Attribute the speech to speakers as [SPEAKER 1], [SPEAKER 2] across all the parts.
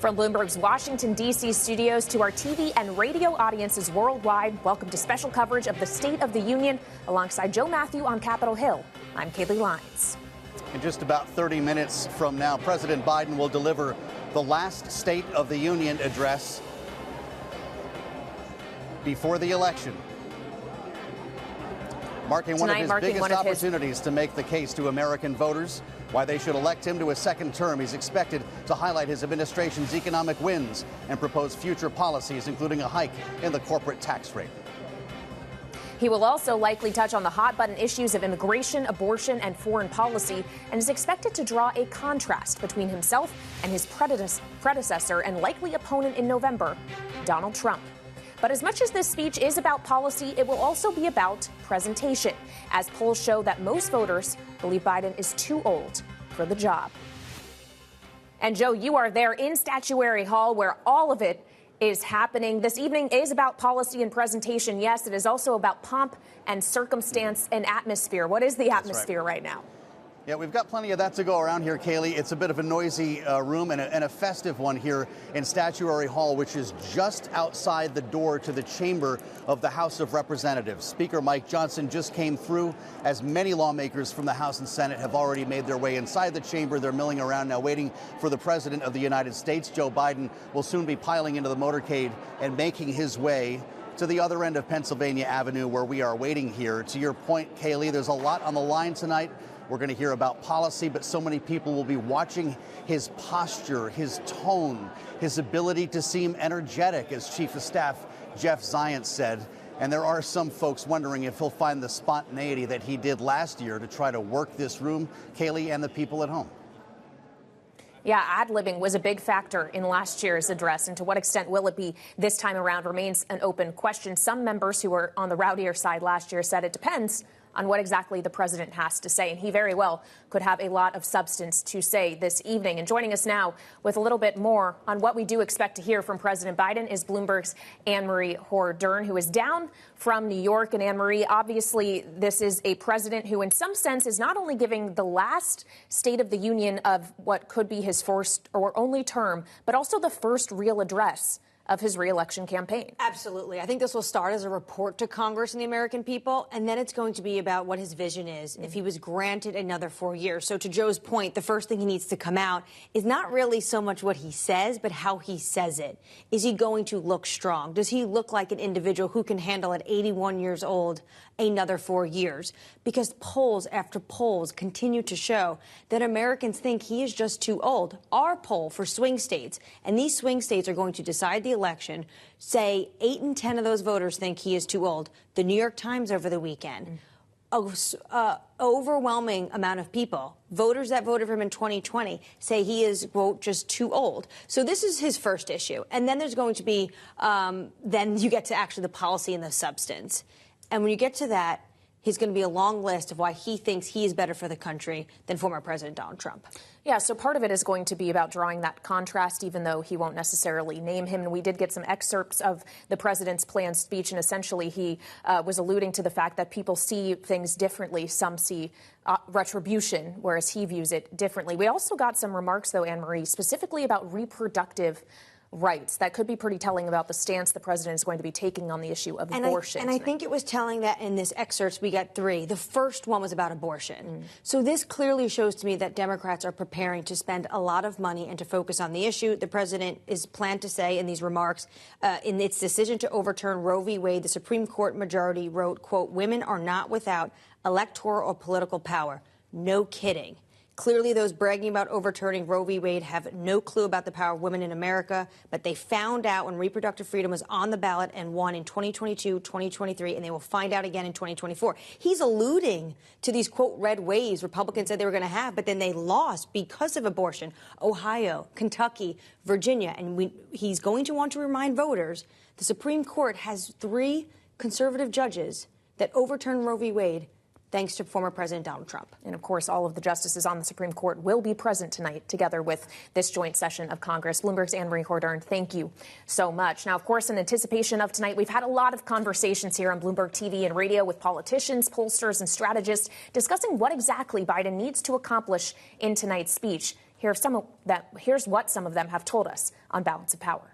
[SPEAKER 1] From Bloomberg's Washington, D.C. studios to our TV and radio audiences worldwide, welcome to special coverage of the State of the Union alongside Joe Matthew on Capitol Hill. I'm Kaylee Lyons.
[SPEAKER 2] In just about 30 minutes from now, President Biden will deliver the last State of the Union address before the election, marking one of his biggest opportunities to make the case to American voters why they should elect him to a second term. He's expected to highlight his administration's economic wins and propose future policies, including a hike in the corporate tax rate.
[SPEAKER 1] He will also likely touch on the hot-button issues of immigration, abortion, and foreign policy, and is expected to draw a contrast between himself and his predecessor and likely opponent in November, Donald Trump. But as much as this speech is about policy, it will also be about presentation, as polls show that most voters believe Biden is too old for the job. And Joe, you are there in Statuary Hall where all of it is happening. This evening is about policy and presentation. Yes, it is also about pomp and circumstance and atmosphere. What is the atmosphere right now?
[SPEAKER 2] Yeah, we've got plenty of that to go around here, Kaylee. It's a bit of a noisy room and a festive one here in Statuary Hall, which is just outside the door to the chamber of the House of Representatives. Speaker Mike Johnson just came through, as many lawmakers from the House and Senate have already made their way inside the chamber. They're milling around now, waiting for the President of the United States. Joe Biden will soon be piling into the motorcade and making his way to the other end of Pennsylvania Avenue, where we are waiting here. To your point, Kaylee, there's a lot on the line tonight. We're going to hear about policy, but so many people will be watching his posture, his tone, his ability to seem energetic, as Chief of Staff Jeff Zients said. And there are some folks wondering if he'll find the spontaneity that he did last year to try to work this room, Kaylee, and the people at home.
[SPEAKER 1] Yeah, ad-libbing was a big factor in last year's address, and to what extent will it be this time around remains an open question. Some members who were on the rowdier side last year said it depends on what exactly the president has to say, and he very well could have a lot of substance to say this evening. And joining us now with a little bit more on what we do expect to hear from President Biden is Bloomberg's Anne-Marie Hordern, who is down from New York. And Anne-Marie, obviously this is a president who in some sense is not only giving the last State of the Union of what could be his first or only term, but also the first real address of his reelection campaign.
[SPEAKER 3] Absolutely. I think this will start as a report to Congress and the American people, and then it's going to be about what his vision is if he was granted another 4 years. So to Joe's point, the first thing he needs to come out is not really so much what he says, but how he says it. Is he going to look strong? Does he look like an individual who can handle at 81 years old another 4 years? Because polls after polls continue to show that Americans think he is just too old. Our poll for swing states, and these swing states are going to decide the election, say 8 in 10 of those voters think he is too old. The New York Times over the weekend, overwhelming amount of people, voters that voted for him in 2020, say he is, quote, just too old. So this is his first issue. And then there's going to be, then you get to actually the policy and the substance. And when you get to that, he's going to be a long list of why he thinks he is better for the country than former President Donald Trump.
[SPEAKER 1] Yeah, so part of it is going to be about drawing that contrast, even though he won't necessarily name him. And we did get some excerpts of the president's planned speech, and essentially he was alluding to the fact that people see things differently. Some see retribution, whereas he views it differently. We also got some remarks, though, Anne-Marie, specifically about reproductive rights. That could be pretty telling about the stance the president is going to be taking on the issue of abortion.
[SPEAKER 3] And I think it was telling that in this excerpt we got three. The first one was about abortion. So this clearly shows to me that Democrats are preparing to spend a lot of money and to focus on the issue. The president is planned to say in these remarks, in its decision to overturn Roe v. Wade, the Supreme Court majority wrote, quote, "Women are not without electoral or political power." No kidding. Clearly, those bragging about overturning Roe v. Wade have no clue about the power of women in America, but they found out when reproductive freedom was on the ballot and won in 2022, 2023, and they will find out again in 2024. He's alluding to these, quote, red waves Republicans said they were going to have, but then they lost because of abortion. Ohio, Kentucky, Virginia, and he's going to want to remind voters the Supreme Court has 3 conservative judges that overturned Roe v. Wade thanks to former President Donald Trump.
[SPEAKER 1] And, of course, all of the justices on the Supreme Court will be present tonight together with this joint session of Congress. Bloomberg's Anne-Marie Hordern, thank you so much. Now, of course, in anticipation of tonight, we've had a lot of conversations here on Bloomberg TV and radio with politicians, pollsters and strategists discussing what exactly Biden needs to accomplish in tonight's speech. Here's what some of them have told us on Balance of Power.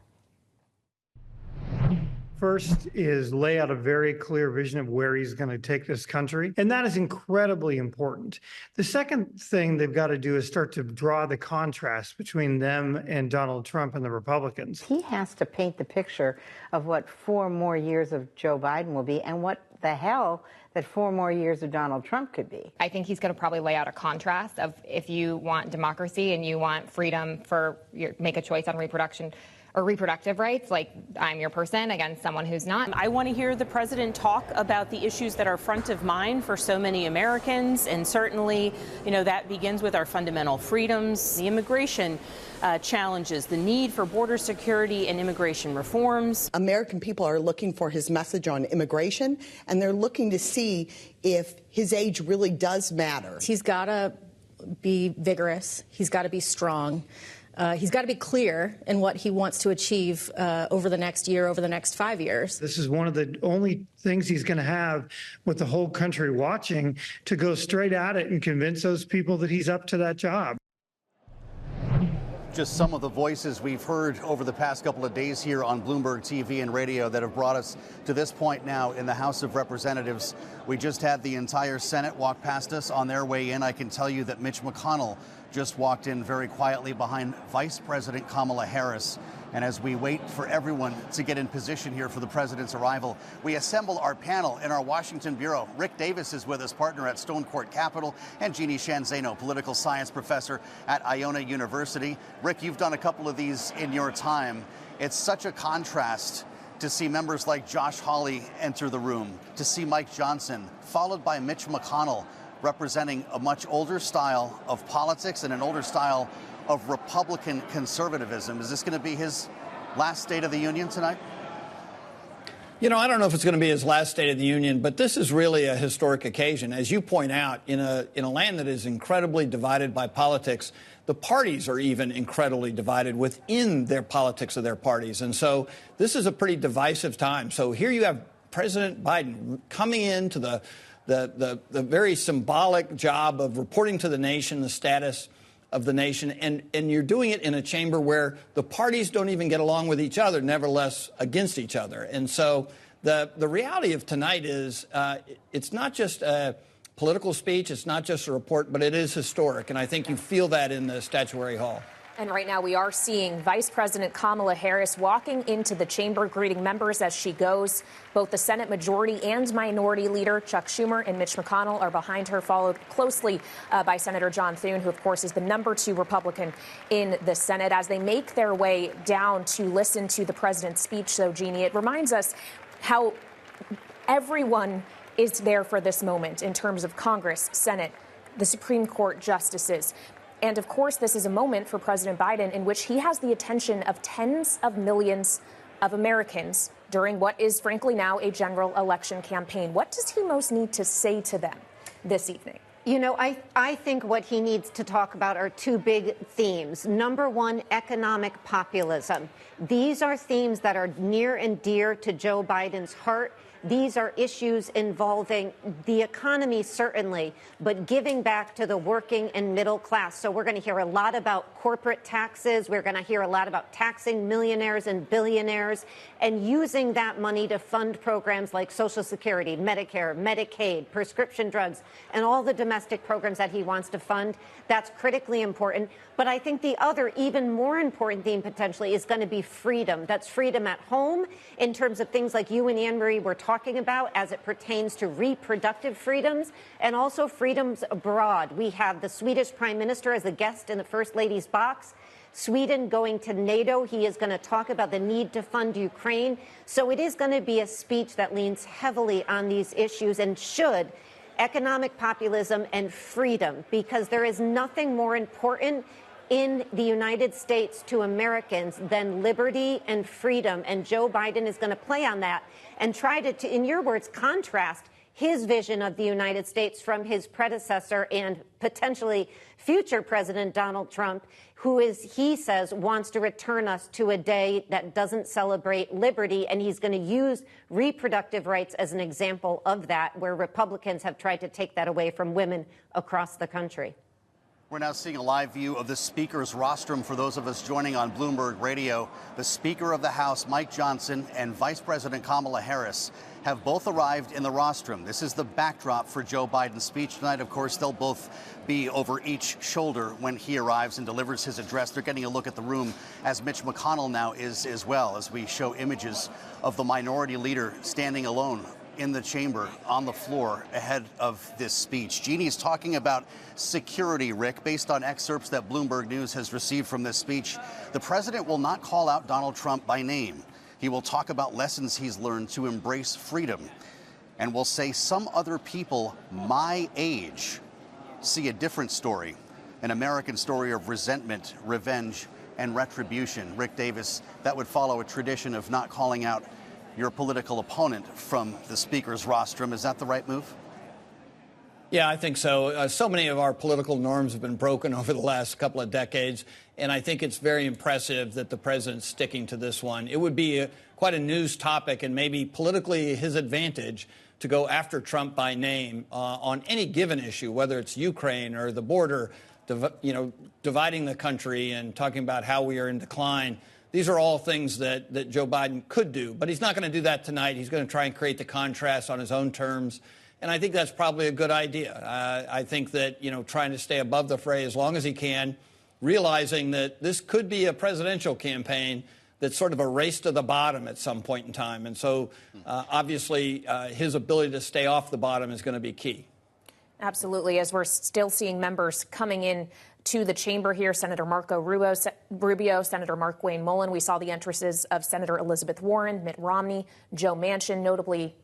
[SPEAKER 4] First is lay out a very clear vision of where he's going to take this country. And that is incredibly important. The second thing they've got to do is start to draw the contrast between them and Donald Trump and the Republicans.
[SPEAKER 5] He has to paint the picture of what 4 more years of Joe Biden will be and what the hell that 4 more years of Donald Trump could be.
[SPEAKER 6] I think he's going to probably lay out a contrast of if you want democracy and you want freedom for make a choice on reproductive rights, like I'm your person, against someone who's not.
[SPEAKER 7] I want to hear the president talk about the issues that are front of mind for so many Americans. And certainly, that begins with our fundamental freedoms, the immigration challenges, the need for border security and immigration reforms.
[SPEAKER 8] American people are looking for his message on immigration, and they're looking to see if his age really does matter.
[SPEAKER 9] He's got to be vigorous. He's got to be strong. He's got to be clear in what he wants to achieve over the next year, over the next 5 years.
[SPEAKER 4] This is one of the only things he's going to have with the whole country watching to go straight at it and convince those people that he's up to that job.
[SPEAKER 2] Just some of the voices we've heard over the past couple of days here on Bloomberg TV and radio that have brought us to this point now in the House of Representatives. We just had the entire Senate walk past us on their way in. I can tell you that Mitch McConnell just walked in very quietly behind Vice President Kamala Harris. And as we wait for everyone to get in position here for the president's arrival, we assemble our panel in our Washington bureau. Rick Davis is with us, partner at Stone Court Capital, and Jeannie Shanzano, political science professor at Iona University. Rick, you've done a couple of these in your time. It's such a contrast to see members like Josh Hawley enter the room, to see Mike Johnson, followed by Mitch McConnell, representing a much older style of politics and an older style of Republican conservatism. Is this going to be his last State of the Union tonight?
[SPEAKER 10] I don't know if it's going to be his last State of the Union, but this is really a historic occasion. As you point out, in a land that is incredibly divided by politics, the parties are even incredibly divided within their politics of their parties. And so this is a pretty divisive time. So here you have President Biden coming into the very symbolic job of reporting to the nation the status of the nation, and you're doing it in a chamber where the parties don't even get along with each other, nevertheless against each other. And so the reality of tonight is it's not just a political speech, it's not just a report, but it is historic, and I think you feel that in the Statuary Hall.
[SPEAKER 1] And right now we are seeing Vice President Kamala Harris walking into the chamber, greeting members as she goes. Both the Senate Majority and Minority Leader Chuck Schumer and Mitch McConnell are behind her, followed closely by Senator John Thune, who, of course, is the #2 Republican in the Senate. As they make their way down to listen to the president's speech, though, Jeannie, it reminds us how everyone is there for this moment in terms of Congress, Senate, the Supreme Court justices. And, of course, this is a moment for President Biden in which he has the attention of tens of millions of Americans during what is, frankly, now a general election campaign. What does he most need to say to them this evening?
[SPEAKER 11] I think what he needs to talk about are 2 big themes. Number one, economic populism. These are themes that are near and dear to Joe Biden's heart. These are issues involving the economy, certainly, but giving back to the working and middle class. So we're going to hear a lot about corporate taxes. We're going to hear a lot about taxing millionaires and billionaires and using that money to fund programs like Social Security, Medicare, Medicaid, prescription drugs, and all the domestic programs that he wants to fund. That's critically important. But I think the other, even more important theme potentially is going to be freedom. That's freedom at home in terms of things like you and Anne-Marie were talking about as it pertains to reproductive freedoms and also freedoms abroad. We have the Swedish Prime Minister as a guest in the First Lady's box. Sweden going to NATO. He is going to talk about the need to fund Ukraine. So it is going to be a speech that leans heavily on these issues and should economic populism and freedom, because there is nothing more important in the United States to Americans than liberty and freedom. And Joe Biden is going to play on that and try to, in your words, contrast his vision of the United States from his predecessor and potentially future President Donald Trump, who is, he says, wants to return us to a day that doesn't celebrate liberty. And he's going to use reproductive rights as an example of that, where Republicans have tried to take that away from women across the country.
[SPEAKER 2] We're now seeing a live view of the Speaker's rostrum for those of us joining on Bloomberg Radio. The Speaker of the House, Mike Johnson, and Vice President Kamala Harris have both arrived in the rostrum. This is the backdrop for Joe Biden's speech tonight. Of course, they'll both be over each shoulder when he arrives and delivers his address. They're getting a look at the room, as Mitch McConnell now is as well, as we show images of the minority leader standing alone in the chamber on the floor ahead of this speech. Jeannie's talking about security, Rick. Based on excerpts that Bloomberg News has received from this speech, the president will not call out Donald Trump by name. He will talk about lessons he's learned to embrace freedom, and will say some other people my age see a different story, an American story of resentment, revenge, and retribution. Rick Davis, that would follow a tradition of not calling out your political opponent from the Speaker's rostrum. Is that the right move?
[SPEAKER 10] Yeah, I think so. So many of our political norms have been broken over the last couple of decades, and I think it's very impressive that the president's sticking to this one. It would be quite a news topic and maybe politically his advantage to go after Trump by name on any given issue, whether it's Ukraine or the border, dividing the country and talking about how we are in decline. These are all things that Joe Biden could do, but he's not going to do that tonight. He's going to try and create the contrast on his own terms, and I think that's probably a good idea. I think that, trying to stay above the fray as long as he can, realizing that this could be a presidential campaign that's sort of a race to the bottom at some point in time, and so obviously his ability to stay off the bottom is going to be key.
[SPEAKER 1] Absolutely, as we're still seeing members coming in to the chamber here, Senator Marco Rubio, Senator Markwayne Mullin. We saw the entrances of Senator Elizabeth Warren, Mitt Romney, Joe Manchin. Notably,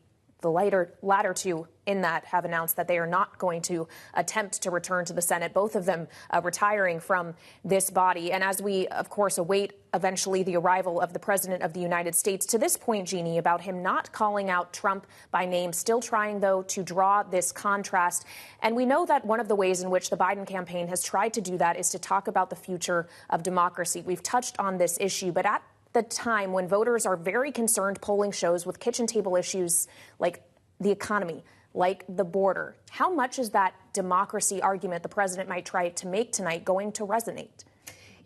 [SPEAKER 1] the latter two in that have announced that they are not going to attempt to return to the Senate, both of them retiring from this body. And as we, of course, await eventually the arrival of the President of the United States, to this point, Jeannie, about him not calling out Trump by name, still trying, though, to draw this contrast. And we know that one of the ways in which the Biden campaign has tried to do that is to talk about the future of democracy. We've touched on this issue, but at the time when voters are very concerned, polling shows, with kitchen table issues like the economy, like the border, how much is that democracy argument the president might try to make tonight going to resonate?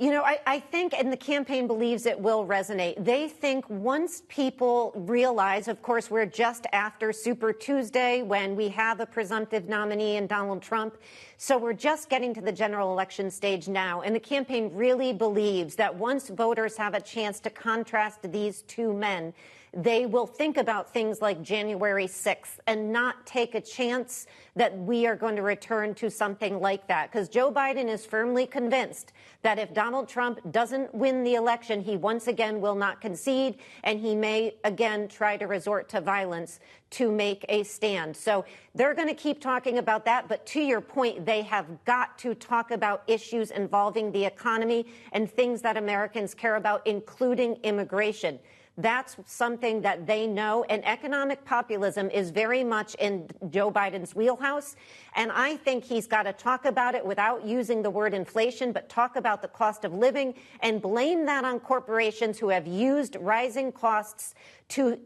[SPEAKER 11] I think, and the campaign believes it will resonate. They think once people realize, of course, we're just after Super Tuesday when we have a presumptive nominee in Donald Trump. So we're just getting to the general election stage now. And the campaign really believes that once voters have a chance to contrast these two men, they will think about things like January 6th and not take a chance that we are going to return to something like that. Because Joe Biden is firmly convinced that if Donald Trump doesn't win the election, he once again will not concede, and he may again try to resort to violence to make a stand. So they're going to keep talking about that. But to your point, they have got to talk about issues involving the economy and things that Americans care about, including immigration. That's something that they know. And economic populism is very much in Joe Biden's wheelhouse. And I think he's got to talk about it without using the word inflation, but talk about the cost of living and blame that on corporations who have used rising costs to,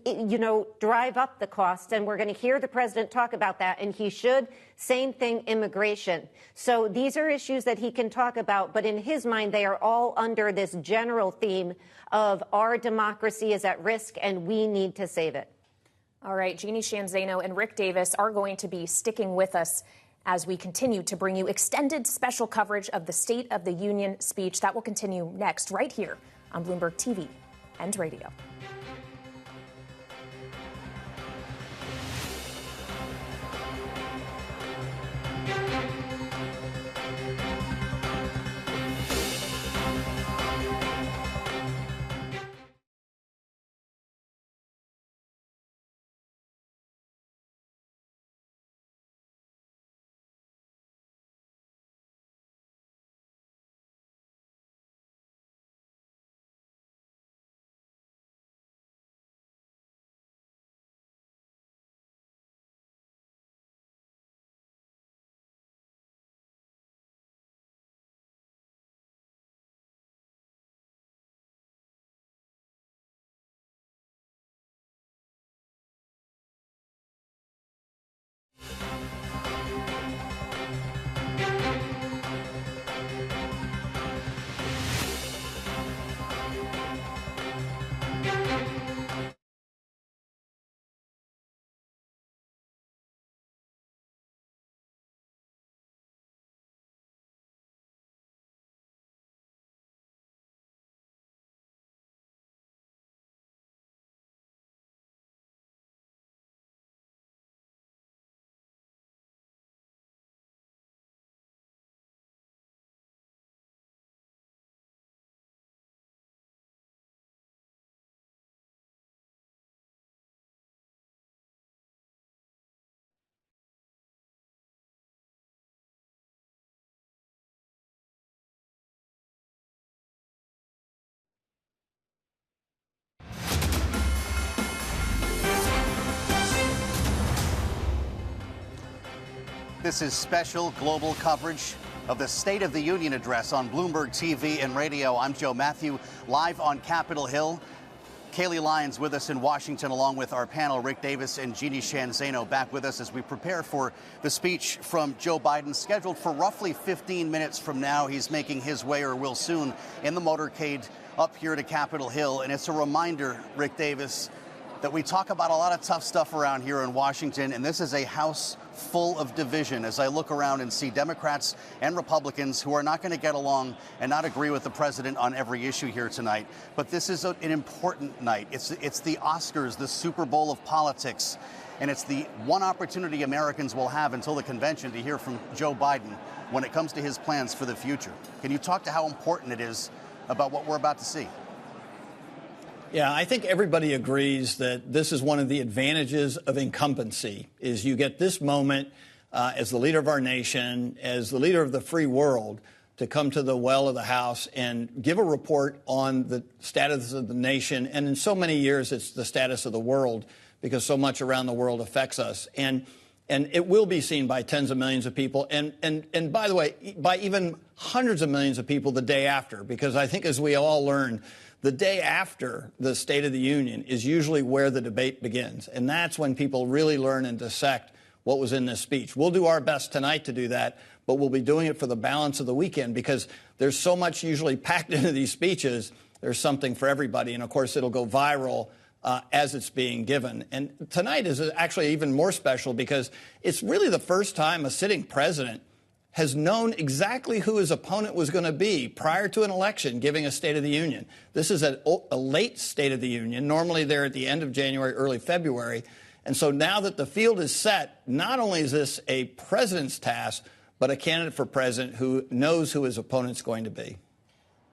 [SPEAKER 11] drive up the costs. And we're going to hear the president talk about that, and he should. Same thing, immigration. So these are issues that he can talk about, but in his mind, they are all under this general theme of our democracy is at risk and we need to save it.
[SPEAKER 1] All right, Jeannie Sheehan Zaino and Rick Davis are going to be sticking with us as we continue to bring you extended special coverage of the State of the Union speech. That will continue next, right here on Bloomberg TV and radio.
[SPEAKER 2] This is special global coverage of the State of the Union address on Bloomberg TV and radio. I'm Joe Matthew, live on Capitol Hill. Kaylee Lyons with us in Washington, along with our panel, Rick Davis and Jeannie Sheehan Zaino, back with us as we prepare for the speech from Joe Biden, scheduled for roughly 15 minutes from now. He's making his way, or will soon, in the motorcade up here to Capitol Hill. And it's a reminder, Rick Davis, that we talk about a lot of tough stuff around here in Washington, and this is a House full of division as I look around and see Democrats and Republicans who are not going to get along and not agree with the president on every issue here tonight. But this is an important night. It's the Oscars, the Super Bowl of politics, and it's the one opportunity Americans will have until the convention to hear from Joe Biden when it comes to his plans for the future. Can you talk to how important it is about what we're about to see?
[SPEAKER 10] Yeah, I think everybody agrees that this is one of the advantages of incumbency, is you get this moment as the leader of our nation, as the leader of the free world, to come to the well of the House and give a report on the status of the nation. And in so many years, it's the status of the world, because so much around the world affects us. And it will be seen by tens of millions of people. And by the way, by even hundreds of millions of people the day after, because I think, as we all learn, the day after the State of the Union is usually where the debate begins. And that's when people really learn and dissect what was in this speech. We'll do our best tonight to do that, but we'll be doing it for the balance of the weekend, because there's so much usually packed into these speeches. There's something for everybody. And, of course, it'll go viral as it's being given. And tonight is actually even more special, because it's really the first time a sitting president has known exactly who his opponent was going to be prior to an election giving a State of the Union. This is a late State of the Union. Normally they're at the end of January, early February. And so now that the field is set, not only is this a president's task, but a candidate for president who knows who his opponent's going to be.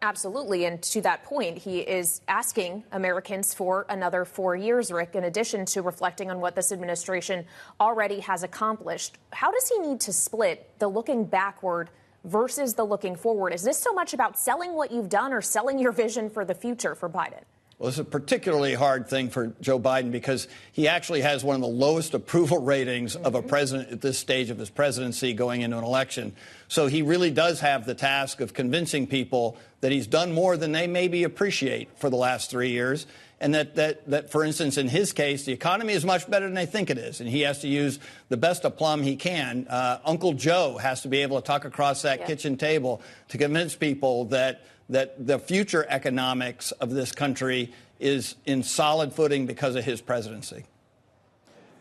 [SPEAKER 1] Absolutely. And to that point, he is asking Americans for another 4 years, Rick, in addition to reflecting on what this administration already has accomplished. How does he need to split the looking backward versus the looking forward? Is this so much about selling what you've done or selling your vision for the future for Biden?
[SPEAKER 10] Well, it's a particularly hard thing for Joe Biden, because he actually has one of the lowest approval ratings of a president at this stage of his presidency going into an election. So he really does have the task of convincing people that he's done more than they maybe appreciate for the last 3 years. And that, for instance, in his case, the economy is much better than they think it is. And he has to use the best aplomb he can. Uncle Joe has to be able to talk across that kitchen table to convince people that the future economics of this country is in solid footing because of his presidency.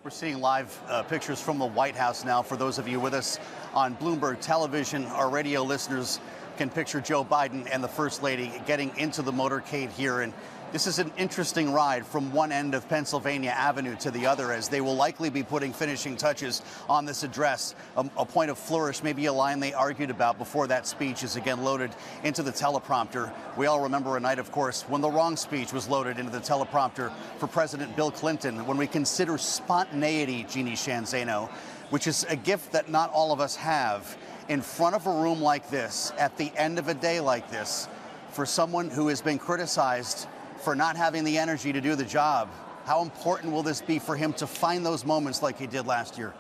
[SPEAKER 2] We're seeing live pictures from the White House now. For those of you with us on Bloomberg Television, our radio listeners can picture Joe Biden and the First Lady getting into the motorcade here. And this is an interesting ride from one end of Pennsylvania Avenue to the other, as they will likely be putting finishing touches on this address. A point of flourish, maybe a line they argued about before that speech is again loaded into the teleprompter. We all remember a night, of course, when the wrong speech was loaded into the teleprompter for President Bill Clinton. When we consider spontaneity, Jeannie Sheehan Zaino, which is a gift that not all of us have, in front of a room like this, at the end of a day like this, for someone who has been criticized for not having the energy to do the job, how important will this be for him to find those moments like he did last year?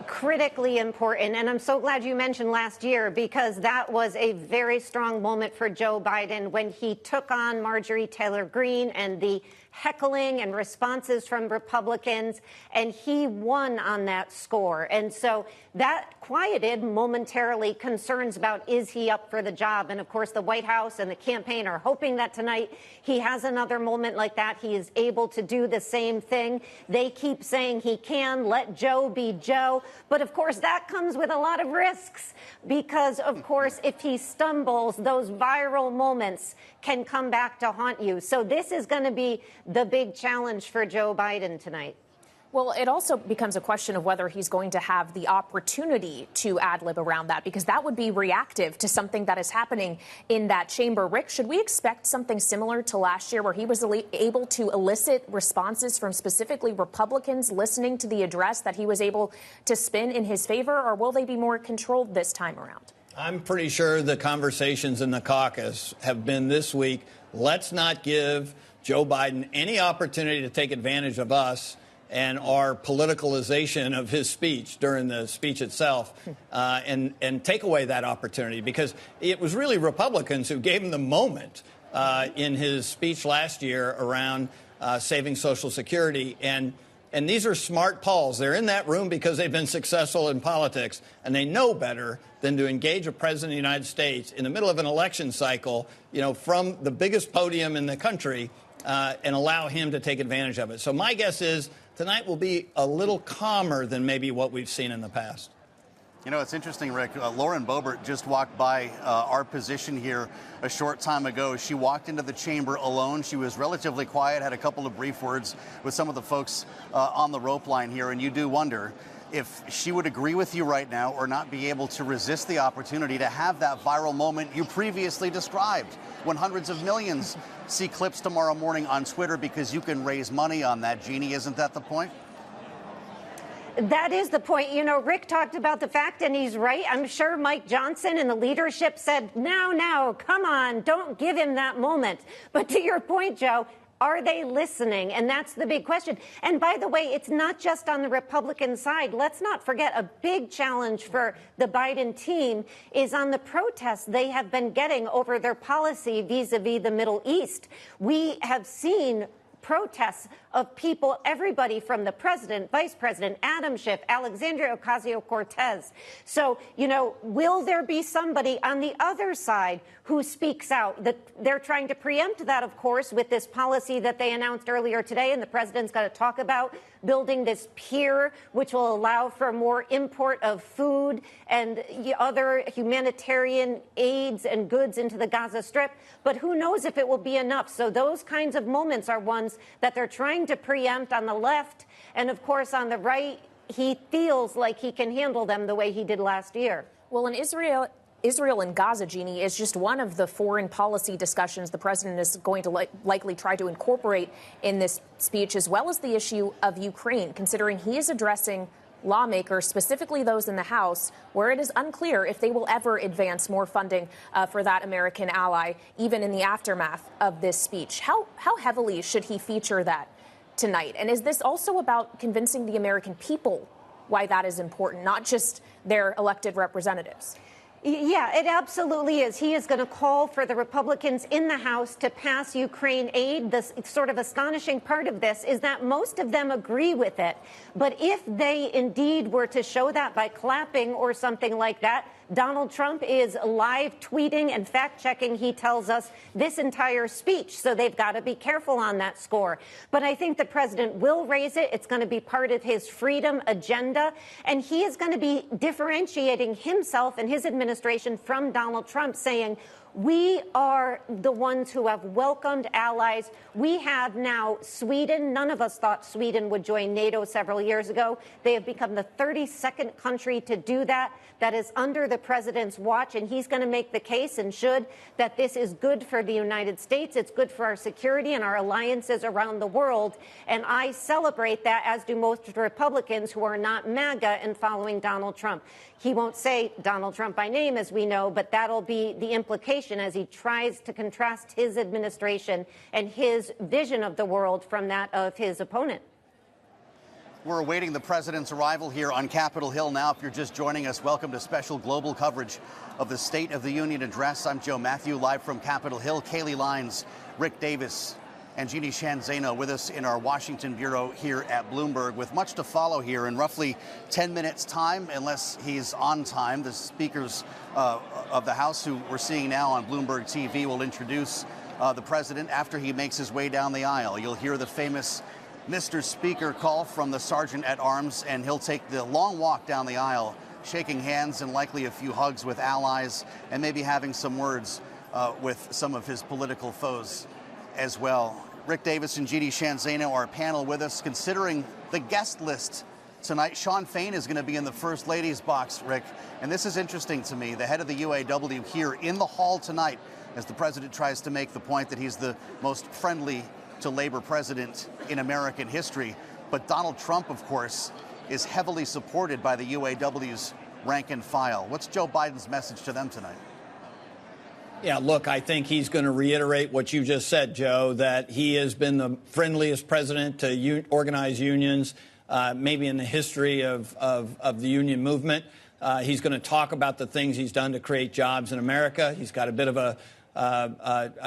[SPEAKER 11] Critically important. And I'm so glad you mentioned last year, because that was a very strong moment for Joe Biden when he took on Marjorie Taylor Greene and the heckling and responses from Republicans, and he won on that score. And so that quieted momentarily concerns about, is he up for the job? And of course, the White House and the campaign are hoping that tonight he has another moment like that. He is able to do the same thing. They keep saying he can let Joe be Joe. But of course, that comes with a lot of risks, because of course, if he stumbles, those viral moments can come back to haunt you. So this is going to be the big challenge for Joe Biden tonight.
[SPEAKER 1] Well, it also becomes a question of whether he's going to have the opportunity to ad-lib around that, because that would be reactive to something that is happening in that chamber. Rick, should we expect something similar to last year, where he was able to elicit responses from specifically Republicans listening to the address that he was able to spin in his favor, or will they be more controlled this time around?
[SPEAKER 10] I'm pretty sure the conversations in the caucus have been this week, let's not give Joe Biden any opportunity to take advantage of us and our politicalization of his speech during the speech itself, and take away that opportunity, because it was really Republicans who gave him the moment in his speech last year around saving Social Security. And these are smart Pauls. They're in that room because they've been successful in politics, and they know better than to engage a president of the United States in the middle of an election cycle, from the biggest podium in the country, and allow him to take advantage of it. So my guess is tonight will be a little calmer than maybe what we've seen in the past.
[SPEAKER 2] It's interesting, Rick. Lauren Boebert just walked by our position here a short time ago. She walked into the chamber alone. She was relatively quiet, had a couple of brief words with some of the folks on the rope line here. And you do wonder if she would agree with you right now or not be able to resist the opportunity to have that viral moment you previously described, when hundreds of millions see clips tomorrow morning on Twitter because you can raise money on that. Jeannie, isn't that the point?
[SPEAKER 11] That is the point. Rick talked about the fact, and he's right. I'm sure Mike Johnson and the leadership said, now, come on, don't give him that moment. But to your point, Joe, are they listening? And that's the big question. And by the way, it's not just on the Republican side. Let's not forget, a big challenge for the Biden team is on the protests they have been getting over their policy vis-a-vis the Middle East. We have seen protests of people, everybody from the president, vice president, Adam Schiff, Alexandria Ocasio-Cortez. So, will there be somebody on the other side who speaks out? They're trying to preempt that, of course, with this policy that they announced earlier today, and the president's got to talk about building this pier, which will allow for more import of food and other humanitarian aids and goods into the Gaza Strip. But who knows if it will be enough? So those kinds of moments are ones that they're trying to preempt on the left. And of course, on the right, he feels like he can handle them the way he did last year.
[SPEAKER 1] Well, in Israel and Gaza, Jeannie, is just one of the foreign policy discussions the president is going to likely try to incorporate in this speech, as well as the issue of Ukraine, considering he is addressing lawmakers, specifically those in the House, where it is unclear if they will ever advance more funding for that American ally, even in the aftermath of this speech. How heavily should he feature that tonight? And is this also about convincing the American people why that is important, not just their elected representatives?
[SPEAKER 11] Yeah, it absolutely is. He is going to call for the Republicans in the House to pass Ukraine aid. The sort of astonishing part of this is that most of them agree with it. But if they indeed were to show that by clapping or something like that, Donald Trump is live tweeting and fact-checking, he tells us, this entire speech. So they've got to be careful on that score. But I think the president will raise it. It's going to be part of his freedom agenda. And he is going to be differentiating himself and his administration from Donald Trump, saying, we are the ones who have welcomed allies. We have now Sweden. None of us thought Sweden would join NATO several years ago. They have become the 32nd country to do that. That is under the president's watch, and he's going to make the case, and should, that this is good for the United States. It's good for our security and our alliances around the world. And I celebrate that, as do most Republicans who are not MAGA and following Donald Trump. He won't say Donald Trump by name, as we know, but that'll be the implication as he tries to contrast his administration and his vision of the world from that of his opponent.
[SPEAKER 2] We're awaiting the president's arrival here on Capitol Hill now. If you're just joining us, welcome to special global coverage of the State of the Union address. I'm Joe Matthew, live from Capitol Hill. Kaylee Lines, Rick Davis, and Jeannie Shanzano with us in our Washington bureau here at Bloomberg, with much to follow here in roughly 10 minutes time, unless he's on time. The speakers of the House, who we're seeing now on Bloomberg TV, will introduce the president after he makes his way down the aisle. You'll hear the famous Mr. Speaker call from the sergeant at arms, and he'll take the long walk down the aisle, shaking hands and likely a few hugs with allies, and maybe having some words with some of his political foes as well. Rick Davis and Jeannie Shanzano, our panel, with us. Considering the guest list tonight, Sean Fain is going to be in the First Lady's box, Rick. And this is interesting to me. The head of the UAW here in the hall tonight, as the president tries to make the point that he's the most friendly to labor president in American history. But Donald Trump, of course, is heavily supported by the UAW's rank and file. What's Joe Biden's message to them tonight?
[SPEAKER 10] Yeah, look, I think he's going to reiterate what you just said, Joe, that he has been the friendliest president to organize unions, maybe in the history of the union movement. He's going to talk about the things he's done to create jobs in America. He's got a bit of a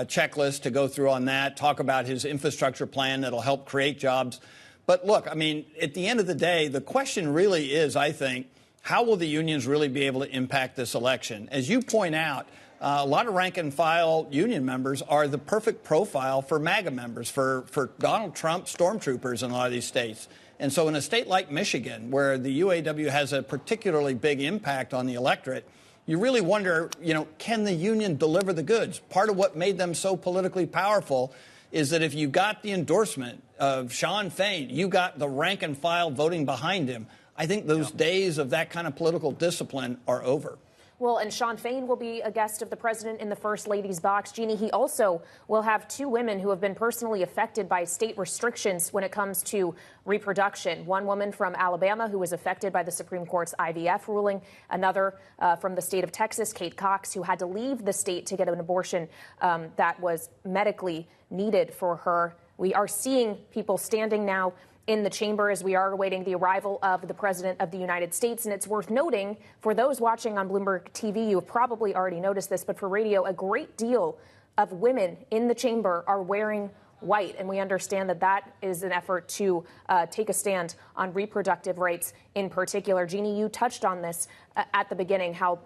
[SPEAKER 10] checklist to go through on that, talk about his infrastructure plan that'll help create jobs. But look, I mean, at the end of the day, the question really is, I think, how will the unions really be able to impact this election? As you point out, a lot of rank-and-file union members are the perfect profile for MAGA members, for Donald Trump stormtroopers in a lot of these states. And so in a state like Michigan, where the UAW has a particularly big impact on the electorate, you really wonder, can the union deliver the goods? Part of what made them so politically powerful is that if you got the endorsement of Sean Fain, you got the rank-and-file voting behind him. I think those days of that kind of political discipline are over.
[SPEAKER 1] Well, and Sean Fain will be a guest of the president in the First Lady's box. Jeannie, he also will have two women who have been personally affected by state restrictions when it comes to reproduction. One woman from Alabama who was affected by the Supreme Court's IVF ruling. Another from the state of Texas, Kate Cox, who had to leave the state to get an abortion that was medically needed for her. We are seeing people standing now in the chamber as we are awaiting the arrival of the President of the United States. And it's worth noting, for those watching on Bloomberg TV, you have probably already noticed this, but for radio, a great deal of women in the chamber are wearing white. And we understand that that is an effort to take a stand on reproductive rights in particular. Jeannie, you touched on this at the beginning, how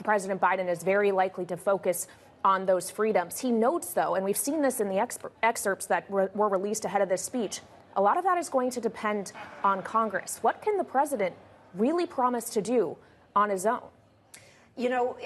[SPEAKER 1] President Biden is very likely to focus on those freedoms. He notes, though, and we've seen this in the excerpts that were released ahead of this speech, a lot of that is going to depend on Congress. What can the president really promise to do on his own?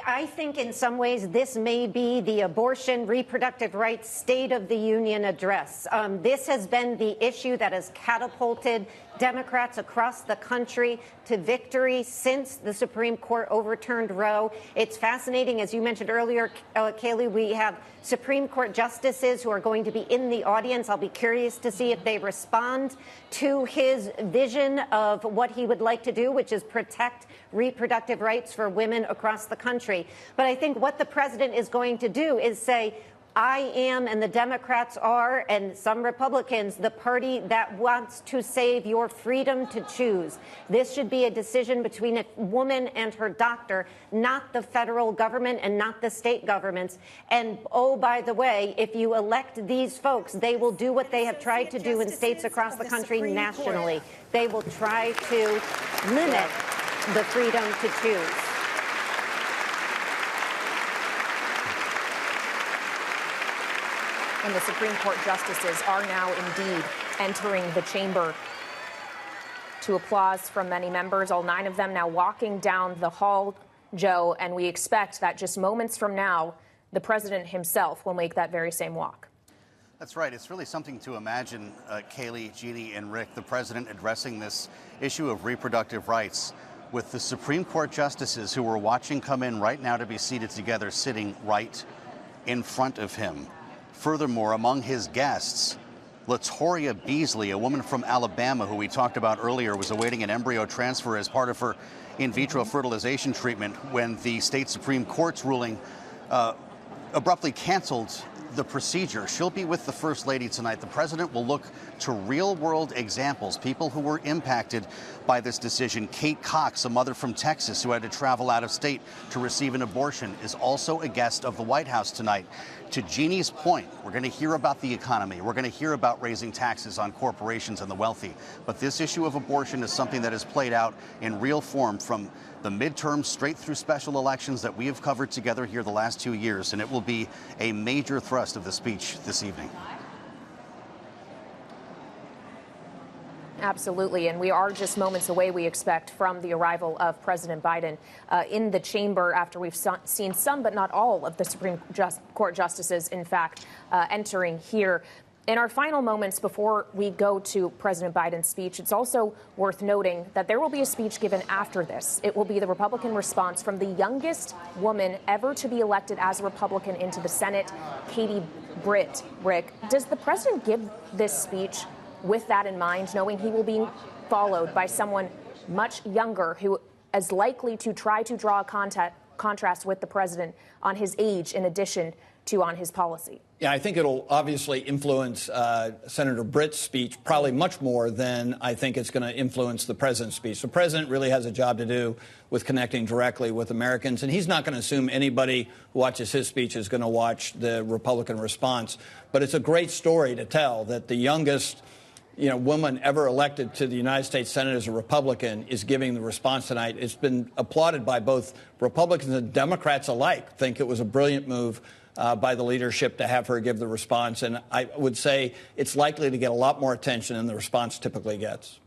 [SPEAKER 11] I think in some ways this may be the abortion, reproductive rights State of the Union address. This has been the issue that has catapulted Democrats across the country to victory since the Supreme Court overturned Roe. It's fascinating, as you mentioned earlier, Kayleigh, we have Supreme Court justices who are going to be in the audience. I'll be curious to see if they respond to his vision of what he would like to do, which is protect reproductive rights for women across the country. But I think what the president is going to do is say, I am, and the Democrats are, and some Republicans, the party that wants to save your freedom to choose. This should be a decision between a woman and her doctor, not the federal government and not the state governments. And, oh, by the way, if you elect these folks, they will do what they have tried to do in states across the country nationally. They will try to limit the freedom to choose.
[SPEAKER 1] And the Supreme Court justices are now indeed entering the chamber to applause from many members, all 9 of them now walking down the hall, Joe, and we expect that just moments from now, the president himself will make that very same walk.
[SPEAKER 2] That's right. It's really something to imagine, Kayleigh, Jeannie, and Rick, the president addressing this issue of reproductive rights with the Supreme Court justices who we're watching come in right now to be seated together, sitting right in front of him. Furthermore, among his guests, Latoria Beasley, a woman from Alabama who we talked about earlier, was awaiting an embryo transfer as part of her in vitro fertilization treatment when the state Supreme Court's ruling abruptly canceled the procedure. She'll be with the First Lady tonight. The president will look to real-world examples, people who were impacted by this decision. Kate Cox, a mother from Texas who had to travel out of state to receive an abortion, is also a guest of the White House tonight. To Jeannie's point, we're going to hear about the economy. We're going to hear about raising taxes on corporations and the wealthy. But this issue of abortion is something that has played out in real form from the midterms straight through special elections that we have covered together here the last 2 years, and it will be a major thrust of the speech this evening.
[SPEAKER 1] Absolutely, and we are just moments away, we expect, from the arrival of President Biden in the chamber after we've seen some, but not all, of the Supreme Court justices, in fact, entering here. In our final moments before we go to President Biden's speech, it's also worth noting that there will be a speech given after this. It will be the Republican response from the youngest woman ever to be elected as a Republican into the Senate, Katie Britt. Rick, does the president give this speech with that in mind, knowing he will be followed by someone much younger who is likely to try to draw a contrast with the president on his age in addition to on his policy.
[SPEAKER 10] Yeah, I think it'll obviously influence Senator Britt's speech probably much more than I think it's going to influence the president's speech. The president really has a job to do with connecting directly with Americans, and he's not going to assume anybody who watches his speech is going to watch the Republican response. But it's a great story to tell that the youngest woman ever elected to the United States Senate as a Republican is giving the response tonight. It's been applauded by both Republicans and Democrats alike. Think it was a brilliant move by the leadership to have her give the response. And I would say it's likely to get a lot more attention than the response typically gets.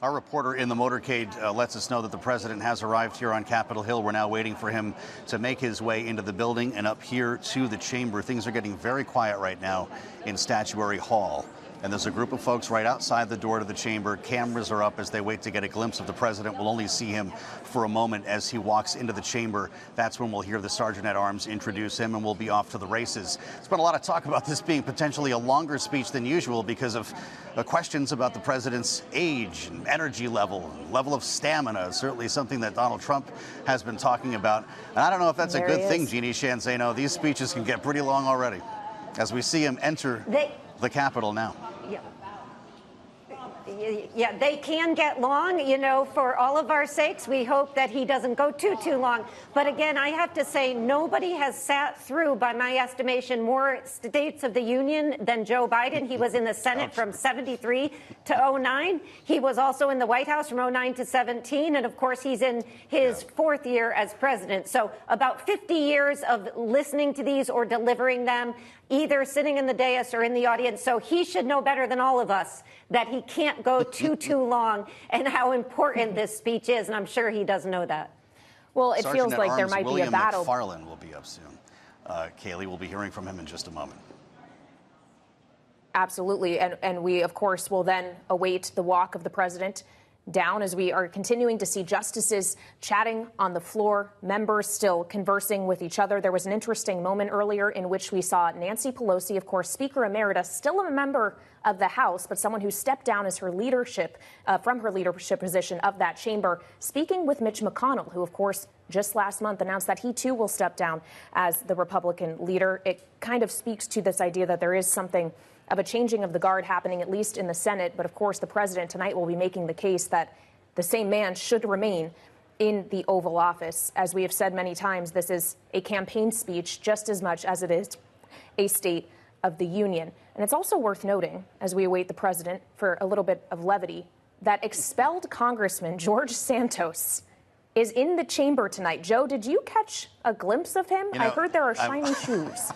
[SPEAKER 2] Our reporter in the motorcade lets us know that the president has arrived here on Capitol Hill. We're now waiting for him to make his way into the building and up here to the chamber. Things are getting very quiet right now in Statuary Hall. And there's a group of folks right outside the door to the chamber. Cameras are up as they wait to get a glimpse of the president. We'll only see him for a moment as he walks into the chamber. That's when we'll hear the Sergeant-at-Arms introduce him, and we'll be off to the races. There's been a lot of talk about this being potentially a longer speech than usual because of questions about the president's age and energy level, and level of stamina. Certainly something that Donald Trump has been talking about. And I don't know if that's a good thing, Jeannie Shanzano. These speeches can get pretty long already as we see him enter the Capitol now.
[SPEAKER 11] Yeah, they can get long, for all of our sakes. We hope that he doesn't go too long. But again, I have to say, nobody has sat through, by my estimation, more States of the Union than Joe Biden. He was in the Senate from 73 to 09. He was also in the White House from 09 to 17. And of course, he's in his fourth year as president. So about 50 years of listening to these or delivering them, either sitting in the dais or in the audience. So he should know better than all of us that he can't go too long and how important this speech is. And I'm sure he does know that.
[SPEAKER 1] Well, it feels like there might be a battle.
[SPEAKER 2] McFarland will be up soon. Kaylee, will be hearing from him in just a moment.
[SPEAKER 1] Absolutely. And we, of course, will then await the walk of the president down as we are continuing to see justices chatting on the floor, members still conversing with each other. There was an interesting moment earlier in which we saw Nancy Pelosi, of course, Speaker Emeritus, still a member of the House, but someone who stepped down as her leadership from her leadership position of that chamber, speaking with Mitch McConnell, who, of course, just last month announced that he, too, will step down as the Republican leader. It kind of speaks to this idea that there is something of a changing of the guard happening, at least in the Senate. But of course, the president tonight will be making the case that the same man should remain in the Oval Office. As we have said many times, this is a campaign speech just as much as it is a State of the Union. And it's also worth noting, as we await the president for a little bit of levity, that expelled Congressman George Santos is in the chamber tonight. Joe, did you catch a glimpse of him? I heard there are shiny shoes.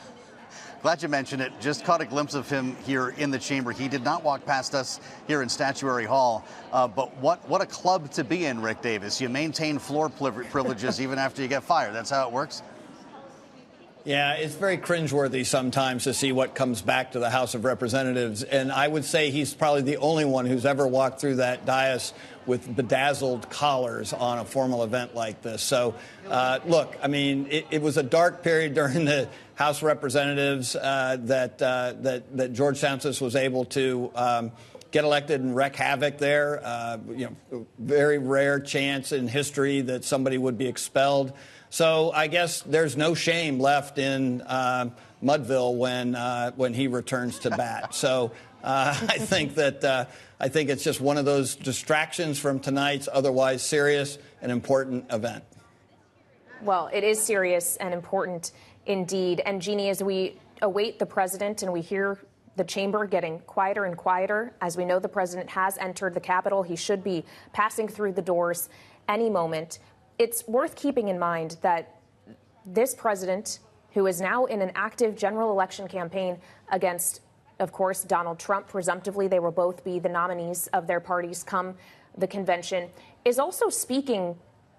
[SPEAKER 2] Glad you mentioned it. Just caught a glimpse of him here in the chamber. He did not walk past us here in Statuary Hall. But what a club to be in, Rick Davis. You maintain floor privileges even after you get fired. That's how it works.
[SPEAKER 10] Yeah, it's very cringeworthy sometimes to see what comes back to the House of Representatives. And I would say he's probably the only one who's ever walked through that dais with bedazzled collars on a formal event like this. So, look, I mean, it was a dark period during the House of Representatives that George Santos was able to get elected and wreak havoc there. Very rare chance in history that somebody would be expelled. So I guess there's no shame left in Mudville when he returns to bat. So I think it's just one of those distractions from tonight's otherwise serious and important event.
[SPEAKER 1] Well, it is serious and important indeed. And Jeannie, as we await the president and we hear the chamber getting quieter and quieter, as we know the president has entered the Capitol, he should be passing through the doors any moment. It's worth keeping in mind that this president, who is now in an active general election campaign against, of course, Donald Trump, presumptively they will both be the nominees of their parties come the convention, is also speaking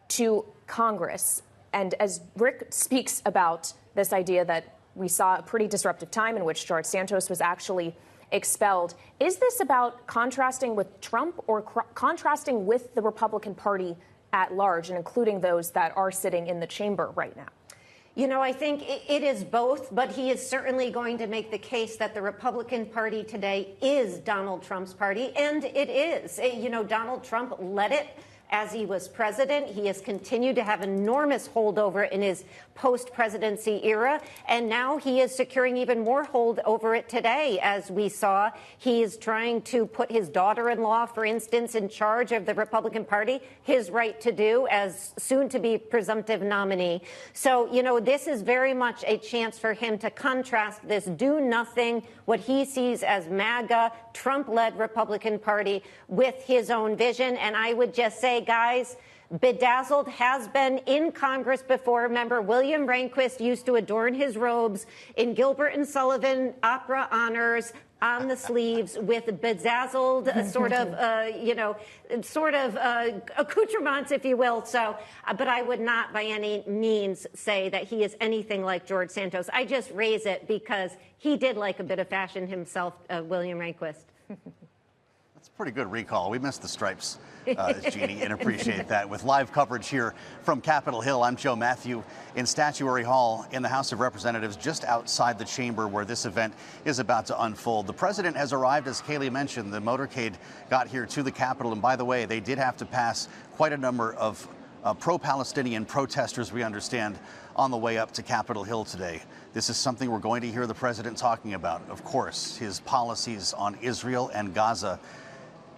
[SPEAKER 1] to Congress. And as Rick speaks about this idea that we saw a pretty disruptive time in which George Santos was actually expelled, is this about contrasting with Trump or contrasting with the Republican Party at large, and including those that are sitting in the chamber right now?
[SPEAKER 11] You know, I think it is both, but he is certainly going to make the case that the Republican Party today is Donald Trump's party, and it is. You know, Donald Trump led it as he was president. He has continued to have enormous holdover in his post-presidency era, and now he is securing even more hold over it today. As we saw, he is trying to put his daughter-in-law, for instance, in charge of the Republican Party, his right to do as soon-to-be presumptive nominee. So, you know, this is very much a chance for him to contrast this do-nothing, what he sees as MAGA, Trump-led Republican Party with his own vision. And I would just say, guys, bedazzled has been in Congress before. Remember, William Rehnquist used to adorn his robes in Gilbert and Sullivan opera honors on the sleeves with bedazzled accoutrements, if you will. So, but I would not by any means say that he is anything like George Santos. I just raise it because he did like a bit of fashion himself, William Rehnquist.
[SPEAKER 2] That's a pretty good recall. We missed the stripes, Jeannie, and appreciate that. With live coverage here from Capitol Hill, I'm Joe Matthew in Statuary Hall in the House of Representatives, just outside the chamber where this event is about to unfold. The president has arrived, as Kayleigh mentioned. The motorcade got here to the Capitol. And by the way, they did have to pass quite a number of pro-Palestinian protesters, we understand, on the way up to Capitol Hill today. This is something we're going to hear the president talking about, of course, his policies on Israel and Gaza,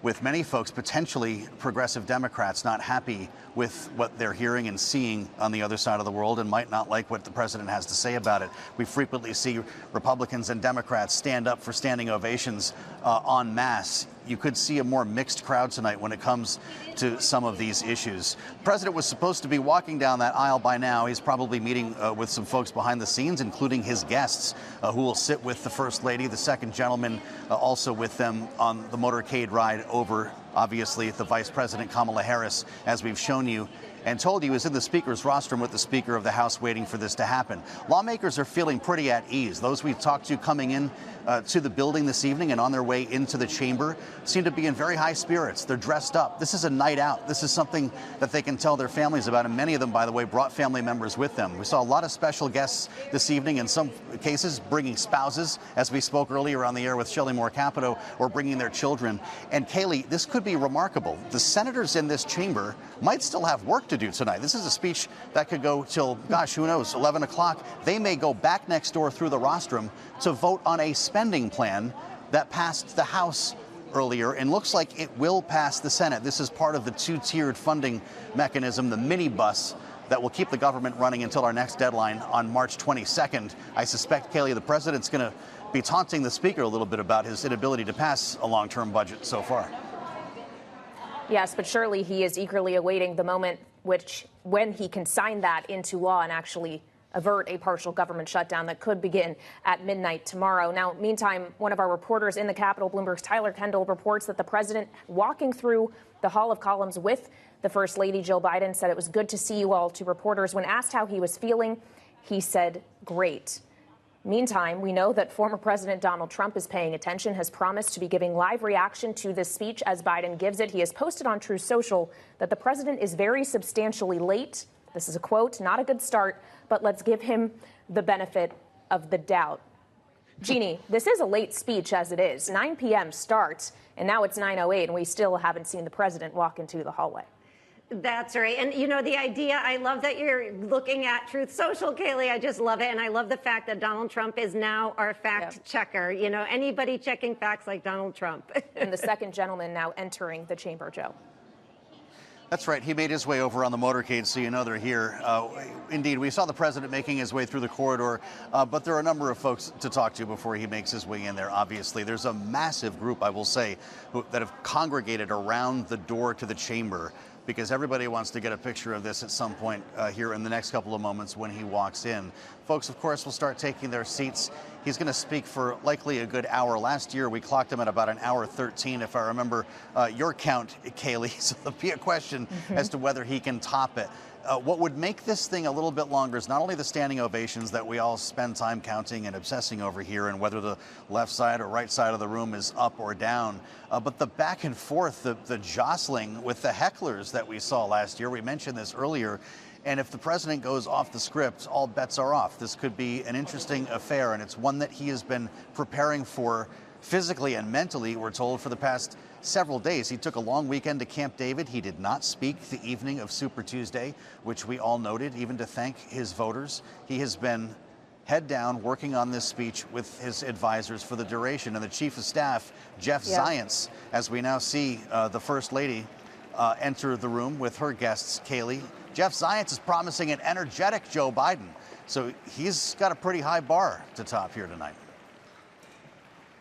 [SPEAKER 2] with many folks, potentially progressive Democrats, not happy with what they're hearing and seeing on the other side of the world and might not like what the president has to say about it. We frequently see Republicans and Democrats stand up for standing ovations en masse. You could see a more mixed crowd tonight when it comes to some of these issues. The president was supposed to be walking down that aisle by now. He's probably meeting with some folks behind the scenes, including his guests, who will sit with the First Lady, the second gentleman, also with them on the motorcade ride over, obviously, the Vice President Kamala Harris, as we've shown you and told you is in the Speaker's rostrum with the Speaker of the House waiting for this to happen. Lawmakers are feeling pretty at ease. Those we've talked to coming in to the building this evening and on their way into the chamber seem to be in very high spirits. They're dressed up. This is a night out. This is something that they can tell their families about, and many of them, by the way, brought family members with them. We saw a lot of special guests this evening, in some cases bringing spouses, as we spoke earlier on the air with Shelley Moore Capito, or bringing their children. And Kayleigh, this could be remarkable. The senators in this chamber might still have work to do tonight. This is a speech that could go till, gosh, who knows, 11 o'clock. They may go back next door through the rostrum to vote on a spending plan that passed the House earlier and looks like it will pass the Senate. This is part of the two-tiered funding mechanism, the minibus that will keep the government running until our next deadline on March 22nd. I suspect, Kayleigh, the president's going to be taunting the Speaker a little bit about his inability to pass a long-term budget so far.
[SPEAKER 1] Yes, but surely he is eagerly awaiting the moment when he can sign that into law and actually avert a partial government shutdown that could begin at midnight tomorrow. Now, meantime, one of our reporters in the Capitol, Bloomberg's Tyler Kendall, reports that the president walking through the Hall of Columns with the First Lady, Jill Biden, said it was good to see you all. To reporters, when asked how he was feeling, he said, great. Meantime, we know that former President Donald Trump is paying attention, has promised to be giving live reaction to this speech as Biden gives it. He has posted on Truth Social that the president is very substantially late. This is a quote, not a good start, but let's give him the benefit of the doubt. Jeannie, this is a late speech as it is. 9 p.m. starts, and now it's 9:08, and we still haven't seen the president walk into the hallway.
[SPEAKER 11] That's right. And, you know, the idea, I love that you're looking at Truth Social, Kayleigh. I just love it. And I love the fact that Donald Trump is now our fact checker. You know, anybody checking facts like Donald Trump.
[SPEAKER 1] And the second gentleman now entering the chamber, Joe.
[SPEAKER 2] That's right. He made his way over on the motorcade, so you know they're here. Indeed, we saw the president making his way through the corridor, but there are a number of folks to talk to before he makes his way in there, obviously. There's a massive group, I will say, that have congregated around the door to the chamber, because everybody wants to get a picture of this at some point here in the next couple of moments when he walks in. Folks, of course, will start taking their seats. He's going to speak for likely a good hour. Last year, we clocked him at about an hour 13, if I remember your count, Kayleigh. So there'll be a question as to whether he can top it. What would make this thing a little bit longer is not only the standing ovations that we all spend time counting and obsessing over here, and whether the left side or right side of the room is up or down, but the back and forth, the jostling with the hecklers that we saw last year. We mentioned this earlier. And if the president goes off the script, all bets are off. This could be an interesting affair, and it's one that he has been preparing for physically and mentally, we're told, for the past several days. He took a long weekend to Camp David. He did not speak the evening of Super Tuesday, which we all noted, even to thank his voters. He has been head down working on this speech with his advisors for the duration. And the Chief of Staff, Jeff Zients, as we now see the First Lady enter the room with her guests, Kaylee. Jeff Zients is promising an energetic Joe Biden. So he's got a pretty high bar to top here tonight.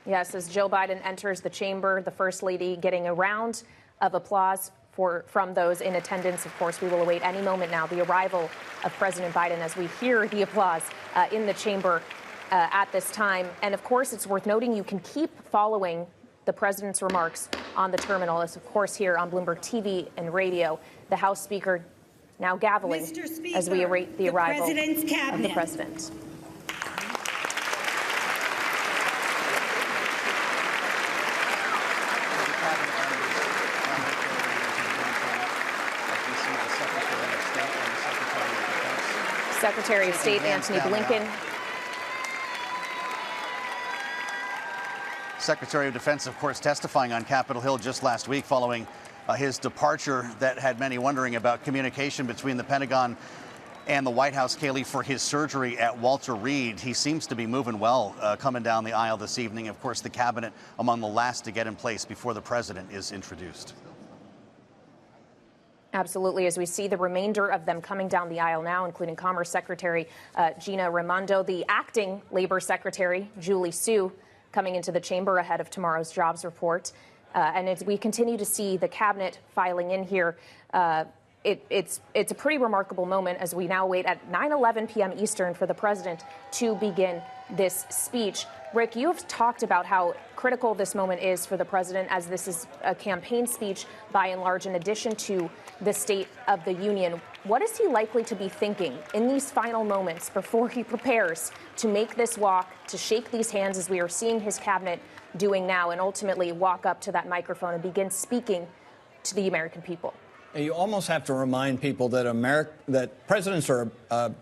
[SPEAKER 1] Yes, as Joe Biden enters the chamber, the First Lady getting a round of applause from those in attendance. Of course, we will await any moment now the arrival of President Biden as we hear the applause in the chamber at this time. And of course, it's worth noting you can keep following the president's remarks on the terminal, as of course here on Bloomberg TV and radio. The House Speaker now gaveling as we await the arrival of the president. Secretary of State Antony Blinken.
[SPEAKER 2] Secretary of Defense, of course, testifying on Capitol Hill just last week following his departure that had many wondering about communication between the Pentagon and the White House, Kaylee, for his surgery at Walter Reed. He seems to be moving well coming down the aisle this evening. Of course, the cabinet among the last to get in place before the president is introduced.
[SPEAKER 1] Absolutely, as we see the remainder of them coming down the aisle now, including Commerce Secretary Gina Raimondo, the acting Labor Secretary Julie Su coming into the chamber ahead of tomorrow's jobs report. And as we continue to see the cabinet filing in here, it's a pretty remarkable moment as we now wait at 9:11 p.m. Eastern for the president to begin this speech. Rick, you have talked about how critical this moment is for the president, as this is a campaign speech by and large, in addition to the State of the Union. What is he likely to be thinking in these final moments before he prepares to make this walk, to shake these hands as we are seeing his cabinet doing now, and ultimately walk up to that microphone and begin speaking to the American people?
[SPEAKER 10] You almost have to remind people that that presidents are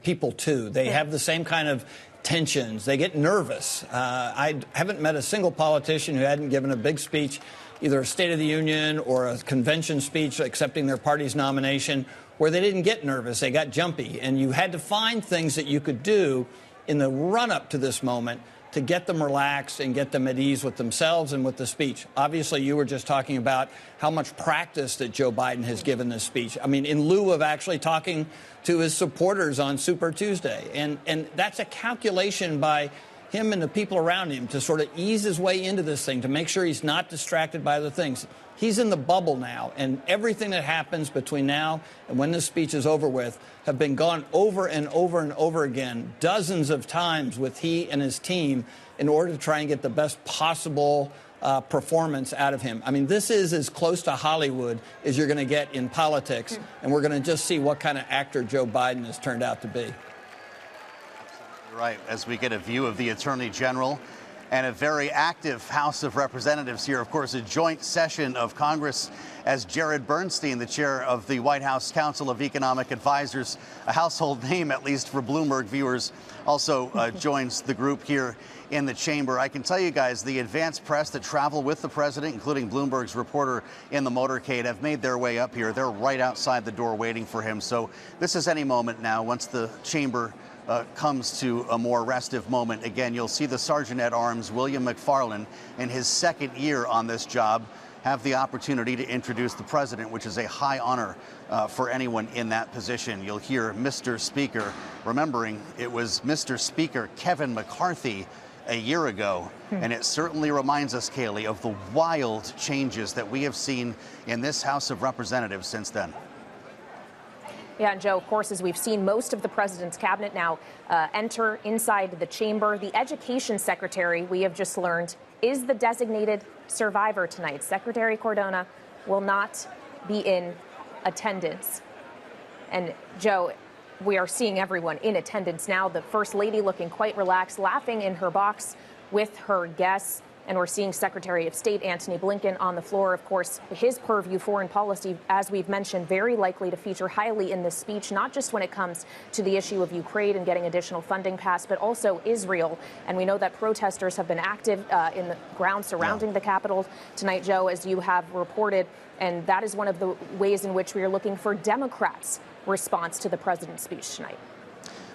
[SPEAKER 10] people too. They have the same kind of tensions. They get nervous. I haven't met a single politician who hadn't given a big speech, either a State of the Union or a convention speech accepting their party's nomination, where they didn't get nervous. They got jumpy. And you had to find things that you could do in the run-up to this moment to get them relaxed and get them at ease with themselves and with the speech. Obviously, you were just talking about how much practice that Joe Biden has given this speech. I mean, in lieu of actually talking to his supporters on Super Tuesday. And that's a calculation by him and the people around him to sort of ease his way into this thing, to make sure he's not distracted by other things. He's in the bubble now, and everything that happens between now and when this speech is over with have been gone over and over and over again, dozens of times with he and his team, in order to try and get the best possible performance out of him. I mean, this is as close to Hollywood as you're going to get in politics, and we're going to just see what kind of actor Joe Biden has turned out to be.
[SPEAKER 2] Absolutely right. As we get a view of the Attorney General and a very active House of Representatives here, of course, a joint session of Congress as Jared Bernstein, the chair of the White House Council of Economic Advisors, a household name, at least for Bloomberg viewers, also joins the group here in the chamber. I can tell you guys, the advanced press that travel with the president, including Bloomberg's reporter in the motorcade, have made their way up here. They're right outside the door waiting for him. So this is any moment now, once the chamber comes to a more restive moment. Again, you'll see the Sergeant at Arms, William McFarland, in his second year on this job, have the opportunity to introduce the president, which is a high honor for anyone in that position. You'll hear Mr. Speaker, remembering it was Mr. Speaker Kevin McCarthy a year ago. And it certainly reminds us, Kaylee, of the wild changes that we have seen in this House of Representatives since then.
[SPEAKER 1] Yeah, and Joe, of course, as we've seen most of the president's cabinet now enter inside the chamber, the education secretary, we have just learned, is the designated survivor tonight. Secretary Cardona will not be in attendance. And Joe, we are seeing everyone in attendance now. The First Lady looking quite relaxed, laughing in her box with her guests. And we're seeing Secretary of State Antony Blinken on the floor. Of course, his purview, foreign policy, as we've mentioned, very likely to feature highly in this speech, not just when it comes to the issue of Ukraine and getting additional funding passed, but also Israel. And we know that protesters have been active in the ground surrounding the Capitol tonight, Joe, as you have reported. And that is one of the ways in which we are looking for Democrats' response to the president's speech tonight.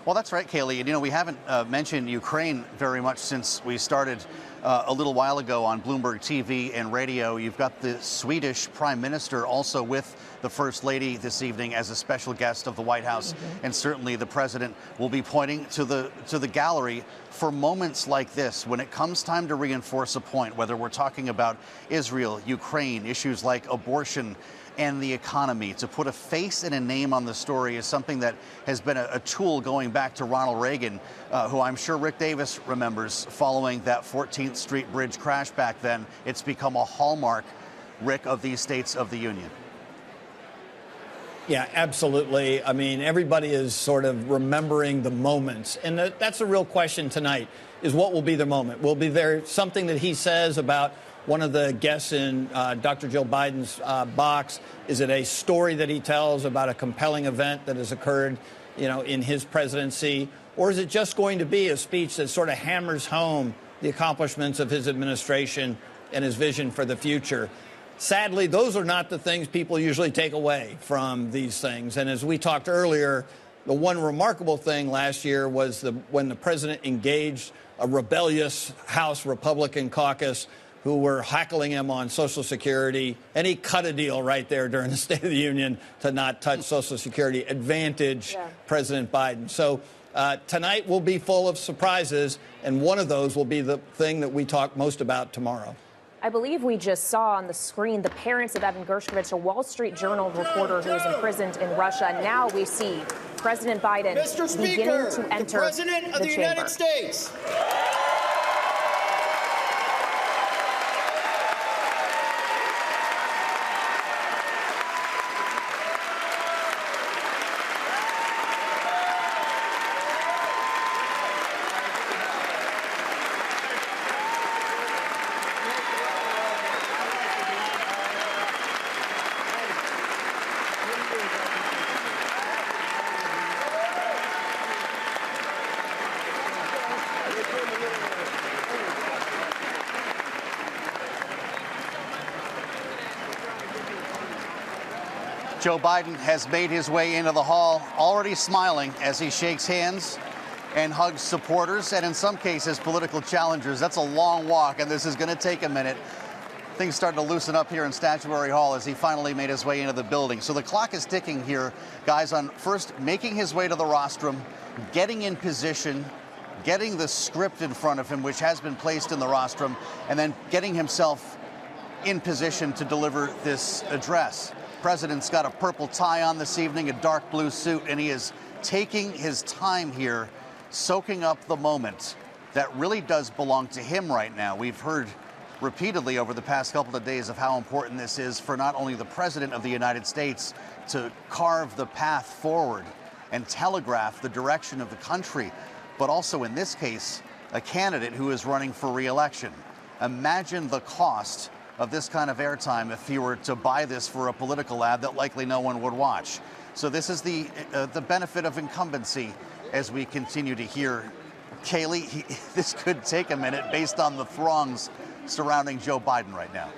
[SPEAKER 2] Well, that's right, Kaylee. And, we haven't mentioned Ukraine very much since we started a little while ago on Bloomberg TV and radio. You've got the Swedish Prime Minister also with the First Lady this evening as a special guest of the White House. And certainly the president will be pointing to the gallery for moments like this. When it comes time to reinforce a point, whether we're talking about Israel, Ukraine, issues like abortion, and the economy, to put a face and a name on the story is something that has been a tool going back to Ronald Reagan, who I'm sure Rick Davis remembers following that 14th Street Bridge crash back then. It's become a hallmark, Rick, of these states of the Union.
[SPEAKER 10] Yeah, absolutely. I mean, everybody is sort of remembering the moments. And that's the real question tonight, is what will be the moment? Will be there something that he says about one of the guests in Dr. Joe Biden's box? Is it a story that he tells about a compelling event that has occurred, in his presidency? Or is it just going to be a speech that sort of hammers home the accomplishments of his administration and his vision for the future? Sadly, those are not the things people usually take away from these things. And as we talked earlier, the one remarkable thing last year was when the president engaged a rebellious House Republican caucus who were hackling him on Social Security, and he cut a deal right there during the State of the Union to not touch Social Security. Advantage President Biden. So tonight will be full of surprises, and one of those will be the thing that we talk most about tomorrow.
[SPEAKER 1] I believe we just saw on the screen the parents of Evan Gershkovich, a Wall Street Journal reporter who is imprisoned in Russia. Now we see President Biden beginning to enter the President of the United States.
[SPEAKER 2] Joe Biden has made his way into the hall, already smiling as he shakes hands and hugs supporters and, in some cases, political challengers. That's a long walk, and this is going to take a minute. Things starting to loosen up here in Statuary Hall as he finally made his way into the building. So the clock is ticking here, guys, on first making his way to the rostrum, getting in position, getting the script in front of him, which has been placed in the rostrum, and then getting himself in position to deliver this address. President's got a purple tie on this evening, a dark blue suit, and he is taking his time here, soaking up the moment that really does belong to him right now. We've heard repeatedly over the past couple of days of how important this is for not only the President of the United States to carve the path forward and telegraph the direction of the country, but also in this case, a candidate who is running for re-election. Imagine the cost of this kind of airtime if he were to buy this for a political ad that likely no one would watch. So this is the benefit of incumbency as we continue to hear. Kaylee, this could take a minute based on the throngs surrounding Joe Biden right now.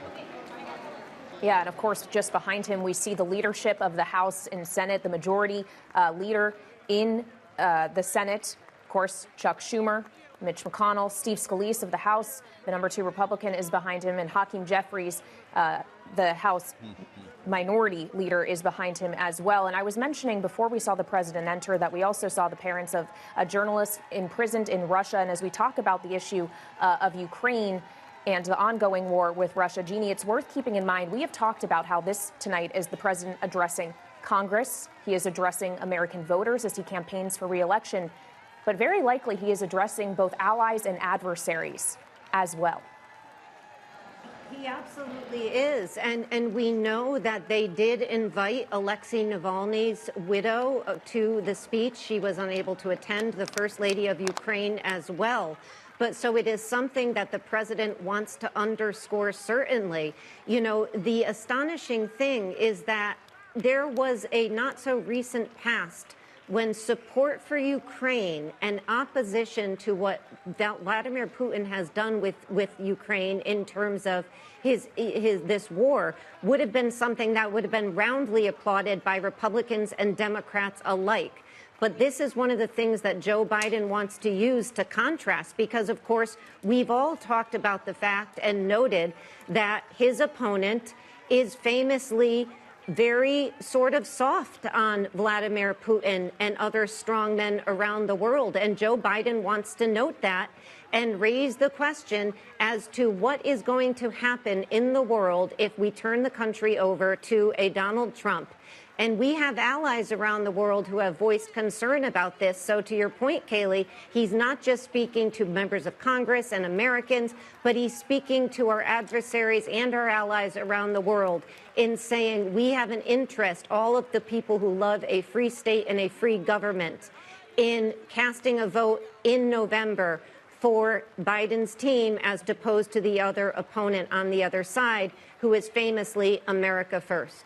[SPEAKER 1] Yeah, and of course, just behind him, we see the leadership of the House and Senate, the majority leader in the Senate, of course, Chuck Schumer, Mitch McConnell, Steve Scalise of the House, the number 2 Republican, is behind him, and Hakeem Jeffries, the House minority leader, is behind him as well. And I was mentioning before we saw the president enter that we also saw the parents of a journalist imprisoned in Russia. And as we talk about the issue of Ukraine and the ongoing war with Russia, Jeannie, it's worth keeping in mind, we have talked about how this tonight is the president addressing Congress. He is addressing American voters as he campaigns for re-election. But very likely he is addressing both allies and adversaries as well.
[SPEAKER 11] He absolutely is. And we know that they did invite Alexei Navalny's widow to the speech. She was unable to attend, the First Lady of Ukraine as well. But so it is something that the president wants to underscore, certainly. You know, the astonishing thing is that there was a not so recent past when support for Ukraine and opposition to what Vladimir Putin has done with Ukraine in terms of this war would have been something that would have been roundly applauded by Republicans and Democrats alike. But this is one of the things that Joe Biden wants to use to contrast, because, of course, we've all talked about the fact and noted that his opponent is famously very sort of soft on Vladimir Putin and other strongmen around the world. And Joe Biden wants to note that and raise the question as to what is going to happen in the world if we turn the country over to a Donald Trump. And we have allies around the world who have voiced concern about this. So to your point, Kayleigh, he's not just speaking to members of Congress and Americans, but he's speaking to our adversaries and our allies around the world in saying we have an interest, all of the people who love a free state and a free government, in casting a vote in November for Biden's team as opposed to the other opponent on the other side, who is famously America first.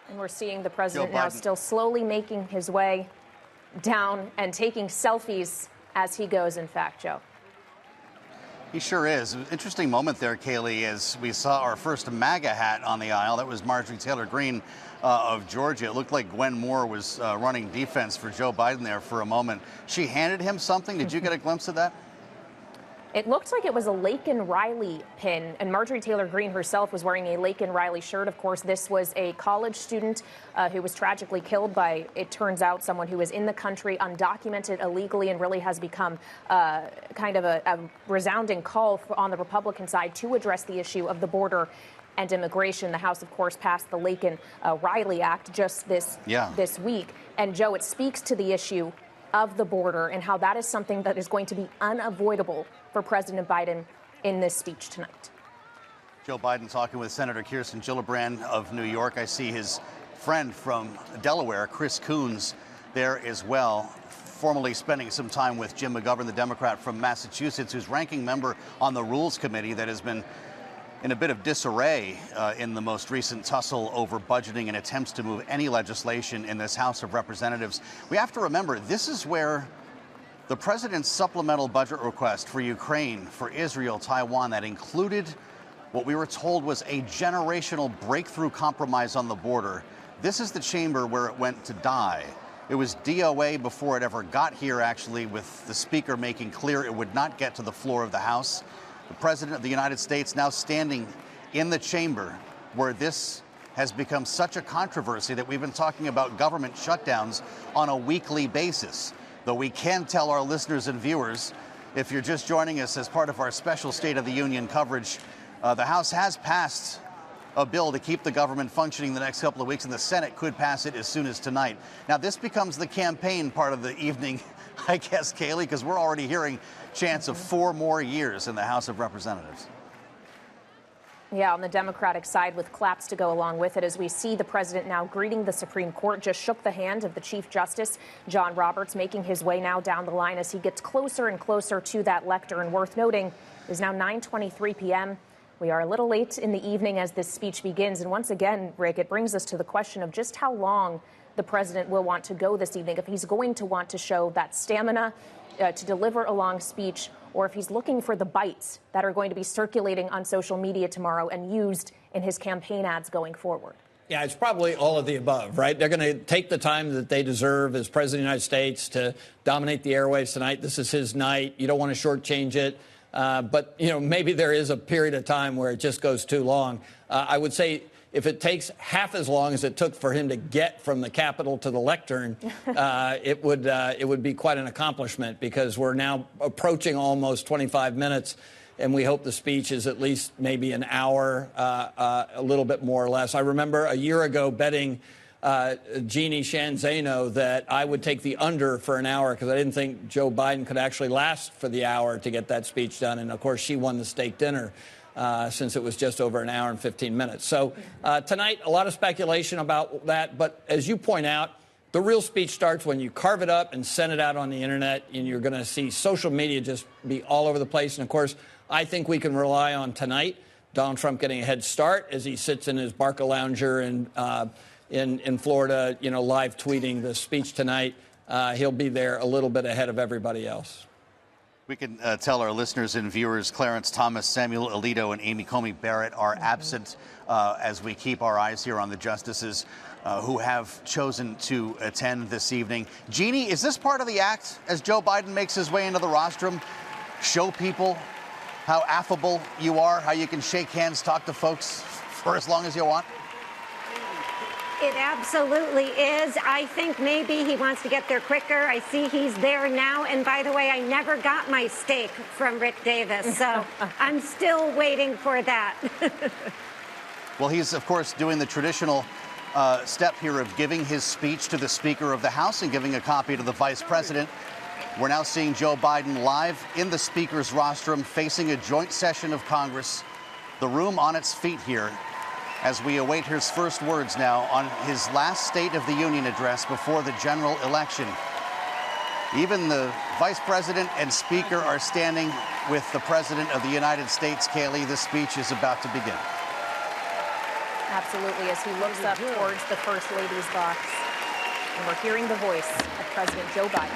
[SPEAKER 1] And we're seeing the president now still slowly making his way down and taking selfies as he goes, in fact, Joe.
[SPEAKER 2] He sure is. Interesting moment there, Kayleigh, as we saw our first MAGA hat on the aisle. That was Marjorie Taylor Greene of Georgia. It looked like Gwen Moore was running defense for Joe Biden there for a moment. She handed him something. Did you get a glimpse of that?
[SPEAKER 1] It looked like it was a Laken Riley pin, and Marjorie Taylor Greene herself was wearing a Laken Riley shirt. Of course, this was a college student who was tragically killed by, it turns out, someone who was in the country undocumented illegally, and really has become kind of a resounding call on the Republican side to address the issue of the border and immigration. The House, of course, passed the Laken Riley Act just this week. And, Joe, it speaks to the issue of the border and how that is something that is going to be unavoidable for President Biden in this speech tonight.
[SPEAKER 2] Joe Biden talking with Senator Kirsten Gillibrand of New York. I see his friend from Delaware, Chris Coons, there as well, formerly spending some time with Jim McGovern, the Democrat from Massachusetts, who's ranking member on the Rules Committee that has been in a bit of disarray in the most recent tussle over budgeting and attempts to move any legislation in this House of Representatives. We have to remember, this is where the president's supplemental budget request for Ukraine, for Israel, Taiwan, that included what we were told was a generational breakthrough compromise on the border. This is the chamber where it went to die. It was DOA before it ever got here, actually, with the speaker making clear it would not get to the floor of the House. The president of the United States now standing in the chamber where this has become such a controversy that we've been talking about government shutdowns on a weekly basis. Though we can tell our listeners and viewers, if you're just joining us as part of our special State of the Union coverage, the House has passed a bill to keep the government functioning the next couple of weeks, and the Senate could pass it as soon as tonight. Now, this becomes the campaign part of the evening, I guess, Kayleigh, because we're already hearing chants of 4 more years in the House of Representatives.
[SPEAKER 1] Yeah, on the Democratic side, with claps to go along with it, as we see the president now greeting the Supreme Court, just shook the hand of the Chief Justice, John Roberts, making his way now down the line as he gets closer and closer to that lectern. Worth noting, it is now 9:23 p.m. We are a little late in the evening as this speech begins. And once again, Rick, it brings us to the question of just how long the president will want to go this evening, if he's going to want to show that stamina to deliver a long speech, or if he's looking for the bites that are going to be circulating on social media tomorrow and used in his campaign ads going forward.
[SPEAKER 10] Yeah, it's probably all of the above, right? They're going to take the time that they deserve as president of the United States to dominate the airwaves tonight. This is his night. You don't want to shortchange it. But, you know, maybe there is a period of time where it just goes too long. I would say if it takes half as long as it took for him to get from the Capitol to the lectern, it would be quite an accomplishment, because we're now approaching almost 25 minutes. And we hope the speech is at least maybe an hour, a little bit more or less. I remember a year ago betting Jeannie Shanzano that I would take the under for an hour, because I didn't think Joe Biden could actually last for the hour to get that speech done. And, of course, she won the steak dinner since it was just over an hour and 15 minutes. So tonight, a lot of speculation about that. But as you point out, The real speech starts when you carve it up and send it out on the internet, and you're going to see social media just be all over the place. And, of course, I think we can rely on tonight Donald Trump getting a head start as he sits in his Barca lounger in Florida, live tweeting the speech tonight. He'll be there a little bit ahead of everybody else.
[SPEAKER 2] We can tell our listeners and viewers Clarence Thomas, Samuel Alito, and Amy Coney Barrett are absent as we keep our eyes here on the justices who have chosen to attend this evening. Jeannie, is this part of the act as Joe Biden makes his way into the rostrum? Show people how affable you are, how you can shake hands, talk to folks for as long as you want?
[SPEAKER 11] It absolutely is. I think maybe he wants to get there quicker. I see he's there now. And by the way, I never got my steak from Rick Davis, so I'm still waiting for that.
[SPEAKER 2] Well, he's, of course, doing the traditional step here of giving his speech to the Speaker of the House and giving a copy to the Vice President. We're now seeing Joe Biden live in the Speaker's rostrum, facing a joint session of Congress. The room on its feet here as we await his first words now on his last State of the Union address before the general election. Even the Vice President and Speaker are standing with the President of the United States. Kaylee, this speech is about to begin.
[SPEAKER 1] Absolutely, as he looks up towards the First Lady's box. And we're hearing the voice of President Joe Biden.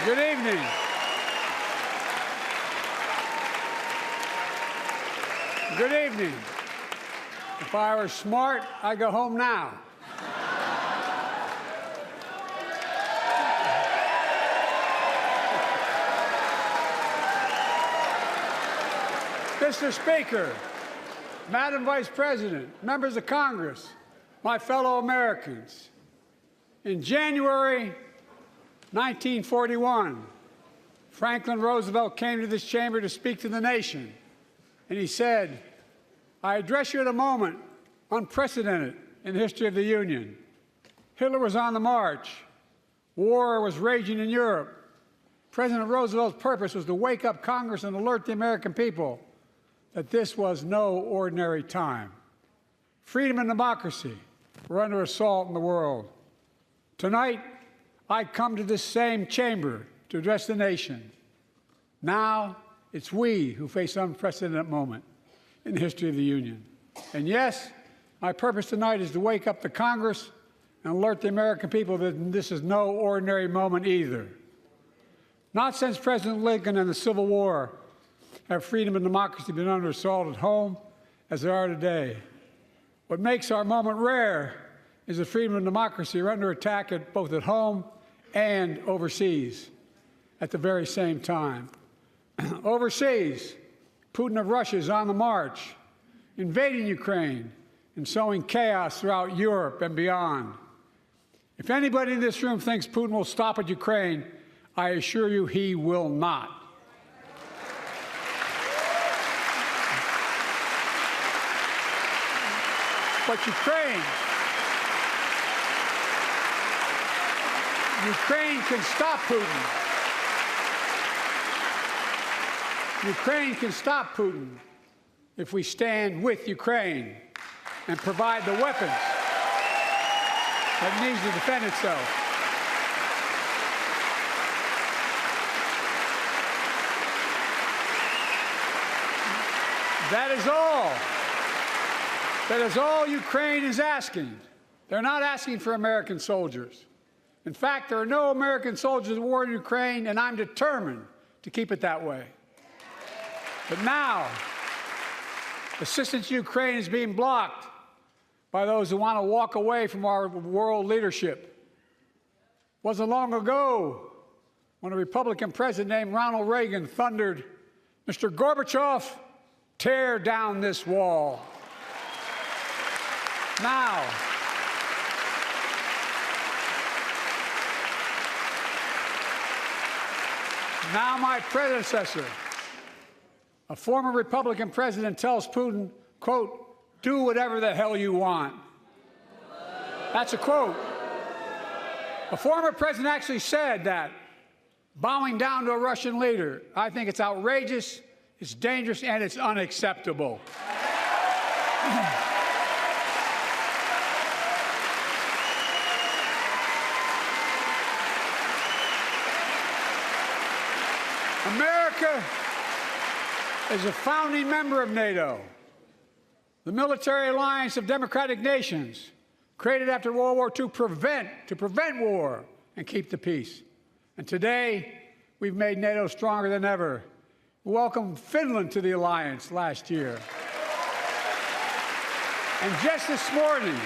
[SPEAKER 12] Good evening. Good evening. If I were smart, I'd go home now. Mr. Speaker, Madam Vice President, members of Congress, my fellow Americans, in January 1941, Franklin Roosevelt came to this chamber to speak to the nation, and he said, "I address you at a moment unprecedented in the history of the Union. Hitler was on the march. War was raging in Europe. President Roosevelt's purpose was to wake up Congress and alert the American people that this was no ordinary time. Freedom and democracy were under assault in the world. Tonight, I come to this same chamber to address the nation. Now, it's we who face an unprecedented moment in the history of the Union. And yes, my purpose tonight is to wake up the Congress and alert the American people that this is no ordinary moment either. Not since President Lincoln and the Civil War have freedom and democracy been under assault at home as they are today. What makes our moment rare is that freedom and democracy are under attack both at home and overseas at the very same time. Overseas, Putin of Russia is on the march, invading Ukraine and sowing chaos throughout Europe and beyond. If anybody in this room thinks Putin will stop at Ukraine, I assure you he will not. But Ukraine can stop Putin. Ukraine can stop Putin if we stand with Ukraine and provide the weapons that it needs to defend itself. That is all. That is all Ukraine is asking. They're not asking for American soldiers. In fact, there are no American soldiers at war in Ukraine, and I'm determined to keep it that way. But now, assistance to Ukraine is being blocked by those who want to walk away from our world leadership. It wasn't long ago when a Republican president named Ronald Reagan thundered, "Mr. Gorbachev, tear down this wall." Now, my predecessor, a former Republican president, tells Putin, quote, "Do whatever the hell you want." That's a quote. A former president actually said that, bowing down to a Russian leader. I think it's outrageous, It's dangerous and it's unacceptable. America is a founding member of NATO, the military alliance of democratic nations created after World War II to prevent war and keep the peace. And today, we've made NATO stronger than ever. We welcomed Finland to the alliance last year. And just this morning,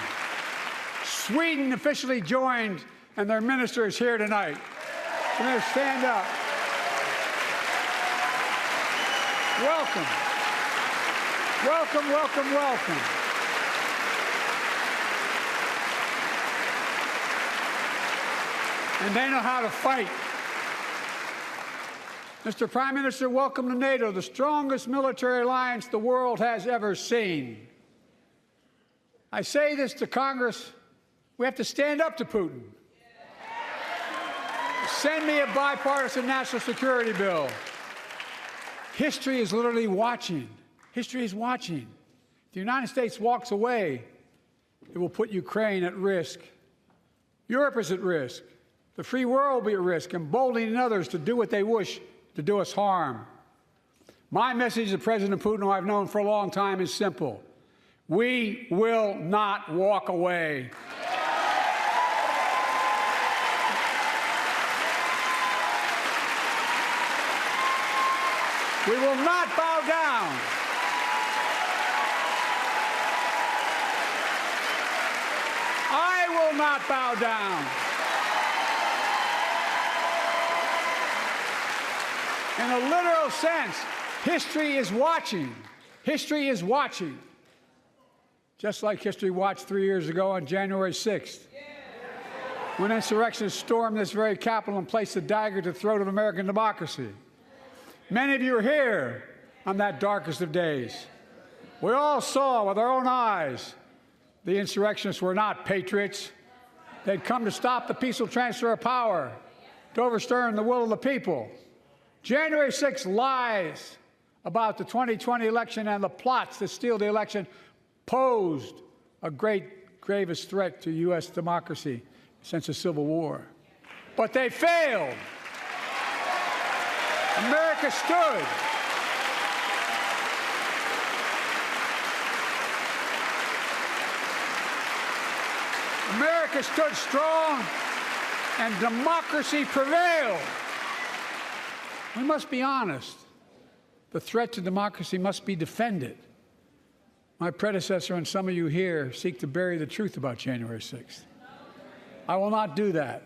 [SPEAKER 12] Sweden officially joined, and their minister is here tonight. Can they stand up? Welcome. Welcome, welcome, welcome. And they know how to fight. Mr. Prime Minister, welcome to NATO, the strongest military alliance the world has ever seen. I say this to Congress, we have to stand up to Putin. Send me a bipartisan national security bill. History is literally watching. History is watching. If the United States walks away, it will put Ukraine at risk. Europe is at risk. The free world will be at risk, emboldening others to do what they wish to do us harm. My message to President Putin, who I've known for a long time, is simple. We will not walk away. We will not bow down. I will not bow down. In a literal sense, history is watching. History is watching. Just like history watched 3 years ago on January 6th, when insurrectionists stormed this very Capitol and placed a dagger to the throat of American democracy. Many of you are here on that darkest of days. We all saw with our own eyes the insurrectionists were not patriots. They'd come to stop the peaceful transfer of power, to overturn the will of the people. January 6th lies about the 2020 election and the plots to steal the election posed a gravest threat to U.S. democracy since the Civil War. But they failed. America stood. America stood strong, and democracy prevailed. We must be honest. The threat to democracy must be defended. My predecessor and some of you here seek to bury the truth about January 6th. I will not do that.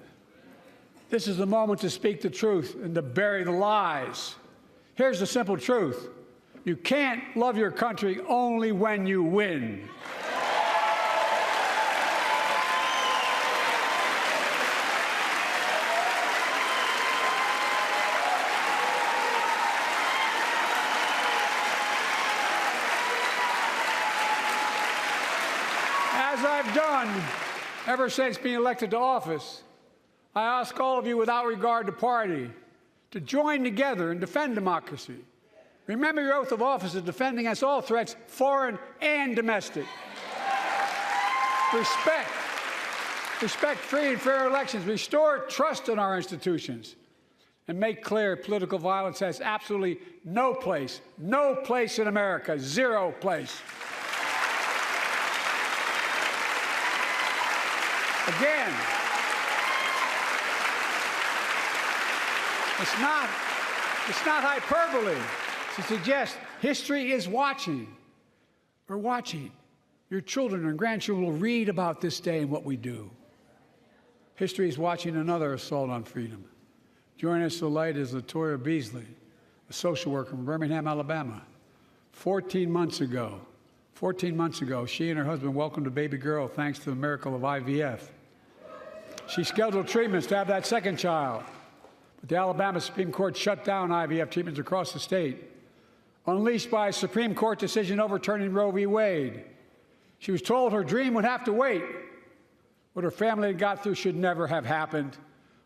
[SPEAKER 12] This is the moment to speak the truth and to bury the lies. Here's the simple truth. You can't love your country only when you win. As I've done ever since being elected to office, I ask all of you, without regard to party, to join together and defend democracy. Remember your oath of office of defending against all threats, foreign and domestic. Respect free and fair elections. Restore trust in our institutions. And make clear political violence has absolutely no place in America, zero place. Again, it's not hyperbole to suggest history is watching. We're watching. Your children and grandchildren will read about this day and what we do. History is watching another assault on freedom. Joining us tonight is Latoya Beasley, a social worker from Birmingham, Alabama. 14 months ago, she and her husband welcomed a baby girl thanks to the miracle of IVF. She scheduled treatments to have that second child. But the Alabama Supreme Court shut down IVF treatments across the state, unleashed by a Supreme Court decision overturning Roe v. Wade. She was told her dream would have to wait. What her family had got through should never have happened.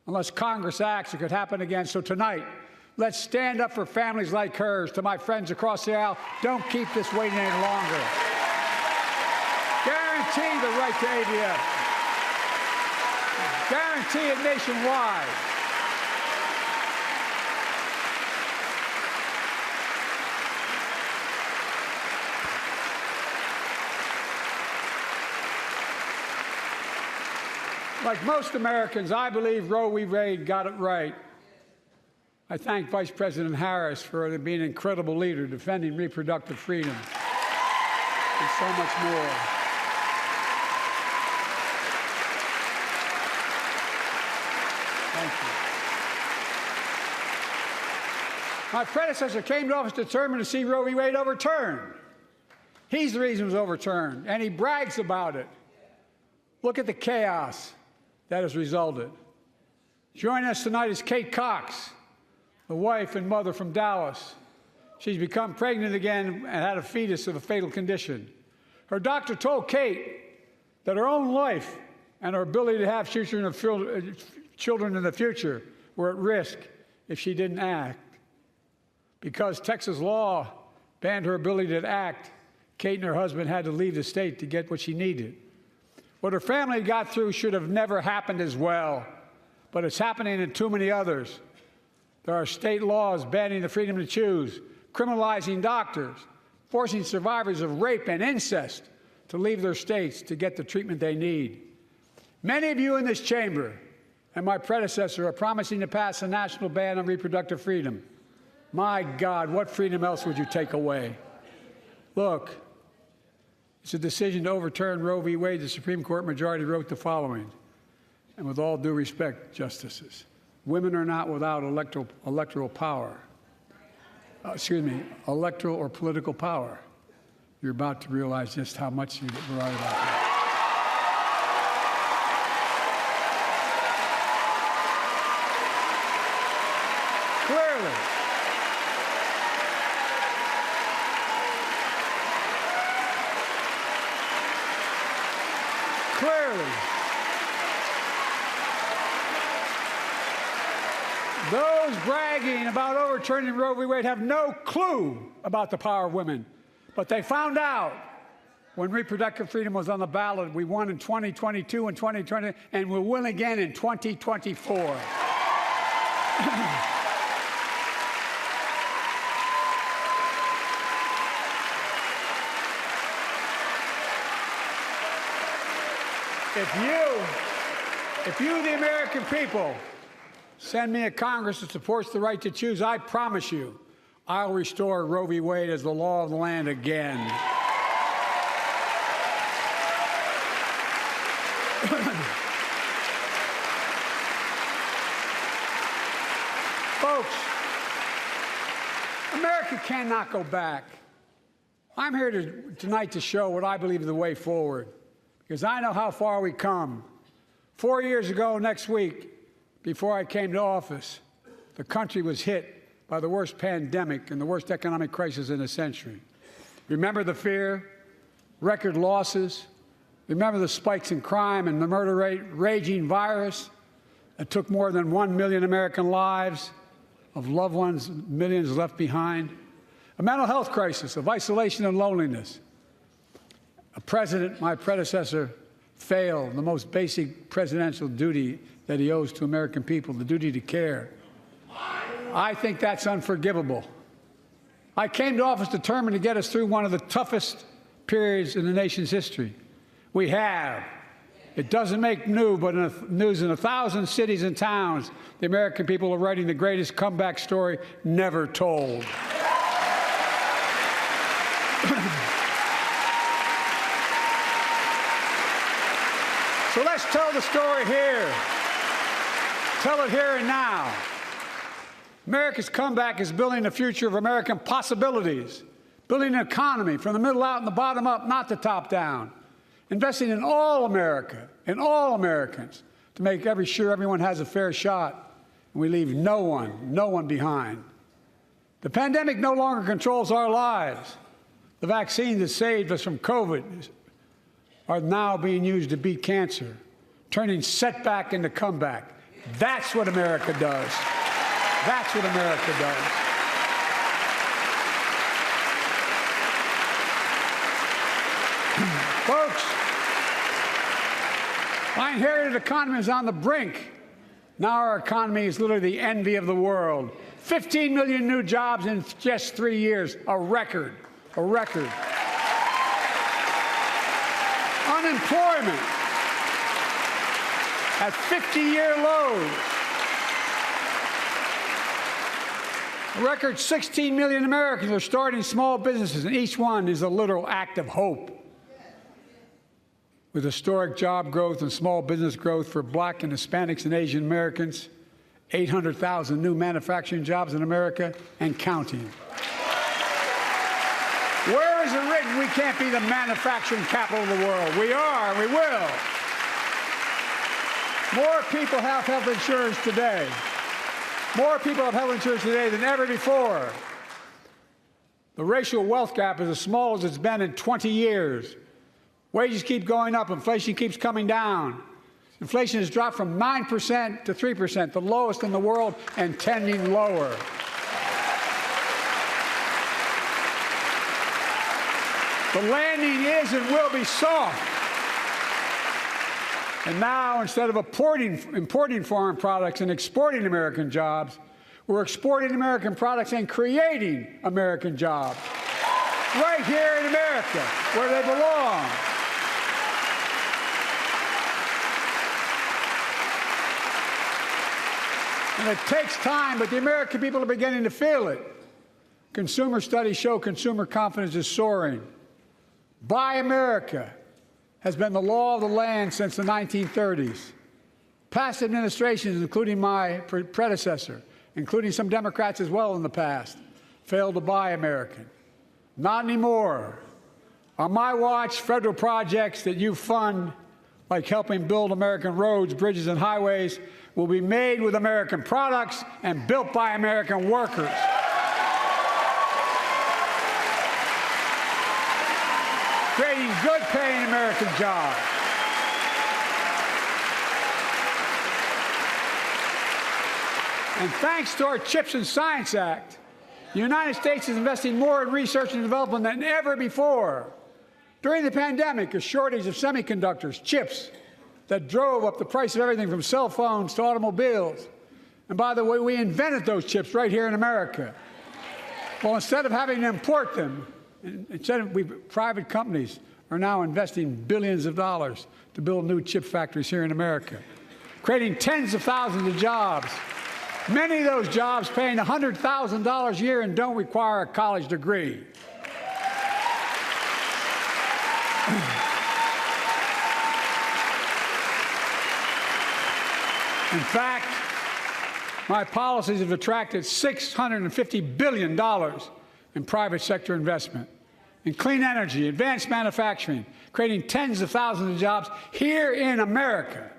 [SPEAKER 12] Unless Congress acts, it could happen again. So tonight, Let's stand up for families like hers. To my friends across the aisle, don't keep this waiting any longer. Guarantee the right to ADF. Guarantee it nationwide. Like most Americans, I believe Roe v. Wade got it right. I thank Vice President Harris for being an incredible leader, defending reproductive freedom, and so much more. Thank you. My predecessor came to office determined to see Roe v. Wade overturned. He's the reason it was overturned, and he brags about it. Look at the chaos that has resulted. Joining us tonight is Kate Cox, the wife and mother from Dallas. She's become pregnant again and had a fetus of a fatal condition. Her doctor told Kate that her own life and her ability to have children in the future were at risk if she didn't act. Because Texas law banned her ability to act, Kate and her husband had to leave the state to get what she needed. What her family got through should have never happened as well, but it's happening in too many others. There are state laws banning the freedom to choose, criminalizing doctors, forcing survivors of rape and incest to leave their states to get the treatment they need. Many of you in this chamber and my predecessor are promising to pass a national ban on reproductive freedom. My God, what freedom else would you take away? Look, it's a decision to overturn Roe v. Wade. The Supreme Court majority wrote the following, and with all due respect, justices, women are not without electoral power. Electoral or political power. You're about to realize just how much you're right about that. Clearly. Those bragging about overturning Roe v. Wade have no clue about the power of women. But they found out when reproductive freedom was on the ballot. We won in 2022 and 2020, and we'll win again in 2024. If you, the American people, send me a Congress that supports the right to choose, I promise you, I'll restore Roe v. Wade as the law of the land again. Folks, America cannot go back. I'm here tonight to show what I believe is the way forward, because I know how far we come. 4 years ago next week, before I came to office, the country was hit by the worst pandemic and the worst economic crisis in a century. Remember the fear, record losses? Remember the spikes in crime and the murder rate, raging virus that took more than 1 million American lives, of loved ones, millions left behind? A mental health crisis of isolation and loneliness. A president, my predecessor, failed the most basic presidential duty that he owes to American people, the duty to care. I think that's unforgivable. I came to office determined to get us through one of the toughest periods in the nation's history. We have. It doesn't make news in 1,000 cities and towns. The American people are writing the greatest comeback story never told. So let's tell the story here. Tell it here and now. America's comeback is building the future of American possibilities, building an economy from the middle out and the bottom up, not the top down, investing in all America, in all Americans, to make sure everyone has a fair shot, and we leave no one behind. The pandemic no longer controls our lives. The vaccines that saved us from COVID are now being used to beat cancer, turning setback into comeback. That's what America does. That's what America does. Folks, my inherited economy is on the brink. Now our economy is literally the envy of the world. 15 million new jobs in just 3 years, a record, a record. Unemployment at 50-year lows. A record 16 million Americans are starting small businesses, and each one is a literal act of hope. With historic job growth and small business growth for Black and Hispanics and Asian Americans, 800,000 new manufacturing jobs in America and counting. Where is it written we can't be the manufacturing capital of the world? We are, we will. More people have health insurance today. More people have health insurance today than ever before. The racial wealth gap is as small as it's been in 20 years. Wages keep going up, inflation keeps coming down. Inflation has dropped from 9% to 3%, the lowest in the world and tending lower. The landing is and will be soft. And now, instead of importing foreign products and exporting American jobs, we're exporting American products and creating American jobs. Right here in America, where they belong. And it takes time, but the American people are beginning to feel it. Consumer studies show consumer confidence is soaring. Buy America has been the law of the land since the 1930s. Past administrations, including my predecessor, including some Democrats as well in the past, failed to buy American. Not anymore. On my watch, federal projects that you fund, like helping build American roads, bridges, and highways, will be made with American products and built by American workers. Creating good-paying American jobs. And thanks to our CHIPS and Science Act, the United States is investing more in research and development than ever before. During the pandemic, a shortage of semiconductors, chips, that drove up the price of everything from cell phones to automobiles. And by the way, we invented those chips right here in America. Well, instead of having to import them, private companies are now investing billions of dollars to build new chip factories here in America, creating tens of thousands of jobs. Many of those jobs paying $100,000 a year and don't require a college degree. In fact, my policies have attracted $650 billion in private sector investment in clean energy, advanced manufacturing, creating tens of thousands of jobs here in America.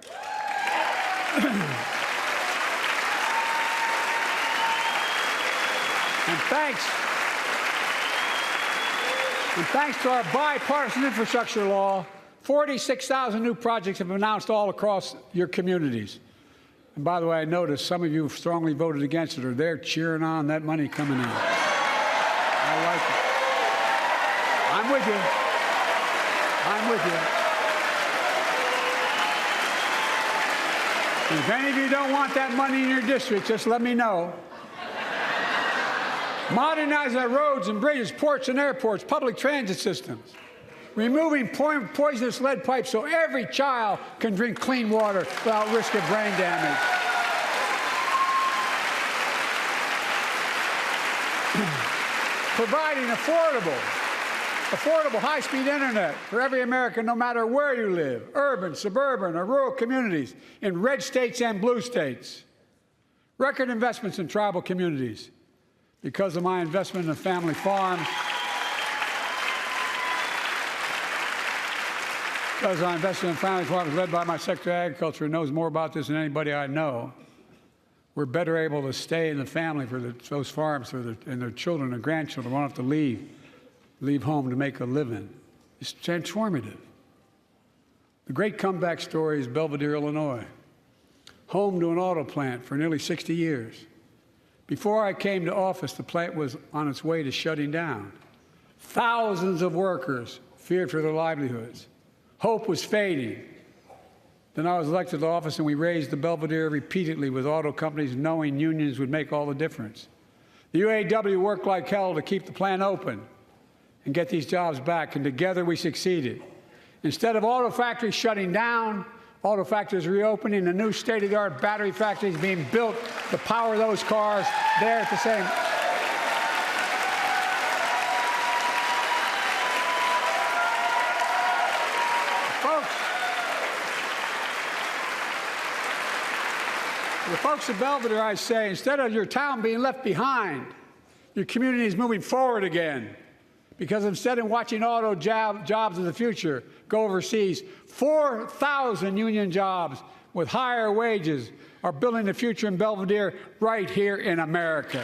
[SPEAKER 12] And thanks to our bipartisan infrastructure law, 46,000 new projects have been announced all across your communities. And by the way, I noticed some of you strongly voted against it, or they're cheering on that money coming in. I like it. I'm with you. I'm with you. If any of you don't want that money in your district, just let me know. Modernizing our roads and bridges, ports and airports, public transit systems. Removing poisonous lead pipes so every child can drink clean water without risk of brain damage. Providing affordable high-speed internet for every American, no matter where you live, urban, suburban, or rural communities in red states and blue states. Record investments in tribal communities. Because of my investment in family farms, because I invested in family farms led by my Secretary of Agriculture, who knows more about this than anybody I know, we're better able to stay in the family for those farms and their children and grandchildren won't have to leave home to make a living. It's transformative. The great comeback story is Belvedere, Illinois, home to an auto plant for nearly 60 years. Before I came to office, the plant was on its way to shutting down. Thousands of workers feared for their livelihoods. Hope was fading. Then I was elected to office, and we raised the Belvedere repeatedly with auto companies, knowing unions would make all the difference. The UAW worked like hell to keep the plant open and get these jobs back, and together we succeeded. Instead of auto factories shutting down, auto factories reopening, a new state-of-the-art battery factories being built to power those cars there at the same. The folks of Belvedere, I say, instead of your town being left behind, your community is moving forward again. Because instead of watching auto jobs of the future go overseas, 4,000 union jobs with higher wages are building the future in Belvedere right here in America.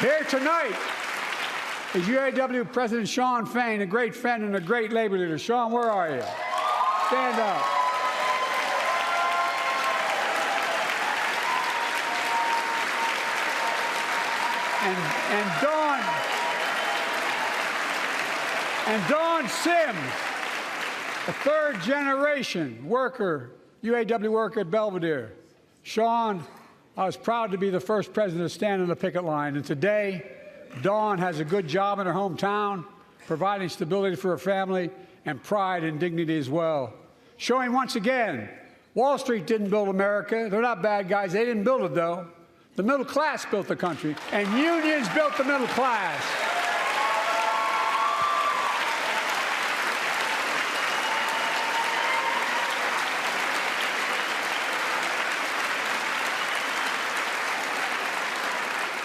[SPEAKER 12] Here tonight is UAW President Shawn Fain, a great friend and a great labor leader. Shawn, where are you? Stand up. And Dawn Sims, a third-generation worker, UAW worker at Belvedere. Shawn, I was proud to be the first president to stand on the picket line, and today, Dawn has a good job in her hometown, providing stability for her family and pride and dignity as well. Showing once again, Wall Street didn't build America. They're not bad guys. They didn't build it, though. The middle class built the country, and unions built the middle class.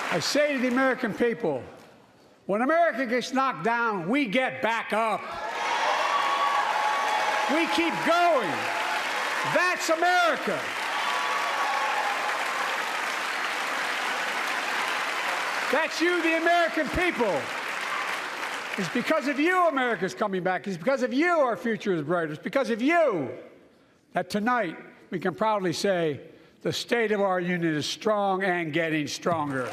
[SPEAKER 12] I say to the American people, when America gets knocked down, we get back up. We keep going. That's America. That's you, the American people. It's because of you America's coming back. It's because of you our future is bright. It's because of you that tonight we can proudly say the state of our union is strong and getting stronger.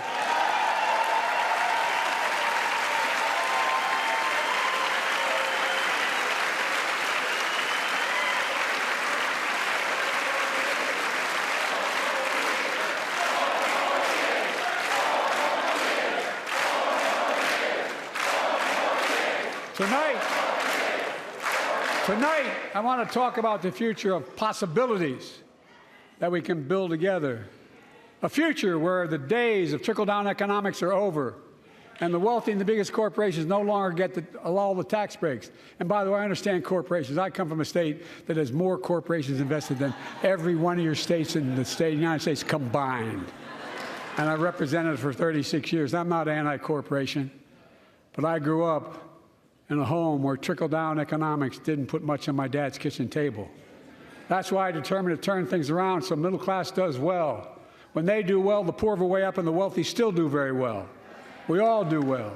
[SPEAKER 12] Tonight, I want to talk about the future of possibilities that we can build together. A future where the days of trickle-down economics are over, and the wealthy and the biggest corporations no longer get all the tax breaks. And by the way, I understand corporations. I come from a state that has more corporations invested than every one of your states in the state of the United States combined. And I represented it for 36 years. I'm not anti-corporation, but I grew up in a home where trickle-down economics didn't put much on my dad's kitchen table. That's why I determined to turn things around so middle class does well. When they do well, the poor are way up and the wealthy still do very well. We all do well.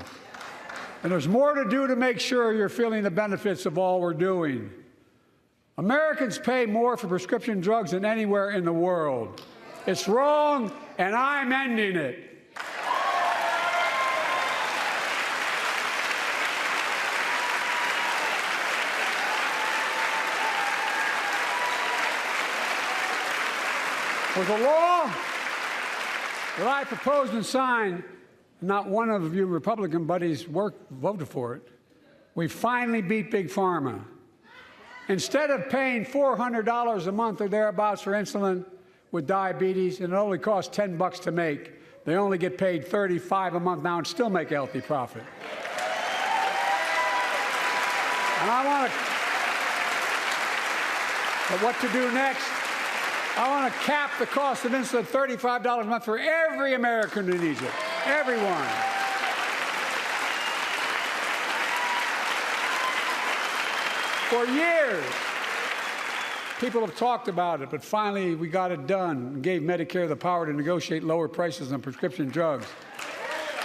[SPEAKER 12] And there's more to do to make sure you're feeling the benefits of all we're doing. Americans pay more for prescription drugs than anywhere in the world. It's wrong, and I'm ending it. With the law that I proposed and signed, not one of you Republican buddies voted for it, we finally beat Big Pharma. Instead of paying $400 a month or thereabouts for insulin with diabetes, and it only costs $10 to make, they only get paid $35 a month now and still make a healthy profit. And I want to, but what to do next? I want to cap the cost of insulin at $35 a month for every American who needs it. Everyone. For years, people have talked about it, but finally we got it done and gave Medicare the power to negotiate lower prices on prescription drugs,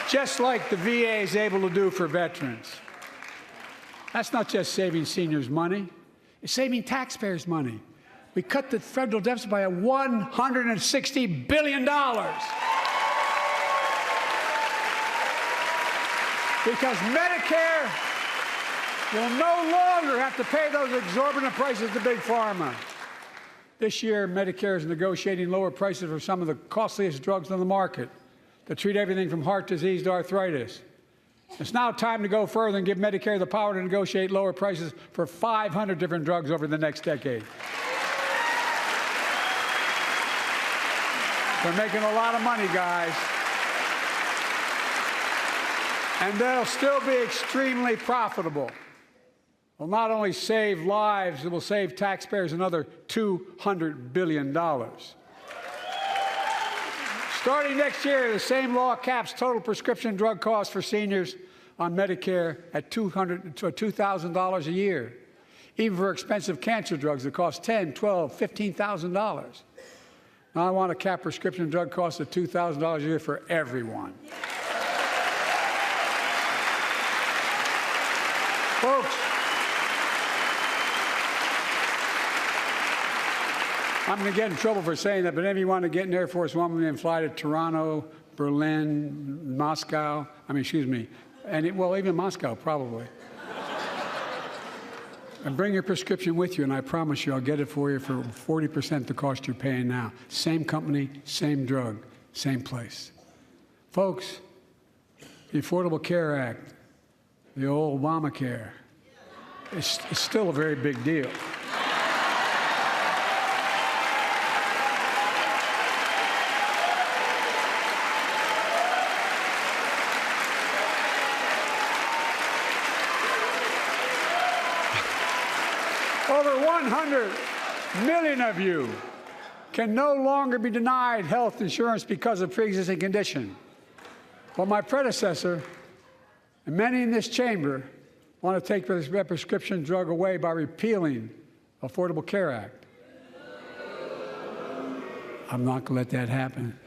[SPEAKER 12] just like the VA is able to do for veterans. That's not just saving seniors money. It's saving taxpayers money. We cut the federal deficit by $160 billion. Because Medicare will no longer have to pay those exorbitant prices to Big Pharma. This year, Medicare is negotiating lower prices for some of the costliest drugs on the market to treat everything from heart disease to arthritis. It's now time to go further and give Medicare the power to negotiate lower prices for 500 different drugs over the next decade. They're making a lot of money, guys. And they'll still be extremely profitable. Will not only save lives, it will save taxpayers another $200 billion. Starting next year, the same law caps total prescription drug costs for seniors on Medicare at $2,000 a year, even for expensive cancer drugs that cost $10,000, $12,000, $15,000. Now I want to cap prescription drug costs at $2,000 a year for everyone. Folks, I'm going to get in trouble for saying that, but if you want to get an Air Force One and fly to Toronto, Berlin, Moscow, well, even Moscow, probably. And bring your prescription with you, and I promise you I'll get it for you for 40% the cost you're paying now. Same company, same drug, same place. Folks, the Affordable Care Act, the old Obamacare, it's still a very big deal. Over 100 million of you can no longer be denied health insurance because of pre-existing condition. But my predecessor and many in this chamber want to take this prescription drug away by repealing the Affordable Care Act. I'm not going to let that happen.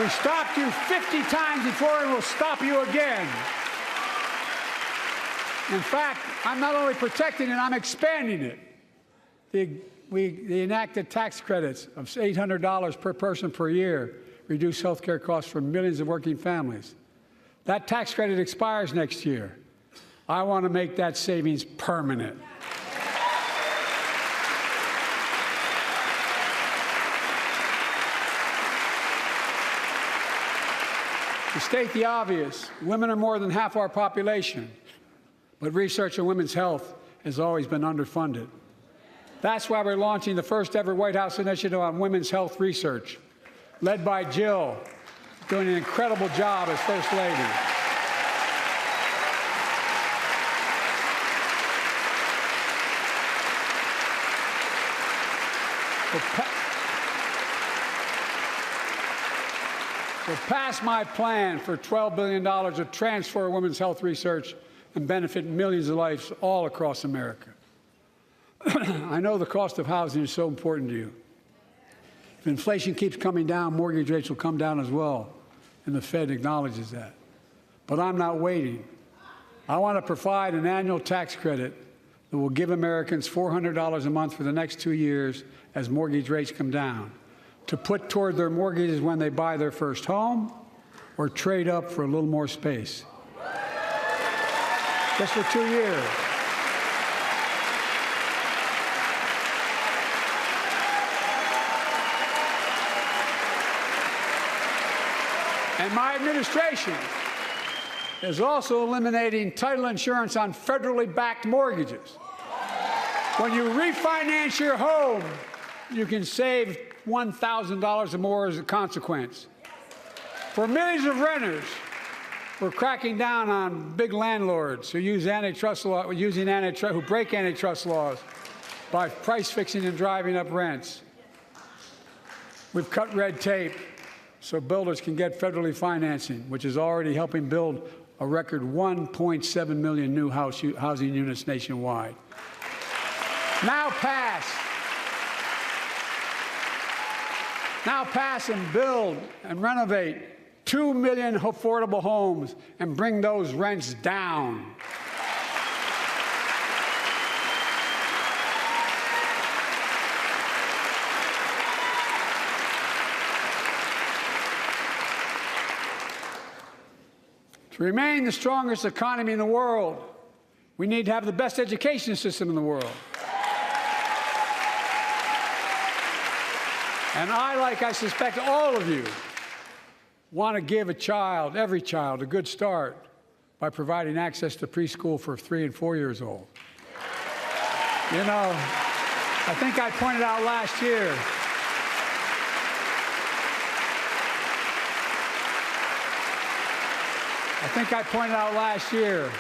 [SPEAKER 12] We stopped you 50 times before, and we'll stop you again. In fact, I'm not only protecting it, I'm expanding it. They enacted tax credits of $800 per person per year, reduce health care costs for millions of working families. That tax credit expires next year. I want to make that savings permanent. To state the obvious, women are more than half our population. But research on women's health has always been underfunded. That's why we're launching the first ever White House initiative on women's health research, led by Jill, doing an incredible job as First Lady. So pass my plan for $12 billion to transfer women's health research and benefit millions of lives all across America. I know the cost of housing is so important to you. If inflation keeps coming down, mortgage rates will come down as well, and the Fed acknowledges that. But I'm not waiting. I want to provide an annual tax credit that will give Americans $400 a month for the next 2 years as mortgage rates come down, to put toward their mortgages when they buy their first home or trade up for a little more space. Just for 2 years. And my administration is also eliminating title insurance on federally backed mortgages. When you refinance your home, you can save $1,000 or more as a consequence. For millions of renters, we're cracking down on big landlords who use antitrust law, who break antitrust laws by price fixing and driving up rents. We've cut red tape so builders can get federally financing, which is already helping build a record 1.7 million new housing units nationwide. Now pass and build and renovate 2 million affordable homes and bring those rents down. To remain the strongest economy in the world, we need to have the best education system in the world. And I suspect all of you, want to give a child, every child, a good start by providing access to preschool for 3 and 4 years old. You know, I think I pointed out last year,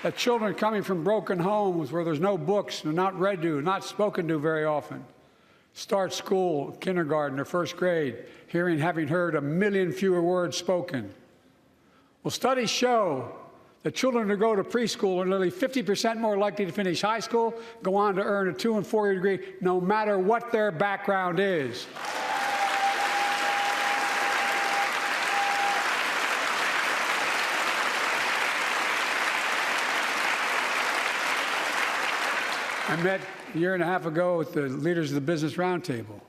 [SPEAKER 12] that children coming from broken homes where there's no books, they're not read to, not spoken to very often, start school, kindergarten or first grade, having heard 1 million fewer words spoken. Well, studies show that children who go to preschool are nearly 50% more likely to finish high school, go on to earn a 2- and 4-year degree, no matter what their background is. I met a year and a half ago with the leaders of the Business Roundtable.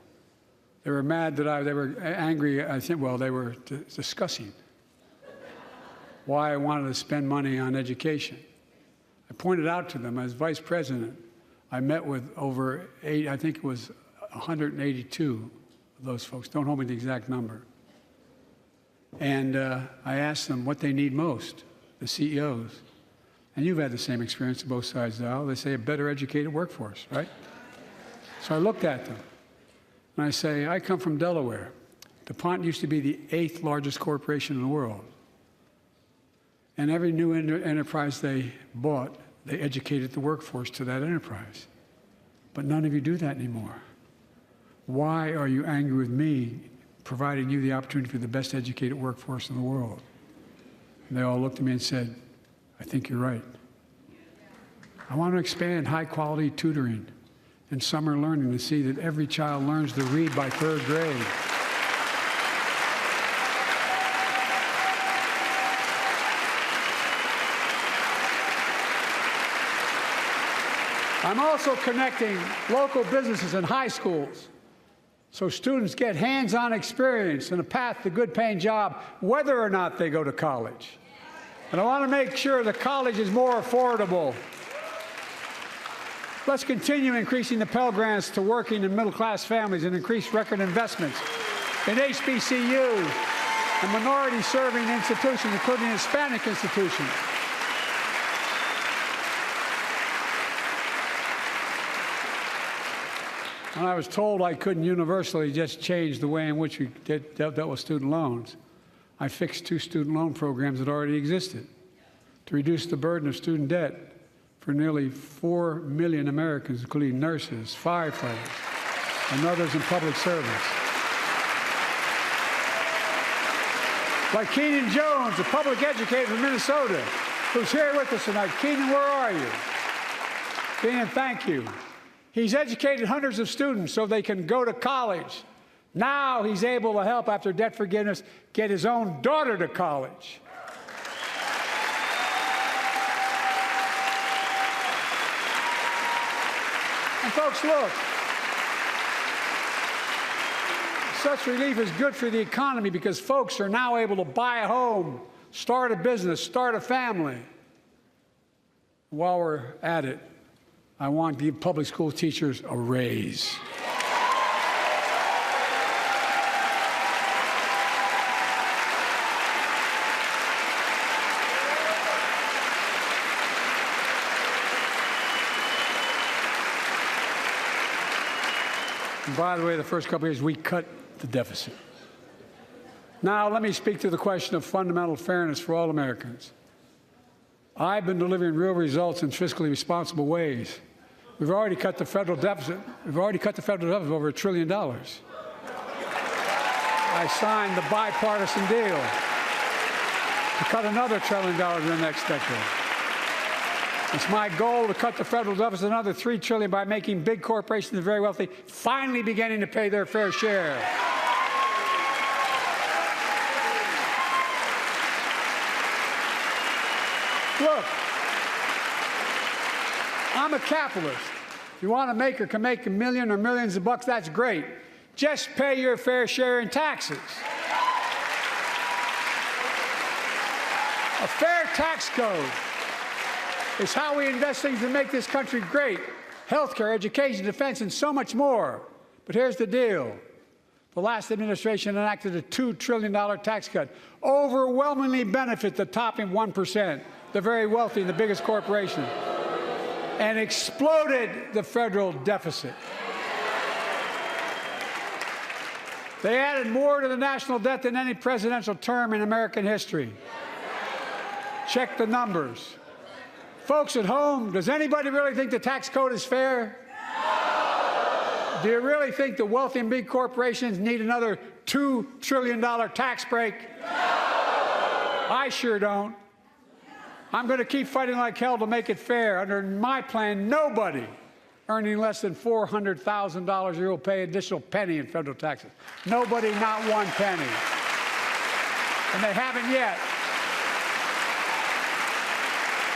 [SPEAKER 12] They were mad that they were angry, I think, well, they were discussing why I wanted to spend money on education. I pointed out to them, as vice president, I met with over 182 of those folks. Don't hold me to the exact number. And I asked them what they need most, the CEOs. And you've had the same experience on both sides of the aisle. They say a better educated workforce, right? So I looked at them, and I say, I come from Delaware. DuPont used to be the 8th largest corporation in the world. And every new enterprise they bought, they educated the workforce to that enterprise. But none of you do that anymore. Why are you angry with me providing you the opportunity for the best educated workforce in the world? And they all looked at me and said, I think you're right. I want to expand high-quality tutoring and summer learning to see that every child learns to read by 3rd grade. I'm also connecting local businesses and high schools so students get hands-on experience and a path to a good-paying job, whether or not they go to college. And I want to make sure the college is more affordable. Let's continue increasing the Pell Grants to working and middle-class families and increase record investments in HBCUs and minority-serving institutions, including Hispanic institutions. When I was told I couldn't universally just change the way in which we dealt with student loans, I fixed 2 student loan programs that already existed to reduce the burden of student debt for nearly 4 million Americans, including nurses, firefighters, and others in public service. Like Keenan Jones, a public educator from Minnesota, who's here with us tonight. Keenan, where are you? Keenan, thank you. He's educated hundreds of students so they can go to college. Now he's able to help, after debt forgiveness, get his own daughter to college. And folks, look, such relief is good for the economy because folks are now able to buy a home, start a business, start a family. While we're at it, I want to give public school teachers a raise. And by the way, the first couple of years, we cut the deficit. Now, let me speak to the question of fundamental fairness for all Americans. I've been delivering real results in fiscally responsible ways. We've already cut the federal deficit. We've already cut the federal deficit over $1 trillion. I signed the bipartisan deal to cut another $1 trillion in the next decade. It's my goal to cut the federal deficit another $3 trillion by making big corporations and very wealthy finally beginning to pay their fair share. Look, I'm a capitalist. If you want to make or can make a million or millions of bucks, that's great. Just pay your fair share in taxes. A fair tax code is how we invest things to make this country great. Healthcare, education, defense, and so much more. But here's the deal. The last administration enacted a $2 trillion tax cut, overwhelmingly benefit the top 1%, the very wealthy and the biggest corporations, and exploded the federal deficit. They added more to the national debt than any presidential term in American history. Check the numbers. Folks at home, does anybody really think the tax code is fair? Do you really think the wealthy and big corporations need another $2 trillion tax break? I sure don't. I'm going to keep fighting like hell to make it fair. Under my plan, nobody earning less than $400,000 a year will pay an additional penny in federal taxes. Nobody, not one penny. And they haven't yet.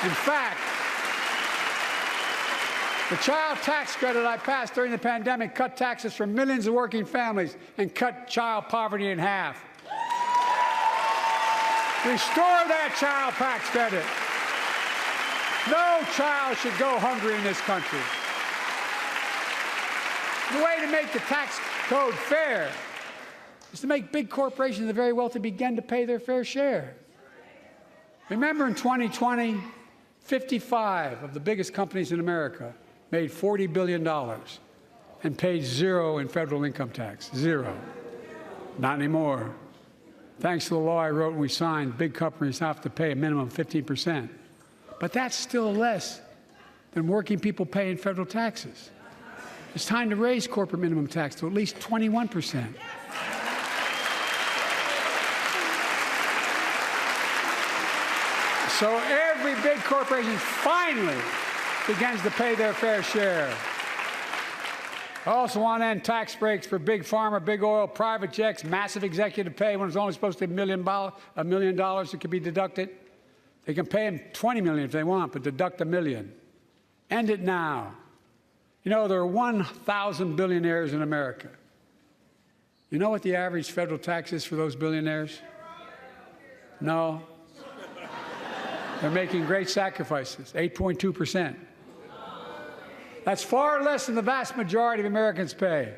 [SPEAKER 12] In fact, the child tax credit I passed during the pandemic cut taxes for millions of working families and cut child poverty in half. Restore that child tax credit. No child should go hungry in this country. The way to make the tax code fair is to make big corporations and the very wealthy begin to pay their fair share. Remember in 2020, 55 of the biggest companies in America made $40 billion and paid zero in federal income tax. Zero. Not anymore. Thanks to the law I wrote and we signed, big companies have to pay a minimum of 15%. But that's still less than working people pay in federal taxes. It's time to raise corporate minimum tax to at least 21%. So every big corporation finally begins to pay their fair share. I also want to end tax breaks for big pharma, big oil, private jets, massive executive pay when it's only supposed to be $1 million that can be deducted. They can pay them $20 million if they want, but deduct $1 million. End it now. You know, there are 1,000 billionaires in America. You know what the average federal tax is for those billionaires? No. They're making great sacrifices, 8.2%. That's far less than the vast majority of Americans pay.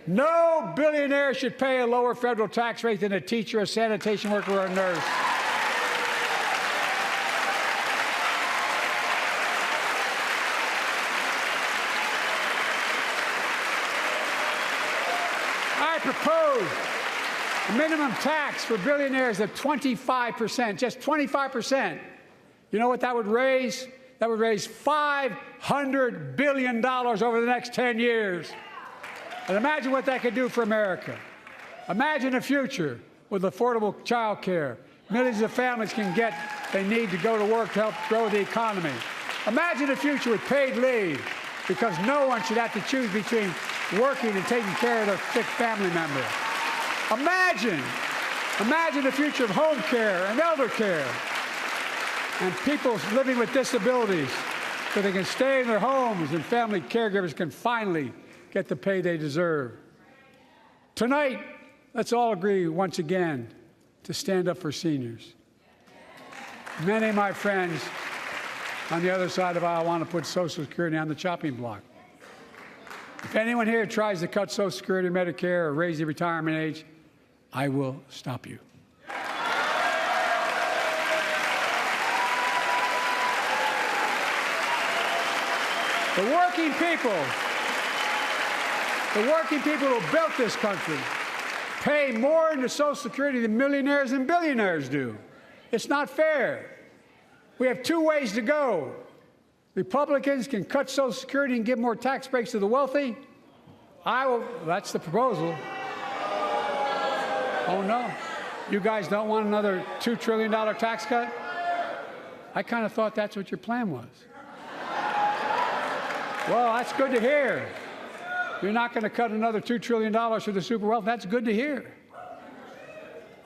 [SPEAKER 12] No billionaire should pay a lower federal tax rate than a teacher, a sanitation worker, or a nurse. I propose a minimum tax for billionaires of 25%, just 25%. You know what that would raise? That would raise $500 billion over the next 10 years. And imagine what that could do for America. Imagine a future with affordable child care. Millions of families can get what they need to go to work to help grow the economy. Imagine a future with paid leave, because no one should have to choose between working and taking care of their sick family member. Imagine the future of home care and elder care, and people living with disabilities so they can stay in their homes and family caregivers can finally get the pay they deserve. Tonight, let's all agree once again to stand up for seniors. Many of my friends on the other side of the aisle want to put Social Security on the chopping block. If anyone here tries to cut Social Security, Medicare, or raise the retirement age, I will stop you. The working people who built this country pay more into Social Security than millionaires and billionaires do. It's not fair. We have two ways to go. Republicans can cut Social Security and give more tax breaks to the wealthy. That's the proposal. Oh, no. You guys don't want another $2 trillion tax cut? I kind of thought that's what your plan was. Well, that's good to hear. You're not going to cut another $2 trillion for the super wealthy. That's good to hear.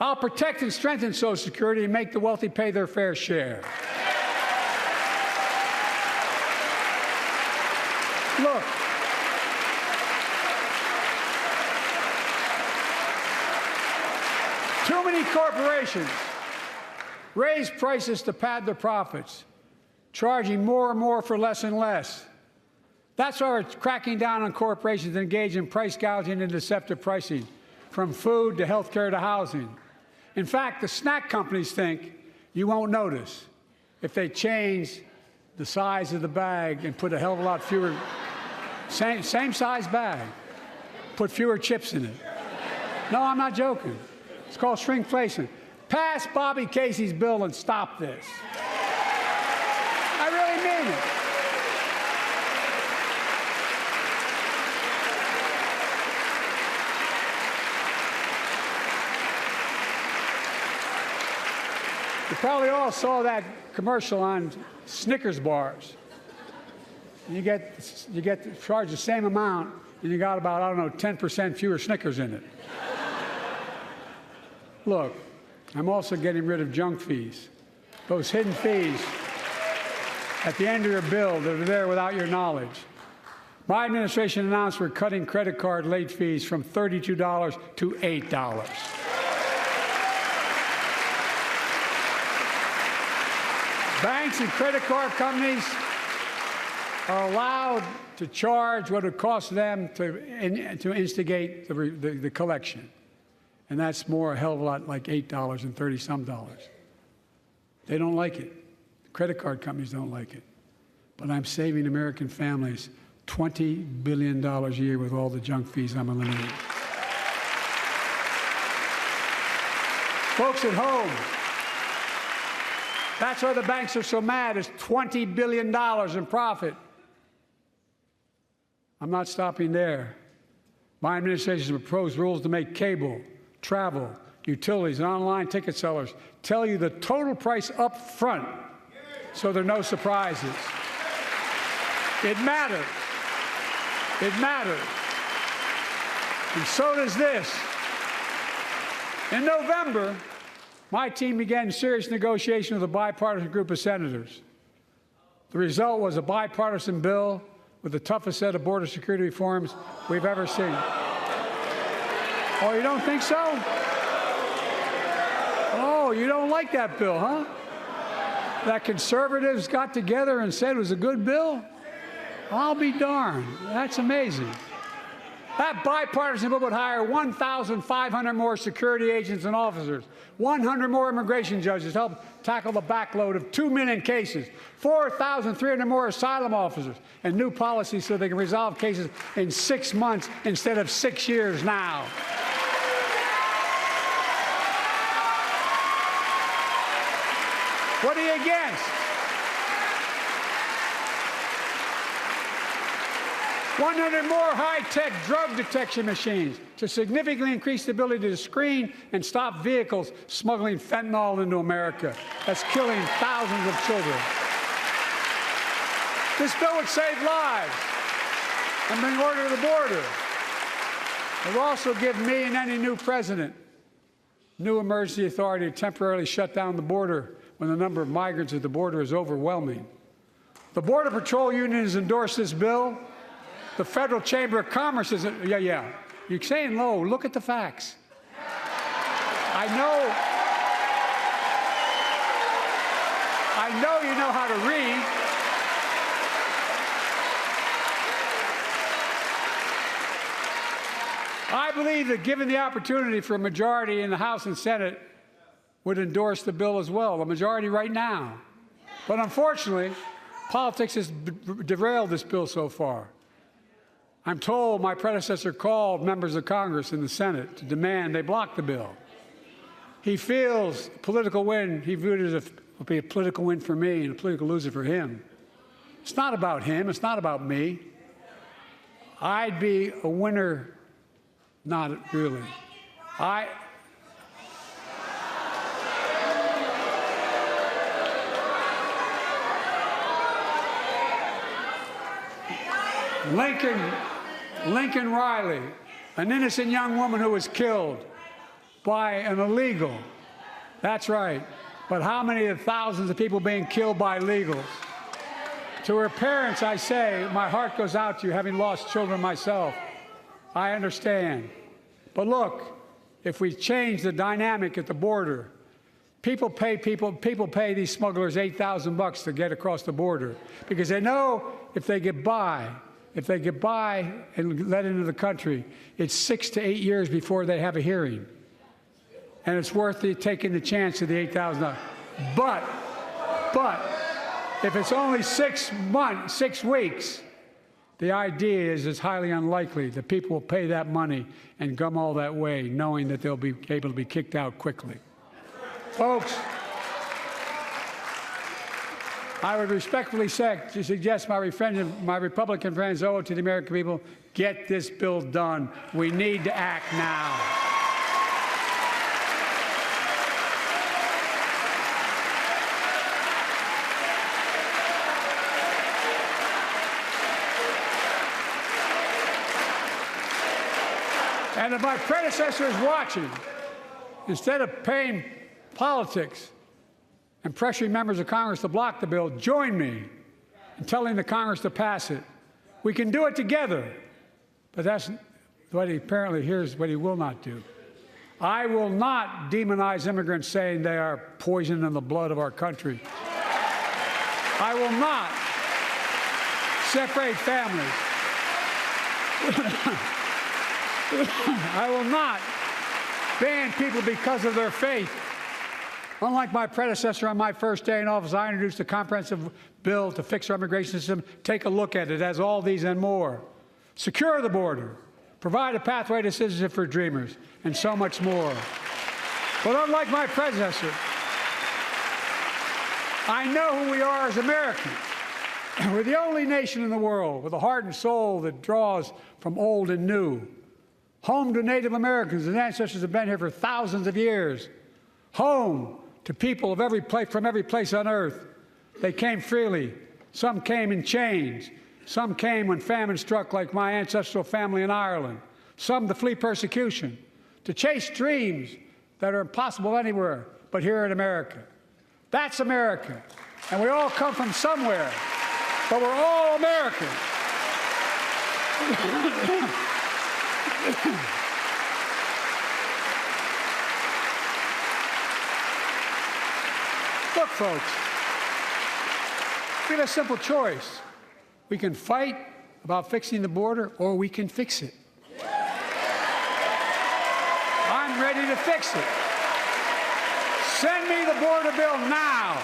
[SPEAKER 12] I'll protect and strengthen Social Security and make the wealthy pay their fair share. Look. Too many corporations raise prices to pad their profits, charging more and more for less and less. That's why we're cracking down on corporations engaged in price gouging and deceptive pricing, from food to health care to housing. In fact, the snack companies think you won't notice if they change the size of the bag and put a hell of a lot fewer, same size bag, put fewer chips in it. No, I'm not joking. It's called shrinkflation. Pass Bobby Casey's bill and stop this. I really mean it. You probably all saw that commercial on Snickers bars. You get charged the same amount, and you got about, I don't know, 10% fewer Snickers in it. Look, I'm also getting rid of junk fees. Those hidden fees at the end of your bill that are there without your knowledge. My administration announced we're cutting credit card late fees from $32 to $8. Banks and credit card companies are allowed to charge what it costs them to instigate the collection. And that's more a hell of a lot like $8 and 30-some dollars. They don't like it. Credit card companies don't like it. But I'm saving American families $20 billion a year with all the junk fees I'm eliminating. Folks at home, that's why the banks are so mad. It's $20 billion in profit. I'm not stopping there. My administration has proposed rules to make cable, travel, utilities, and online ticket sellers tell you the total price up front so there are no surprises. It matters. It matters. And so does this. In November, my team began serious negotiation with a bipartisan group of senators. The result was a bipartisan bill with the toughest set of border security reforms we've ever seen. Oh, you don't think so? Oh, you don't like that bill, huh? That conservatives got together and said it was a good bill? I'll be darned. That's amazing. That bipartisan bill would hire 1,500 more security agents and officers, 100 more immigration judges to help tackle the backload of 2 million cases, 4,300 more asylum officers, and new policies so they can resolve cases in 6 months instead of 6 years now. What are you against? 100 more high-tech drug detection machines to significantly increase the ability to screen and stop vehicles smuggling fentanyl into America. That's killing thousands of children. This bill would save lives and bring order to the border. It will also give me and any new president new emergency authority to temporarily shut down the border when the number of migrants at the border is overwhelming. The Border Patrol Union has endorsed this bill. The Federal Chamber of Commerce is, yeah. You're saying low. Look at the facts. I know you know how to read. I believe that given the opportunity for a majority in the House and Senate would endorse the bill as well, a majority right now. But unfortunately, politics has derailed this bill so far. I'm told my predecessor called members of Congress in the Senate to demand they block the bill. He feels political win, he viewed it as a political win for me and a political loser for him. It's not about him, it's not about me. I'd be a winner, not really. Lincoln Riley, an innocent young woman who was killed by an illegal. That's right. But how many of the thousands of people being killed by illegals? To her parents, I say, my heart goes out to you, having lost children myself. I understand. But look, if we change the dynamic at the border, people pay these smugglers $8,000 to get across the border because they know if they get by and let into the country, it's 6 to 8 years before they have a hearing. And it's worth taking the chance of the $8,000. But if it's only 6 weeks, the idea is it's highly unlikely that people will pay that money and come all that way knowing that they'll be able to be kicked out quickly. Folks, I would respectfully suggest my Republican friends owe it to the American people, get this bill done. We need to act now. And if my predecessor is watching, instead of paying politics and pressuring members of Congress to block the bill, join me in telling the Congress to pass it. We can do it together. But that's what here's what he will not do. I will not demonize immigrants saying they are poison in the blood of our country. I will not separate families. I will not ban people because of their faith. Unlike my predecessor on my first day in office, I introduced a comprehensive bill to fix our immigration system. Take a look at it. It has all these and more. Secure the border. Provide a pathway to citizenship for dreamers, and so much more. But unlike my predecessor, I know who we are as Americans. We're the only nation in the world with a heart and soul that draws from old and new. Home to Native Americans, whose ancestors have been here for thousands of years. Home to people of from every place on earth. They came freely. Some came in chains. Some came when famine struck, like my ancestral family in Ireland. Some to flee persecution, to chase dreams that are impossible anywhere but here in America. That's America. And we all come from somewhere, but we're all Americans. Look, folks, we have a simple choice. We can fight about fixing the border, or we can fix it. I'm ready to fix it. Send me the border bill now.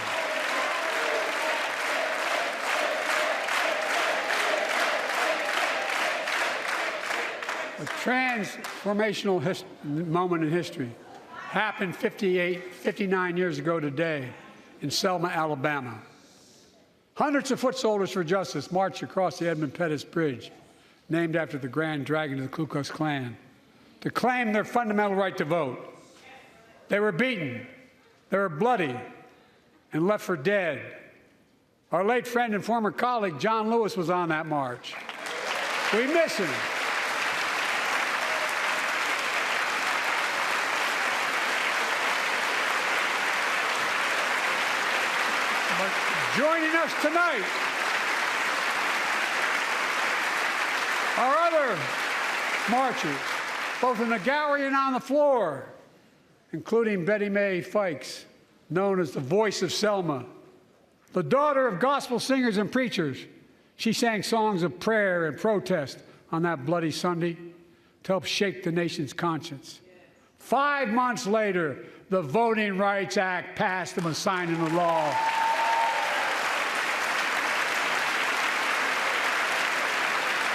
[SPEAKER 12] A transformational moment in history happened 59 years ago today in Selma, Alabama. Hundreds of foot soldiers for justice marched across the Edmund Pettus Bridge, named after the Grand Dragon of the Ku Klux Klan, to claim their fundamental right to vote. They were beaten, they were bloody, and left for dead. Our late friend and former colleague, John Lewis, was on that march. We miss him. Joining us tonight are other marchers, both in the gallery and on the floor, including Betty Mae Fikes, known as the voice of Selma. The daughter of gospel singers and preachers, she sang songs of prayer and protest on that bloody Sunday to help shake the nation's conscience. 5 months later, the Voting Rights Act passed and was signed into law.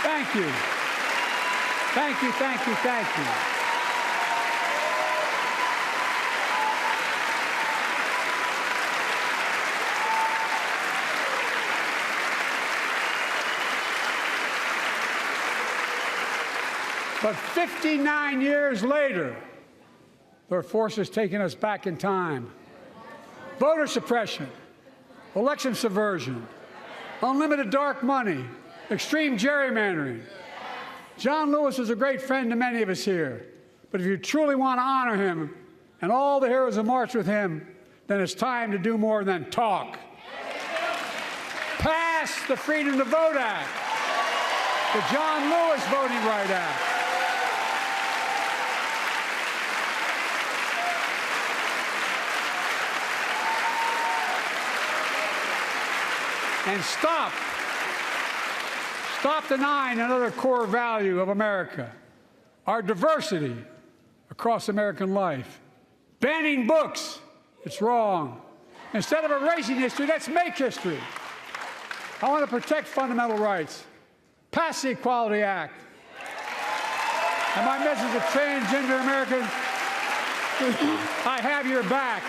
[SPEAKER 12] Thank you. Thank you, thank you, thank you. But 59 years later, there are forces taking us back in time. Voter suppression, election subversion, unlimited dark money, extreme gerrymandering. John Lewis is a great friend to many of us here. But if you truly want to honor him and all the heroes who marched with him, then it's time to do more than talk. Pass passed the Freedom to Vote Act, the John Lewis Voting Rights Act. And stop denying another core value of America, our diversity across American life. Banning books, it's wrong. Instead of erasing history, let's make history. I want to protect fundamental rights. Pass the Equality Act. And my message to transgender Americans, I have your back.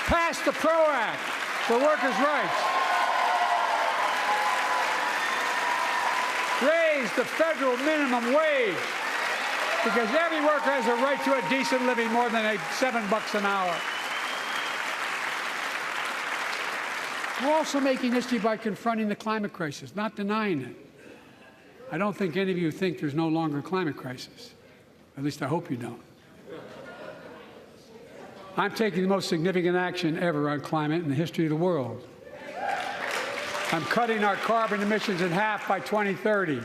[SPEAKER 12] Pass the PRO Act for workers' rights. Raise the federal minimum wage, because every worker has a right to a decent living, more than $7 an hour. We're also making history by confronting the climate crisis, not denying it. I don't think any of you think there's no longer a climate crisis. At least I hope you don't. I'm taking the most significant action ever on climate in the history of the world. I'm cutting our carbon emissions in half by 2030,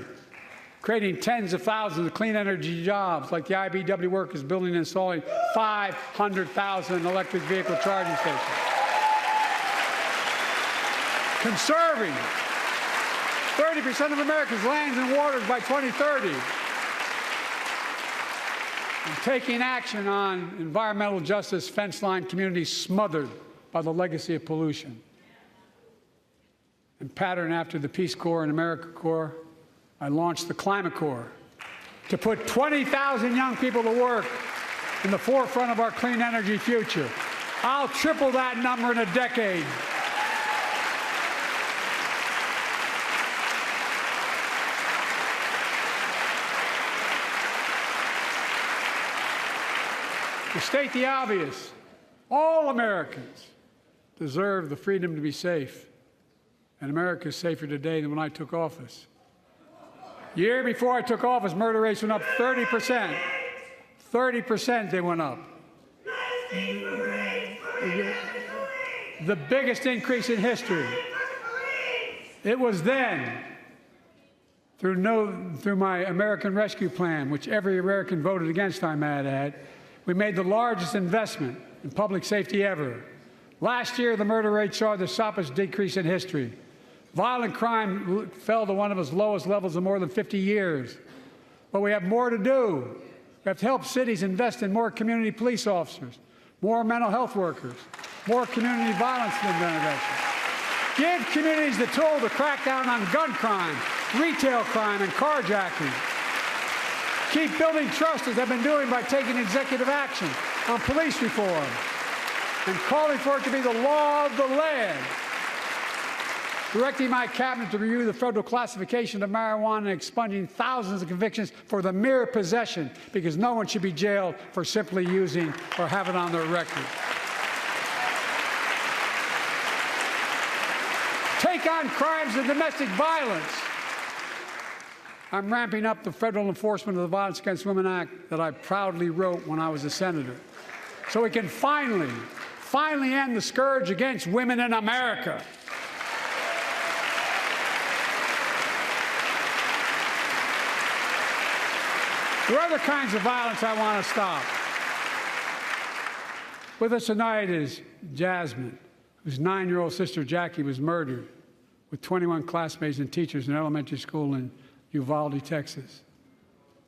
[SPEAKER 12] creating tens of thousands of clean energy jobs, like the IBEW workers building and installing 500,000 electric vehicle charging stations. Conserving 30% of America's lands and waters by 2030. And taking action on environmental justice, fence-line communities smothered by the legacy of pollution. And patterned after the Peace Corps and AmeriCorps, I launched the Climate Corps to put 20,000 young people to work in the forefront of our clean energy future. I'll triple that number in a decade. To state the obvious, all Americans deserve the freedom to be safe. And America is safer today than when I took office. The year before I took office, murder rates went up 30%. 30% they went up. The biggest increase in history. It was then, through my American Rescue Plan, which every American voted against, I might add, we made the largest investment in public safety ever. Last year, the murder rate saw the sharpest decrease in history. Violent crime fell to one of its lowest levels in more than 50 years. But we have more to do. We have to help cities invest in more community police officers, more mental health workers, more community violence intervention. Give communities the tool to crack down on gun crime, retail crime, and carjacking. Keep building trust, as I've been doing by taking executive action on police reform and calling for it to be the law of the land. Directing my cabinet to review the federal classification of marijuana and expunging thousands of convictions for the mere possession, because no one should be jailed for simply using or have it on their record. Take on crimes of domestic violence. I'm ramping up the federal enforcement of the Violence Against Women Act that I proudly wrote when I was a senator, so we can finally end the scourge against women in America. There are other kinds of violence I want to stop. With us tonight is Jasmine, whose 9-year-old sister Jackie was murdered with 21 classmates and teachers in an elementary school in Uvalde, Texas.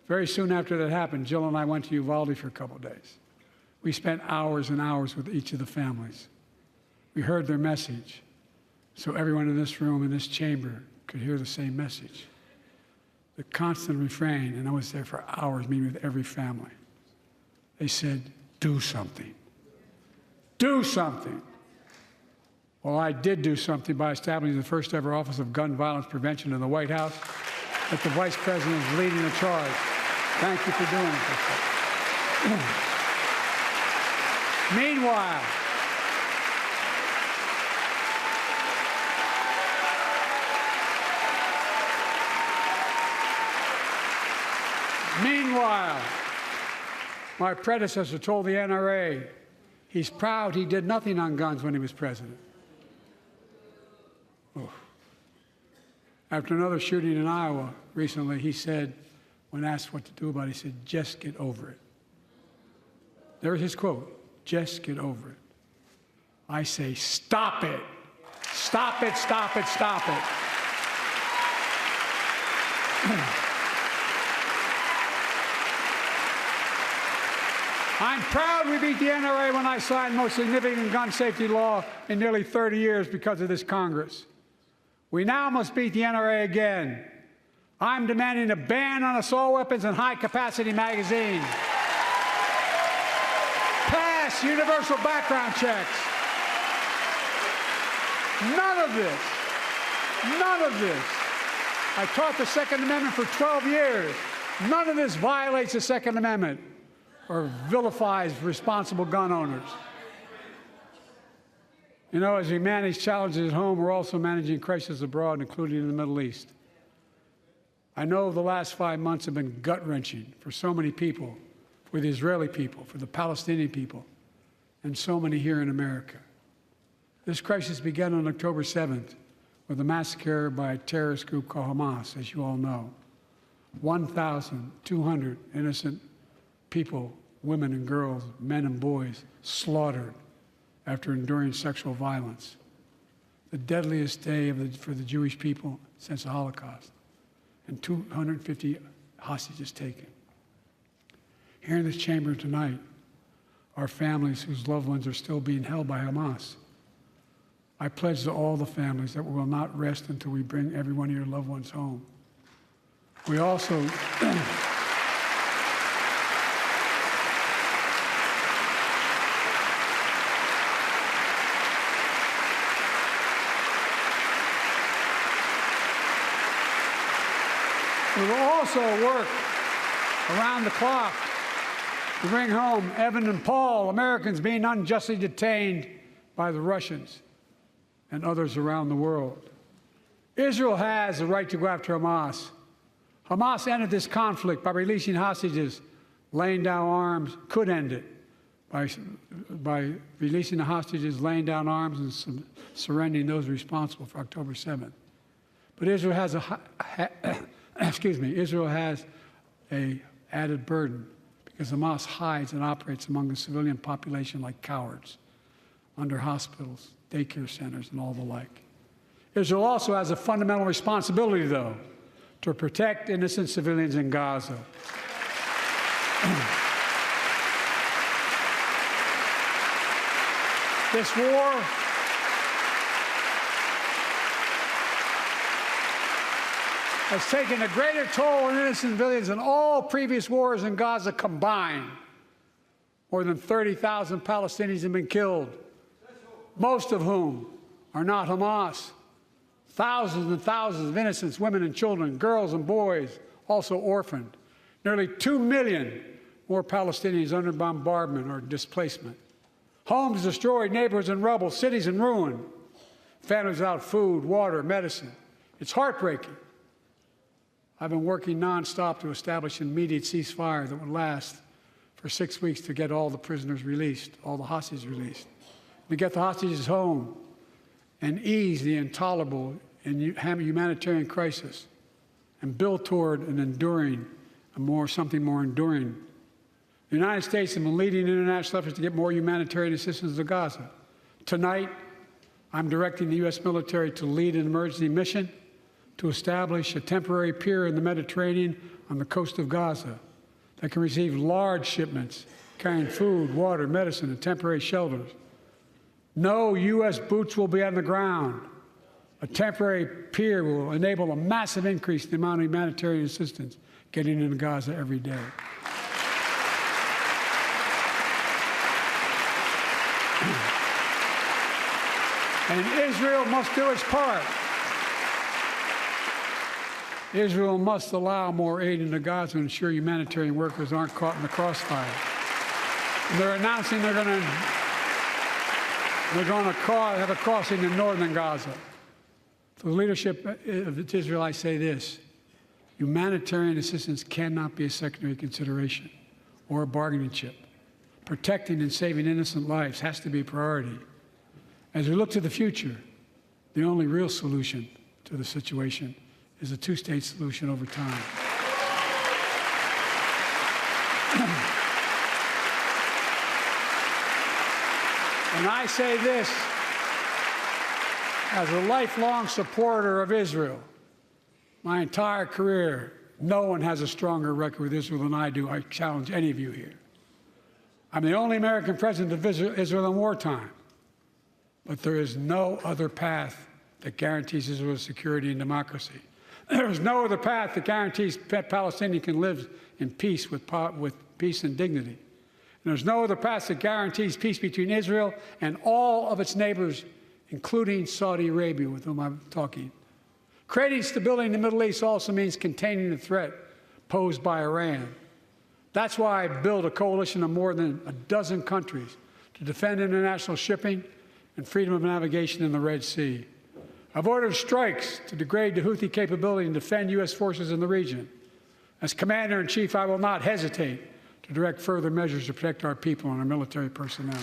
[SPEAKER 12] Very soon after that happened, Jill and I went to Uvalde for a couple of days. We spent hours and hours with each of the families. We heard their message, so everyone in this room, in this chamber, could hear the same message. The constant refrain, and I was there for hours meeting with every family. They said, do something. Do something. Well, I did do something by establishing the first ever Office of Gun Violence Prevention in the White House, that the Vice President is leading the charge. Thank you for doing it. Meanwhile, my predecessor told the NRA he's proud he did nothing on guns when he was president. After another shooting in Iowa recently, he said, when asked what to do about it, he said, just get over it. There's his quote, just get over it. I say, stop it. Stop it, stop it, stop it. I'm proud we beat the NRA when I signed the most significant gun safety law in nearly 30 years because of this Congress. We now must beat the NRA again. I'm demanding a ban on assault weapons and high-capacity magazines. Pass universal background checks. None of this. I taught the Second Amendment for 12 years. None of this violates the Second Amendment or vilifies responsible gun owners. You know, as we manage challenges at home, we're also managing crises abroad, including in the Middle East. I know the last 5 months have been gut-wrenching for so many people, for the Israeli people, for the Palestinian people, and so many here in America. This crisis began on October 7th with a massacre by a terrorist group called Hamas, as you all know. 1,200 innocent people, women and girls, men and boys, slaughtered after enduring sexual violence. The deadliest day for the Jewish people since the Holocaust. And 250 hostages taken. Here in this chamber tonight are families whose loved ones are still being held by Hamas. I pledge to all the families that we will not rest until we bring every one of your loved ones home. We also we will also work around the clock to bring home Evan and Paul, Americans being unjustly detained by the Russians and others around the world. Israel has the right to go after Hamas. Hamas ended this conflict by releasing hostages, laying down arms, could end it by releasing the hostages, laying down arms, and surrendering those responsible for October 7th. But Israel has Israel has an added burden because Hamas hides and operates among the civilian population like cowards under hospitals, daycare centers, and all the like. Israel also has a fundamental responsibility, though, to protect innocent civilians in Gaza. This war has taken a greater toll on innocent civilians than all previous wars in Gaza combined. More than 30,000 Palestinians have been killed, most of whom are not Hamas. Thousands and thousands of innocents, women and children, girls and boys, also orphaned. Nearly 2 million more Palestinians under bombardment or displacement. Homes destroyed, neighborhoods in rubble, cities in ruin. Families without food, water, medicine. It's heartbreaking. I've been working nonstop to establish an immediate ceasefire that would last for 6 weeks to get all the prisoners released, all the hostages released. To get the hostages home and ease the intolerable and humanitarian crisis and build toward an enduring, something more enduring. The United States has been leading international efforts to get more humanitarian assistance to Gaza. Tonight, I'm directing the U.S. military to lead an emergency mission to establish a temporary pier in the Mediterranean on the coast of Gaza that can receive large shipments carrying food, water, medicine, and temporary shelters. No U.S. boots will be on the ground. A temporary pier will enable a massive increase in the amount of humanitarian assistance getting into Gaza every day. And Israel must do its part. Israel must allow more aid into Gaza to ensure humanitarian workers aren't caught in the crossfire. And they're announcing they're going to have a crossing in northern Gaza. To the leadership of Israel, I say this: humanitarian assistance cannot be a secondary consideration or a bargaining chip. Protecting and saving innocent lives has to be a priority. As we look to the future, the only real solution to the situation is a two-state solution over time. And I say this as a lifelong supporter of Israel. My entire career, no one has a stronger record with Israel than I do. I challenge any of you here. I'm the only American president of Israel in wartime. But there is no other path that guarantees Israel's security and democracy. There is no other path that guarantees Palestinians can live in peace with peace and dignity. And there's no other path that guarantees peace between Israel and all of its neighbors, including Saudi Arabia, with whom I'm talking. Creating stability in the Middle East also means containing the threat posed by Iran. That's why I built a coalition of more than a dozen countries to defend international shipping and freedom of navigation in the Red Sea. I've ordered strikes to degrade the Houthi capability and defend U.S. forces in the region. As Commander-in-Chief, I will not hesitate to direct further measures to protect our people and our military personnel.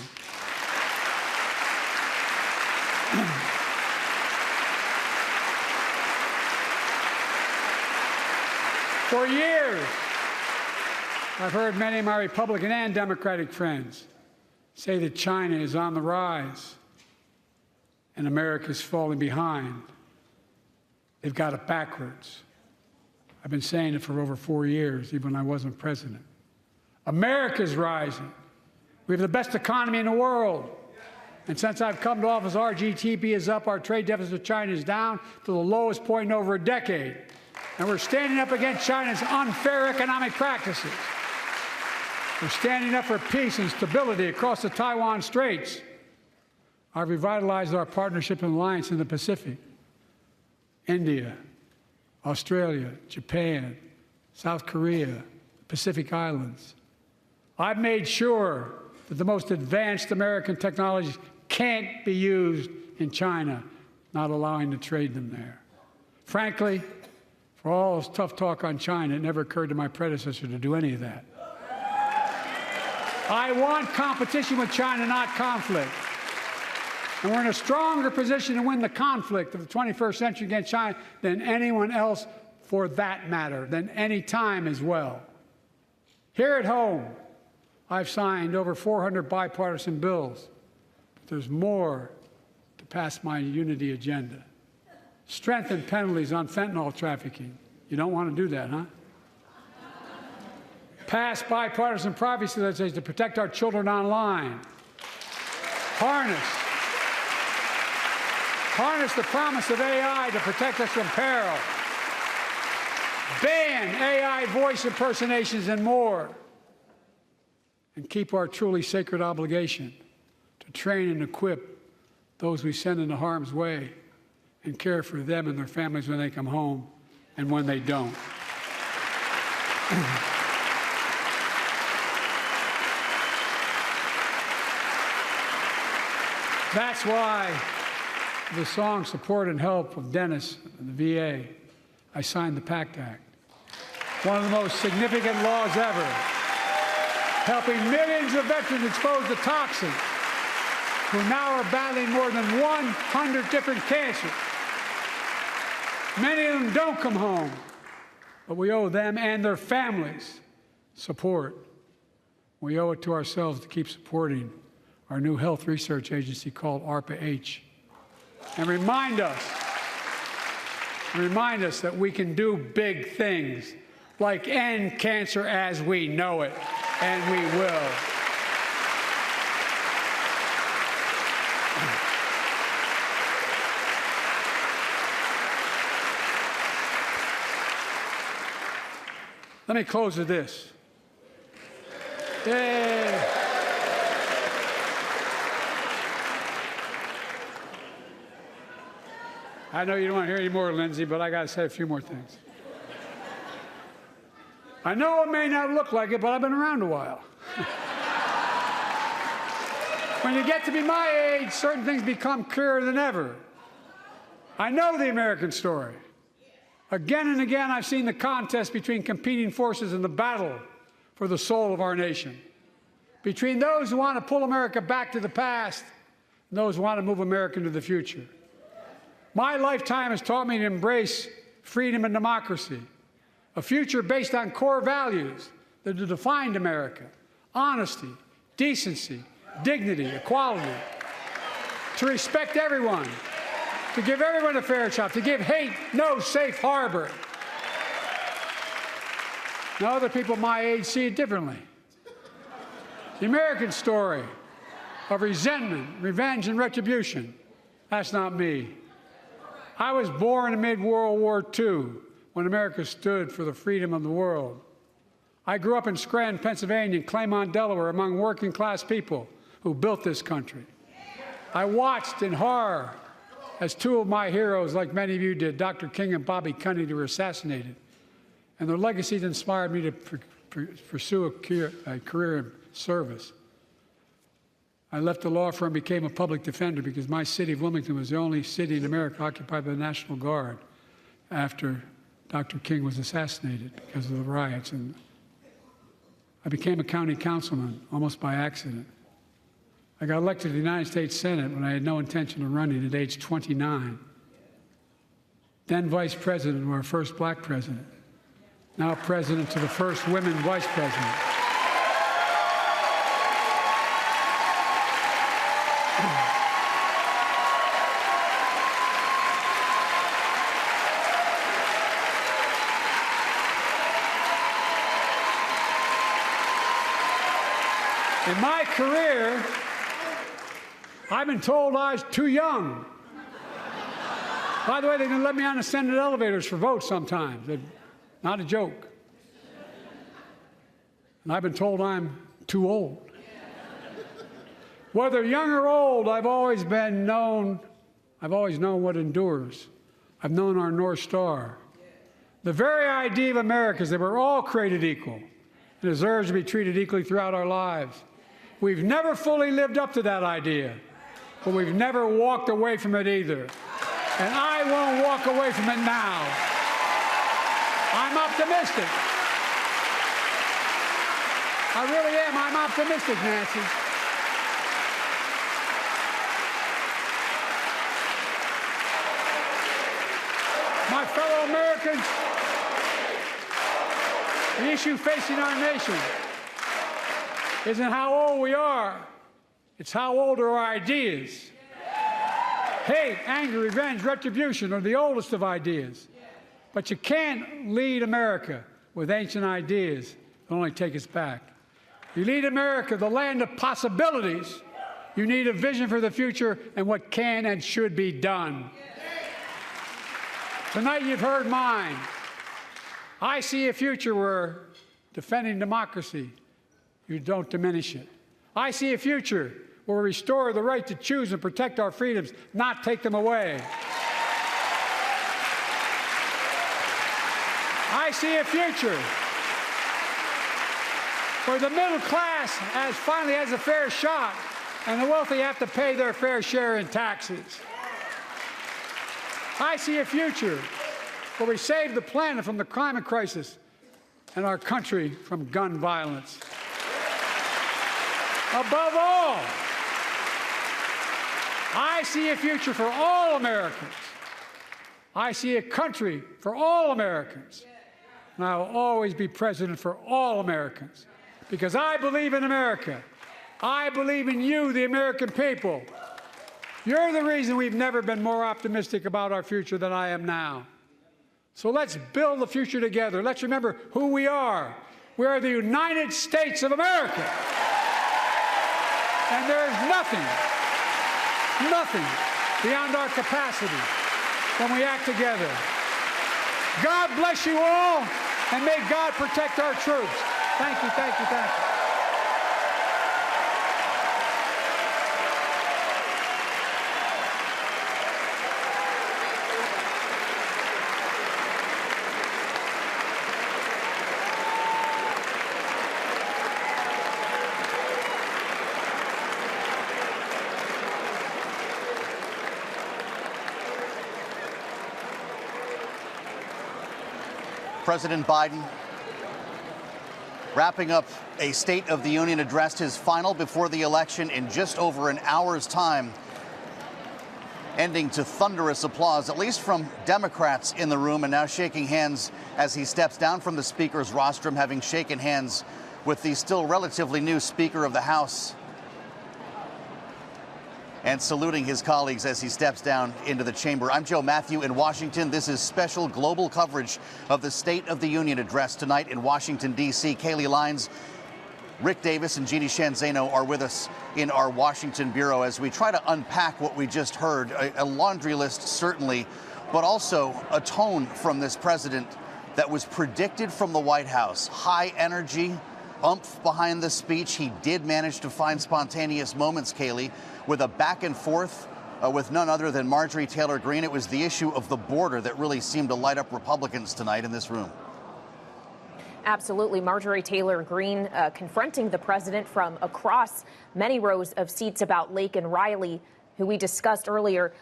[SPEAKER 12] For years, I've heard many of my Republican and Democratic friends say that China is on the rise and America's falling behind. They've got it backwards. I've been saying it for over 4 years, even when I wasn't president. America's rising. We have the best economy in the world. And since I've come to office, our GDP is up, our trade deficit with China is down to the lowest point in over a decade. And we're standing up against China's unfair economic practices. We're standing up for peace and stability across the Taiwan Straits. I've revitalized our partnership and alliance in the Pacific. India, Australia, Japan, South Korea, Pacific Islands. I've made sure that the most advanced American technologies can't be used in China, not allowing to trade them there. Frankly, for all this tough talk on China, it never occurred to my predecessor to do any of that. I want competition with China, not conflict. And we're in a stronger position to win the conflict of the 21st century against China than anyone else, for that matter, than any time as well. Here at home, I've signed over 400 bipartisan bills, but there's more to pass my unity agenda. Strengthen penalties on fentanyl trafficking. You don't want to do that, huh? Pass bipartisan privacy legislation to protect our children online. Harness the promise of AI to protect us from peril. Ban AI voice impersonations and more. And keep our truly sacred obligation to train and equip those we send into harm's way and care for them and their families when they come home and when they don't. That's why the song Support and Help of Dennis and the VA, I signed the PACT Act. One of the most significant laws ever, helping millions of veterans exposed to toxins who now are battling more than 100 different cancers. Many of them don't come home, but we owe them and their families support. We owe it to ourselves to keep supporting our new health research agency called ARPA-H, and remind us that we can do big things, like end cancer as we know it, and we will. Let me close with this. Yay. I know you don't want to hear any more, Lindsay, but I got to say a few more things. I know it may not look like it, but I've been around a while. When you get to be my age, certain things become clearer than ever. I know the American story. Again and again, I've seen the contest between competing forces in the battle for the soul of our nation, between those who want to pull America back to the past and those who want to move America into the future. My lifetime has taught me to embrace freedom and democracy, a future based on core values that have defined America: honesty, decency, dignity, equality, to respect everyone, to give everyone a fair shot, to give hate no safe harbor. Now, other people my age see it differently. The American story of resentment, revenge, and retribution, that's not me. I was born amid World War II, when America stood for the freedom of the world. I grew up in Scranton, Pennsylvania, and Claymont, Delaware, among working-class people who built this country. I watched in horror as two of my heroes, like many of you did, Dr. King and Bobby Kennedy, were assassinated. And their legacies inspired me to pursue a career in service. I left the law firm and became a public defender because my city of Wilmington was the only city in America occupied by the National Guard after Dr. King was assassinated because of the riots. And I became a county councilman almost by accident. I got elected to the United States Senate when I had no intention of running at age 29. Then vice president of our first black president. Now president to the first women vice president. In my career, I've been told I was too young. By the way, they didn't let me on the Senate elevators for votes sometimes. Not a joke. And I've been told I'm too old. Whether young or old, I've always known what endures. I've known our North Star. The very idea of America is that we're all created equal and deserves to be treated equally throughout our lives. We've never fully lived up to that idea, but we've never walked away from it either. And I won't walk away from it now. I'm optimistic. I really am. I'm optimistic, Nancy. My fellow Americans, the issue facing our nation isn't how old we are. It's how old are our ideas. Hate, anger, revenge, retribution are the oldest of ideas. But you can't lead America with ancient ideas that only take us back. You lead America, the land of possibilities. You need a vision for the future and what can and should be done. Tonight you've heard mine. I see a future where defending democracy, you don't diminish it. I see a future where we restore the right to choose and protect our freedoms, not take them away. I see a future where the middle class finally has a fair shot and the wealthy have to pay their fair share in taxes. I see a future where we save the planet from the climate crisis and our country from gun violence. Above all, I see a future for all Americans. I see a country for all Americans. And I will always be president for all Americans because I believe in America. I believe in you, the American people. You're the reason we've never been more optimistic about our future than I am now. So let's build the future together. Let's remember who we are. We are the United States of America. And there is nothing beyond our capacity when we act together. God bless you all, and may God protect our troops. Thank you, thank you, thank you.
[SPEAKER 2] President Biden, wrapping up a State of the Union address, his final before the election in just over an hour's time. ending to thunderous applause, at least from Democrats in the room, and now shaking hands as he steps down from the Speaker's rostrum, having shaken hands with the still relatively new Speaker of the House, and saluting his colleagues as he steps down into the chamber. I'm Joe Matthew in Washington. This is special global coverage of the State of the Union address tonight in Washington, D.C. Kaylee Lyons, Rick Davis, and Jeannie Shanzano are with us in our Washington bureau as we try to unpack what we just heard. A laundry list, certainly, but also a tone from this president that was predicted from the White House. High energy, oomph behind the speech. He did manage to find spontaneous moments, Kaylee, with a back and forth with none other than Marjorie Taylor Greene. It was the issue of the border that really seemed to light up Republicans tonight in this room.
[SPEAKER 1] Absolutely. Marjorie Taylor Greene confronting the president from across many rows of seats about Laken Riley, who we discussed earlier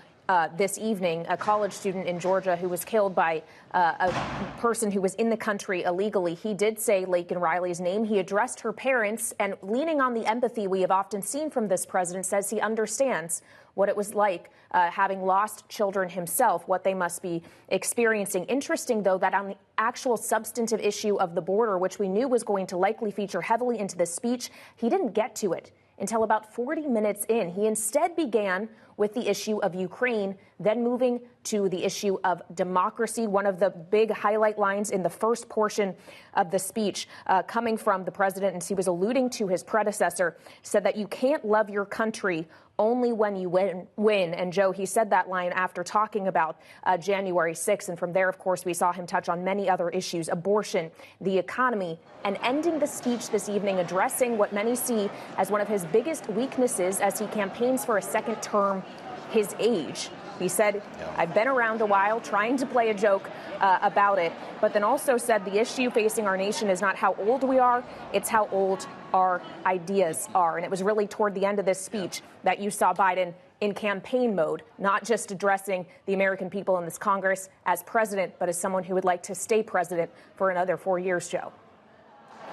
[SPEAKER 1] this evening, a college student in Georgia who was killed by a person who was in the country illegally. He did say Laken Riley's name. He addressed her parents, and leaning on the empathy we have often seen from this president, says he understands what it was like having lost children himself, what they must be experiencing. Interesting, though, that on the actual substantive issue of the border, which we knew was going to likely feature heavily into this speech, he didn't get to it until about 40 minutes in. He instead began with the issue of Ukraine, then moving to the issue of democracy. One of the big highlight lines in the first portion of the speech coming from the president, and he was alluding to his predecessor, said that you can't love your country only when you win. And Joe, he said that line after talking about January 6th. And from there, of course, we saw him touch on many other issues, abortion, the economy, and ending the speech this evening addressing what many see as one of his biggest weaknesses as he campaigns for a second term, his age. He said, I've been around a while, trying to play a joke about it, but then also said the issue facing our nation is not how old we are, it's how old our ideas are. And it was really toward the end of this speech that you saw Biden in campaign mode, not just addressing the American people in this Congress as president, but as someone who would like to stay president for another 4 years, Joe.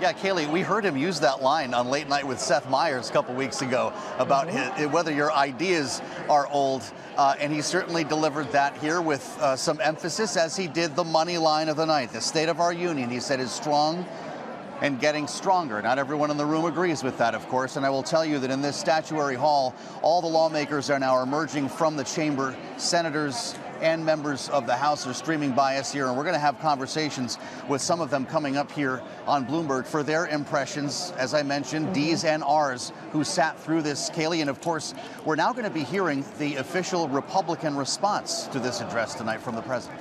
[SPEAKER 2] Yeah, Kaylee, we heard him use that line on Late Night with Seth Meyers a couple weeks ago about whether your ideas are old. And he certainly delivered that here with some emphasis, as he did the money line of the night. The state of our union, he said, is strong and getting stronger. Not everyone in the room agrees with that, of course. And I will tell you that in this statuary hall, all the lawmakers are now emerging from the chamber. Senators and members of the House are streaming by us here, and we're going to have conversations with some of them coming up here on Bloomberg for their impressions, as I mentioned, D's and R's, who sat through this, Kaylee. And of course, we're now going to be hearing the official Republican response to this address tonight from the president.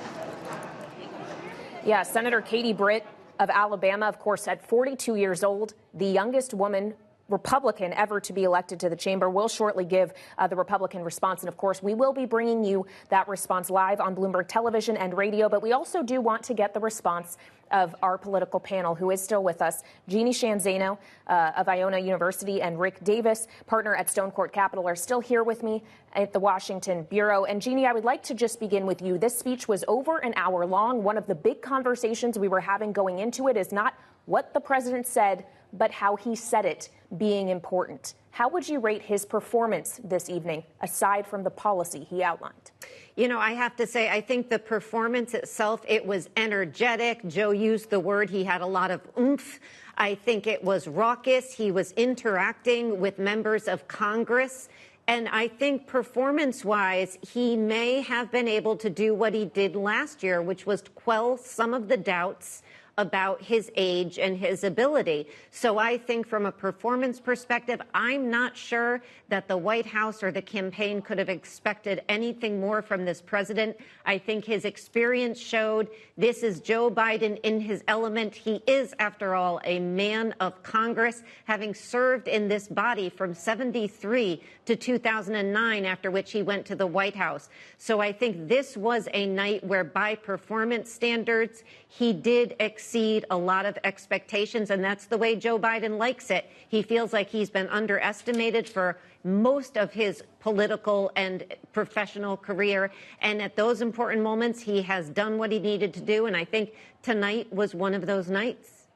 [SPEAKER 1] Yeah, Senator Katie Britt of Alabama, of course, at 42 years old, the youngest woman Republican ever to be elected to the chamber, will shortly give the Republican response. And of course, we will be bringing you that response live on Bloomberg Television and radio. But we also do want to get the response of our political panel, who is still with us. Jeannie Shanzano of Iona University and Rick Davis, partner at Stone Court Capital, are still here with me at the Washington Bureau. And Jeannie, I would like to just begin with you. This speech was over an hour long. One of the big conversations we were having going into it is not what the president said, but how he said it being important. How would you rate his performance this evening, aside from the policy he outlined?
[SPEAKER 11] You know, I have to say, I think the performance itself, it was energetic. Joe used the word, he had a lot of oomph. I think it was raucous. He was interacting with members of Congress. And I think performance-wise, he may have been able to do what he did last year, which was to quell some of the doubts about his age and his ability. So I think from a performance perspective, I'm not sure that the White House or the campaign could have expected anything more from this president. I think his experience showed this is Joe Biden in his element. He is, after all, a man of Congress, having served in this body from 1973 to 2009, after which he went to the White House. So I think this was a night where, by performance standards, he did exceed a lot of expectations, and that's the way Joe Biden likes it. He feels like he's been underestimated for most of his political and professional career, and at those important moments, he has done what he needed to do, and I think tonight was one of those nights.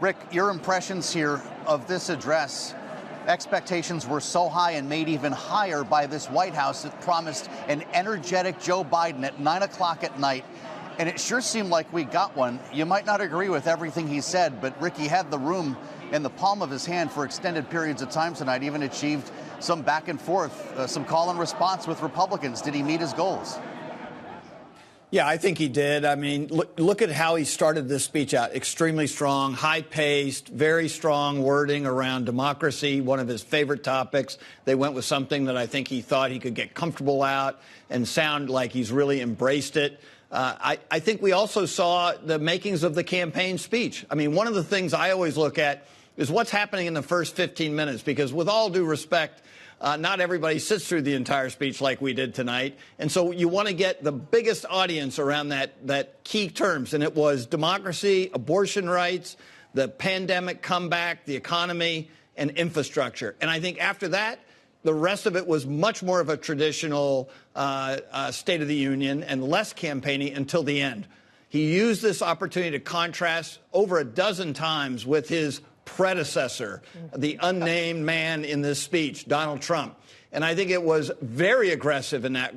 [SPEAKER 2] Rick, your impressions here of this address, Expectations were so high and made even higher by this White House that promised an energetic Joe Biden at 9 o'clock at night. And it sure seemed like we got one. You might not agree with everything he said, but Ricky had the room in the palm of his hand for extended periods of time tonight, even achieved some back and forth, some call and response with Republicans. Did he meet his goals?
[SPEAKER 10] Yeah, I think he did. I mean, look at how he started this speech out. Extremely strong, high-paced, very strong wording around democracy, one of his favorite topics. They went with something that I think he thought he could get comfortable out and sound like he's really embraced it. I think we also saw the makings of the campaign speech. I mean, one of the things I always look at is what's happening in the first 15 minutes, because with all due respect, not everybody sits through the entire speech like we did tonight. And so you want to get the biggest audience around that key terms. And it was democracy, abortion rights, the pandemic comeback, the economy, and infrastructure. And I think after that, the rest of it was much more of a traditional State of the Union and less campaigny until the end. He used this opportunity to contrast over a dozen times with his predecessor, the unnamed man in this speech, Donald Trump. And I think it was very aggressive in that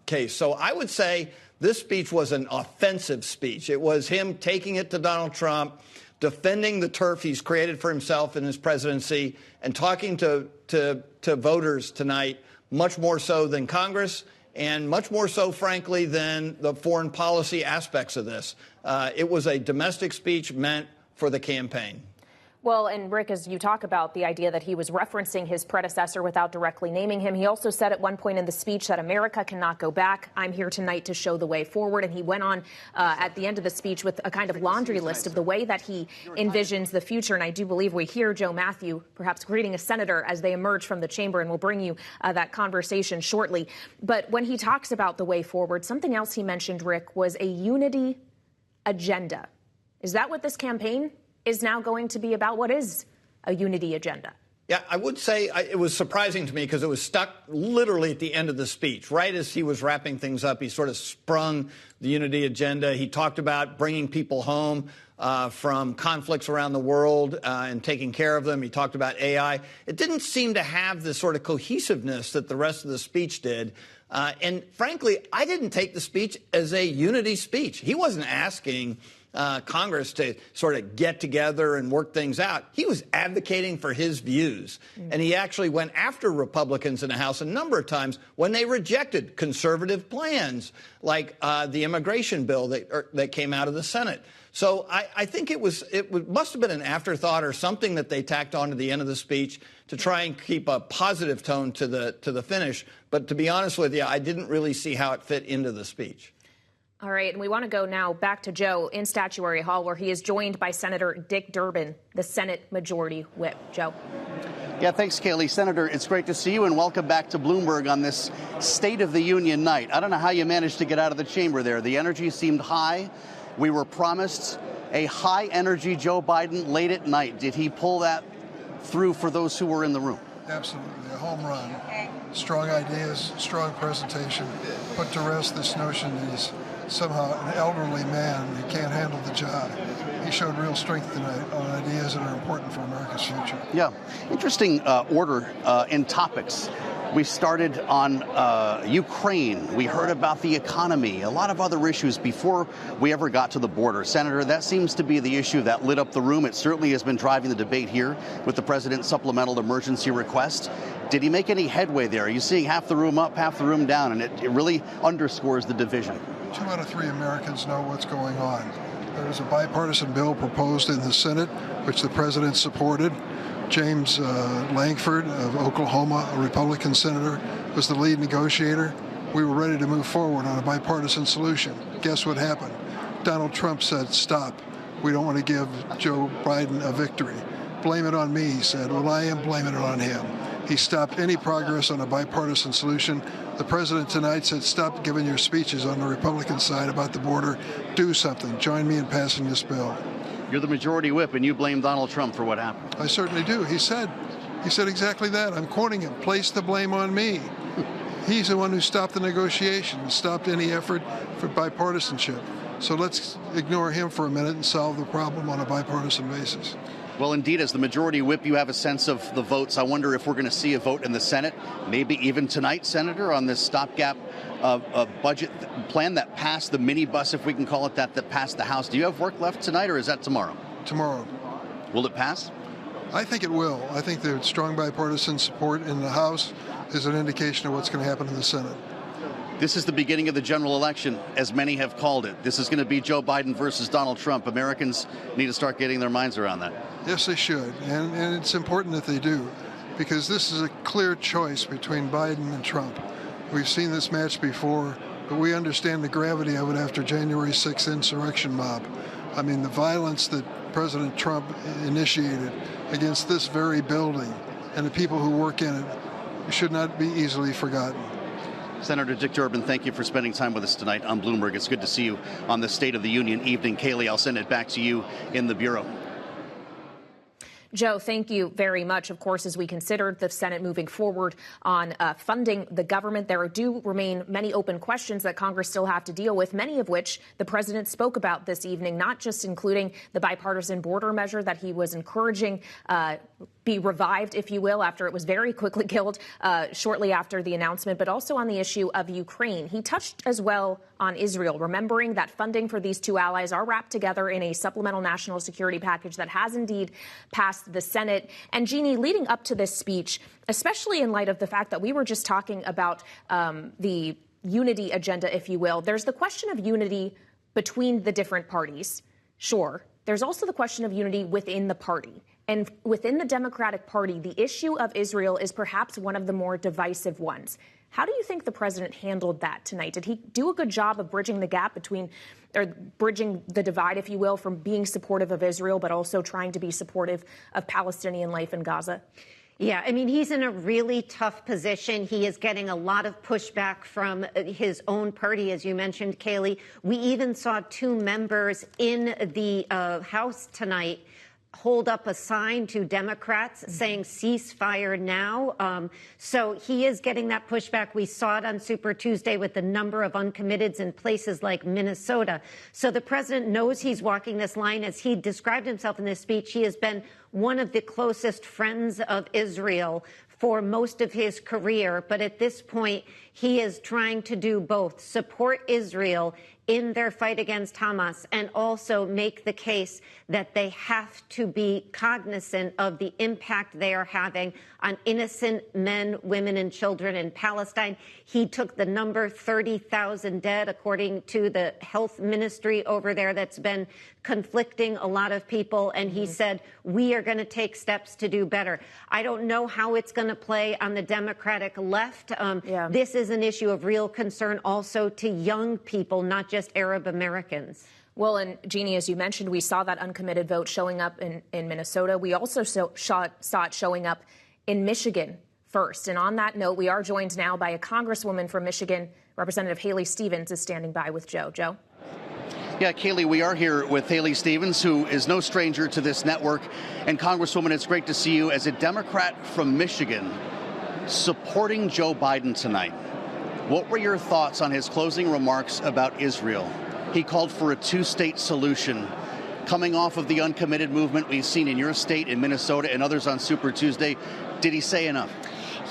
[SPEAKER 10] case. So I would say this speech was an offensive speech. It was him taking it to Donald Trump, defending the turf he's created for himself in his presidency, and talking to voters tonight, much more so than Congress, and much more so, frankly, than the foreign policy aspects of this. It was a domestic speech meant for the campaign.
[SPEAKER 1] Well, and Rick, as you talk about the idea that he was referencing his predecessor without directly naming him, he also said at one point in the speech that America cannot go back. I'm here tonight to show the way forward. And he went on at the end of the speech with a kind of laundry list of the way that he envisions the future. And I do believe we hear Joe Matthew perhaps greeting a senator as they emerge from the chamber, and we'll bring you that conversation shortly. But when he talks about the way forward, something else he mentioned, Rick, was a unity agenda. Is that what this campaign is now going to be about? What is a unity agenda?
[SPEAKER 10] Yeah, I would say it was surprising to me because it was stuck literally at the end of the speech. Right as he was wrapping things up, he sort of sprung the unity agenda. He talked about bringing people home from conflicts around the world and taking care of them. He talked about AI. It didn't seem to have the sort of cohesiveness that the rest of the speech did. And frankly, I didn't take the speech as a unity speech. He wasn't asking Congress to sort of get together and work things out. He was advocating for his views. And he actually went after Republicans in the House a number of times when they rejected conservative plans like the immigration bill that came out of the Senate. So I think it must have been an afterthought or something that they tacked on to the end of the speech to try and keep a positive tone to the finish. But to be honest with you, I didn't really see how it fit into the speech.
[SPEAKER 1] All right, and we want to go now back to Joe in Statuary Hall, where he is joined by Senator Dick Durbin, the Senate Majority Whip. Joe.
[SPEAKER 2] Yeah, thanks, Kayleigh. Senator, it's great to see you, and welcome back to Bloomberg on this State of the Union night. I don't know how you managed to get out of the chamber there. The energy seemed high. We were promised a high-energy Joe Biden late at night. Did he pull that through for those who were in the room?
[SPEAKER 13] Absolutely. A home run. Strong ideas, strong presentation. Put to rest this notion that he's somehow an elderly man who can't handle the job. He showed real strength tonight on ideas that are important for America's future.
[SPEAKER 2] Yeah. Interesting order in topics. We started on Ukraine. We heard about the economy, a lot of other issues before we ever got to the border. Senator, that seems to be the issue that lit up the room. It certainly has been driving the debate here with the president's supplemental emergency request. Did he make any headway there? Are you seeing half the room up, half the room down? And it really underscores the division.
[SPEAKER 13] 2 out of 3 Americans know what's going on. There was a bipartisan bill proposed in the Senate, which the president supported. James Lankford of Oklahoma, a Republican senator, was the lead negotiator. We were ready to move forward on a bipartisan solution. Guess what happened? Donald Trump said, stop. We don't want to give Joe Biden a victory. Blame it on me, he said. Well, I am blaming it on him. He stopped any progress on a bipartisan solution. The president tonight said, stop giving your speeches on the Republican side about the border. Do something. Join me in passing this bill.
[SPEAKER 2] You're the majority whip, and you blame Donald Trump for what happened.
[SPEAKER 13] I certainly do. He said exactly that. I'm quoting him. Place the blame on me. He's the one who stopped the negotiation, stopped any effort for bipartisanship. So let's ignore him for a minute and solve the problem on a bipartisan basis.
[SPEAKER 2] Well, indeed, as the majority whip, you have a sense of the votes. I wonder if we're going to see a vote in the Senate, maybe even tonight, Senator, on this stopgap budget plan that passed, the minibus, if we can call it that passed the House. Do you have work left tonight, or is that tomorrow?
[SPEAKER 13] Tomorrow.
[SPEAKER 2] Will it pass?
[SPEAKER 13] I think it will. I think the strong bipartisan support in the House is an indication of what's going to happen in the Senate.
[SPEAKER 2] This is the beginning of the general election, as many have called it. This is going to be Joe Biden versus Donald Trump. Americans need to start getting their minds around that.
[SPEAKER 13] Yes, they should. And it's important that they do, because this is a clear choice between Biden and Trump. We've seen this match before, but we understand the gravity of it after January 6th insurrection mob. I mean, the violence that President Trump initiated against this very building and the people who work in it should not be easily forgotten.
[SPEAKER 2] Senator Dick Durbin, thank you for spending time with us tonight on Bloomberg. It's good to see you on the State of the Union evening. Kayleigh, I'll send it back to you in the Bureau.
[SPEAKER 1] Joe, thank you very much. Of course, as we consider the Senate moving forward on funding the government, there do remain many open questions that Congress still have to deal with, many of which the president spoke about this evening, not just including the bipartisan border measure that he was encouraging be revived, if you will, after it was very quickly killed shortly after the announcement, but also on the issue of Ukraine. He touched as well on Israel, remembering that funding for these two allies are wrapped together in a supplemental national security package that has indeed passed the Senate. And Jeannie, leading up to this speech, especially in light of the fact that we were just talking about the unity agenda, if you will, there's the question of unity between the different parties. Sure. There's also the question of unity within the party. And within the Democratic Party, the issue of Israel is perhaps one of the more divisive ones. How do you think the president handled that tonight? Did he do a good job of bridging the gap between, or bridging the divide, if you will, from being supportive of Israel, but also trying to be supportive of Palestinian life in Gaza?
[SPEAKER 11] Yeah, I mean, he's in a really tough position. He is getting a lot of pushback from his own party, as you mentioned, Kayleigh. We even saw two members in the House tonight hold up a sign to Democrats saying ceasefire now. So he is getting that pushback. We saw it on Super Tuesday with the number of uncommitteds in places like Minnesota. So the president knows he's walking this line. As he described himself in this speech, he has been one of the closest friends of Israel for most of his career. But at this point, he is trying to do both, support Israel in their fight against Hamas and also make the case that they have to be cognizant of the impact they are having on innocent men, women, and children in Palestine. He took the number 30,000 dead, according to the health ministry over there, that's been conflicting a lot of people. And he said, we are going to take steps to do better. I don't know how it's going to play on the Democratic left. This is an issue of real concern also to young people, not just Arab Americans.
[SPEAKER 1] Well, and Jeannie, as you mentioned, we saw that uncommitted vote showing up in Minnesota. We also saw it showing up in Michigan first. And on that note, we are joined now by a congresswoman from Michigan. Representative Haley Stevens is standing by with Joe. Joe?
[SPEAKER 2] Yeah, Kayleigh, we are here with Haley Stevens, who is no stranger to this network. And Congresswoman, it's great to see you as a Democrat from Michigan supporting Joe Biden tonight. What were your thoughts on his closing remarks about Israel? He called for a two-state solution. Coming off of the uncommitted movement we've seen in your state, in Minnesota, and others on Super Tuesday, did he say enough?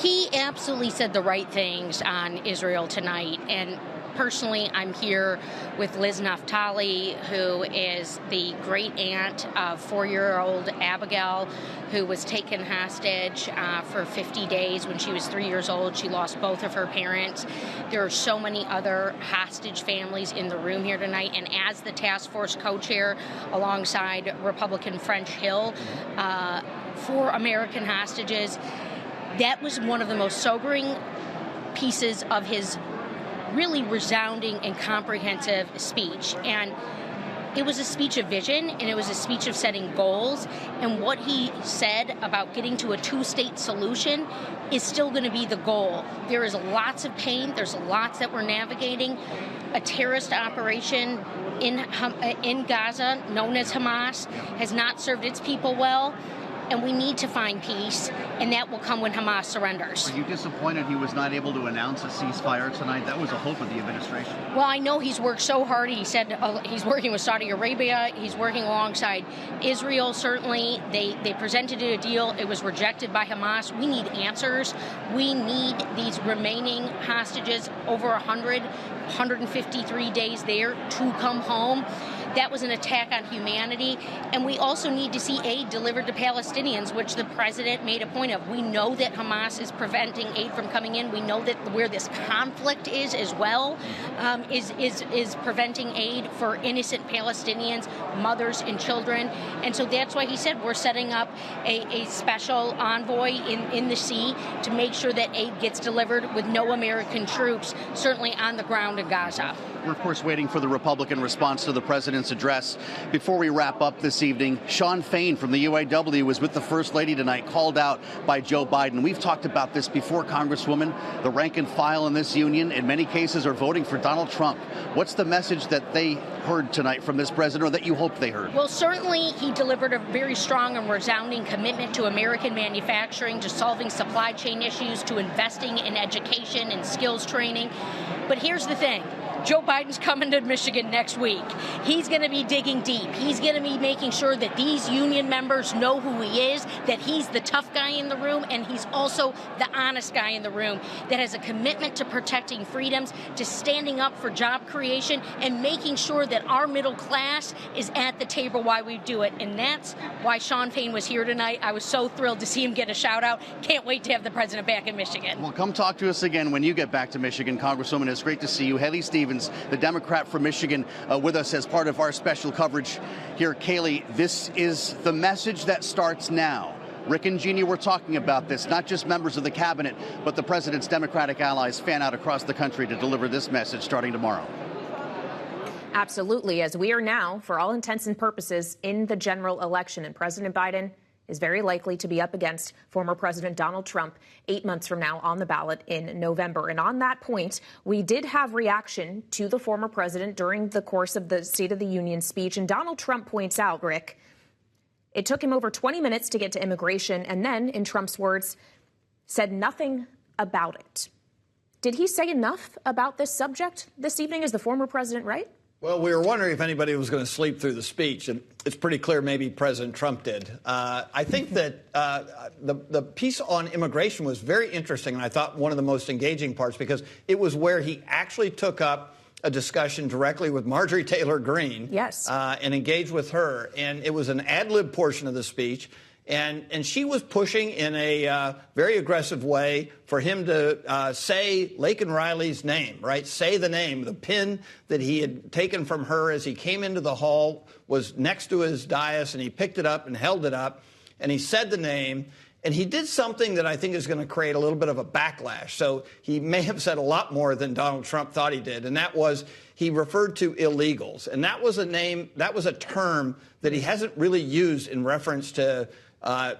[SPEAKER 14] He absolutely said the right things on Israel tonight. And personally, I'm here with Liz Naftali, who is the great aunt of 4-year-old Abigail, who was taken hostage for 50 days when she was 3 years old. She lost both of her parents. There are so many other hostage families in the room here tonight. And as the task force co-chair alongside Republican French Hill for American hostages, that was one of the most sobering pieces of his really resounding and comprehensive speech. And it was a speech of vision, and it was a speech of setting goals. And what he said about getting to a two-state solution is still going to be the goal. There is lots of pain. There's lots that we're navigating. A terrorist operation in Gaza, known as Hamas, has not served its people well. and we need to find peace, and that will come when Hamas surrenders.
[SPEAKER 2] Are you disappointed he was not able to announce a ceasefire tonight? That was a hope of the administration.
[SPEAKER 14] Well, I know he's worked so hard. He said he's working with Saudi Arabia. He's working alongside Israel, certainly. They presented a deal. It was rejected by Hamas. We need answers. We need these remaining hostages, over 153 days there, to come home. That was an attack on humanity. And we also need to see aid delivered to Palestinians, which the president made a point of. We know that Hamas is preventing aid from coming in. We know that where this conflict is as well, is preventing aid for innocent Palestinians, mothers and children. And so that's why he said we're setting up a special envoy in the sea to make sure that aid gets delivered with no American troops, certainly on the ground in Gaza.
[SPEAKER 2] We're, of course, waiting for the Republican response to the president's address. Before we wrap up this evening, Sean Fain from the UAW was with the First Lady tonight, called out by Joe Biden. We've talked about this before, Congresswoman. The rank and file in this union, in many cases, are voting for Donald Trump. What's the message that they heard tonight from this president, or that you hope they heard?
[SPEAKER 14] Well, certainly he delivered a very strong and resounding commitment to American manufacturing, to solving supply chain issues, to investing in education and skills training. But here's the thing. Joe Biden's coming to Michigan next week. He's going to be digging deep. He's going to be making sure that these union members know who he is, that he's the tough guy in the room, and he's also the honest guy in the room that has a commitment to protecting freedoms, to standing up for job creation, and making sure that our middle class is at the table while we do it. And that's why Sean Fain was here tonight. I was so thrilled to see him get a shout out. Can't wait to have the president back in Michigan.
[SPEAKER 2] Well, come talk to us again when you get back to Michigan, Congresswoman. It's great to see you. Haley Stevens, the Democrat from Michigan, with us as part of our special coverage here. Kaylee, this is the message that starts now. Rick and Jeannie were talking about this, not just members of the cabinet, but the president's Democratic allies fan out across the country to deliver this message starting tomorrow.
[SPEAKER 1] Absolutely, as we are now, for all intents and purposes, in the general election, and President Biden is very likely to be up against former President Donald Trump 8 months from now on the ballot in November. And on that point, we did have reaction to the former president during the course of the State of the Union speech. And Donald Trump points out, Rick, it took him over 20 minutes to get to immigration and then, in Trump's words, said nothing about it. Did he say enough about this subject this evening? Is the former president right?
[SPEAKER 10] Well, we were wondering if anybody was going to sleep through the speech, and it's pretty clear maybe President Trump did. I think that the piece on immigration was very interesting, and I thought one of the most engaging parts, because it was where he actually took up a discussion directly with Marjorie Taylor Greene.
[SPEAKER 1] Yes.
[SPEAKER 10] And engaged with her, and it was an ad-lib portion of the speech. And she was pushing in a very aggressive way for him to say Laken Riley's name, right? Say the name. The pin that he had taken from her as he came into the hall was next to his dais, and he picked it up and held it up, and he said the name. And he did something that I think is going to create a little bit of a backlash. So he may have said a lot more than Donald Trump thought he did, and that was he referred to illegals. And that was a term that he hasn't really used in reference to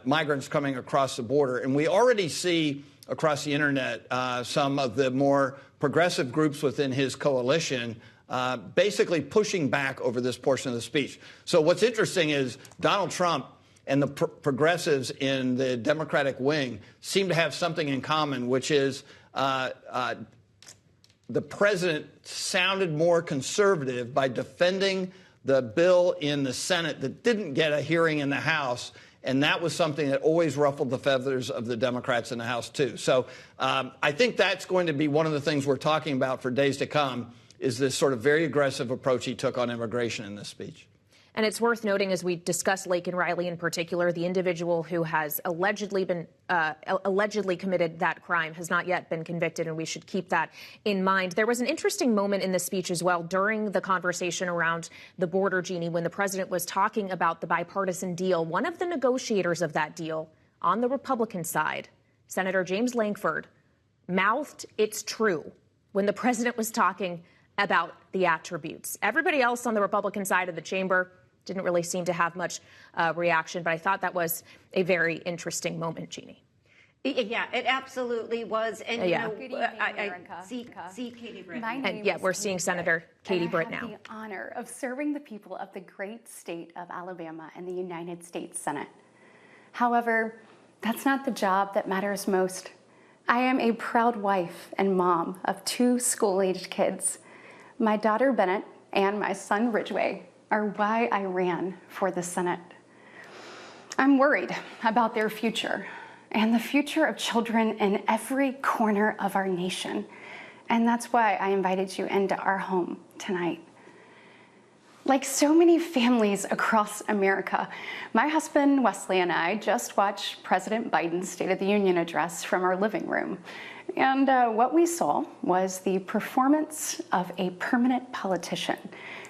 [SPEAKER 10] migrants coming across the border. And we already see across the internet some of the more progressive groups within his coalition basically pushing back over this portion of the speech. So what's interesting is Donald Trump and the progressives in the Democratic wing seem to have something in common, which is the president sounded more conservative by defending the bill in the Senate that didn't get a hearing in the House. And that was something that always ruffled the feathers of the Democrats in the House, too. So I think that's going to be one of the things we're talking about for days to come, is this sort of very aggressive approach he took on immigration in this speech.
[SPEAKER 1] And it's worth noting, as we discuss Laken Riley in particular, the individual who has allegedly committed that crime has not yet been convicted, and we should keep that in mind. There was an interesting moment in the speech as well during the conversation around the border, Jeannie, when the president was talking about the bipartisan deal. One of the negotiators of that deal on the Republican side, Senator James Lankford, mouthed "it's true" when the president was talking about the attributes. Everybody else on the Republican side of the chamber didn't really seem to have much reaction, but I thought that was a very interesting moment, Jeannie.
[SPEAKER 11] Yeah, it absolutely was. And,
[SPEAKER 1] yeah.
[SPEAKER 11] you know, I see Katie Britt.
[SPEAKER 1] And yeah, we're seeing Senator Katie Britt now.
[SPEAKER 15] I have the honor of serving the people of the great state of Alabama in the United States Senate. However, that's not the job that matters most. I am a proud wife and mom of 2 school-aged kids. My daughter Bennett and my son Ridgway are why I ran for the Senate. I'm worried about their future and the future of children in every corner of our nation. And that's why I invited you into our home tonight. Like so many families across America, my husband Wesley and I just watched President Biden's State of the Union address from our living room. And what we saw was the performance of a permanent politician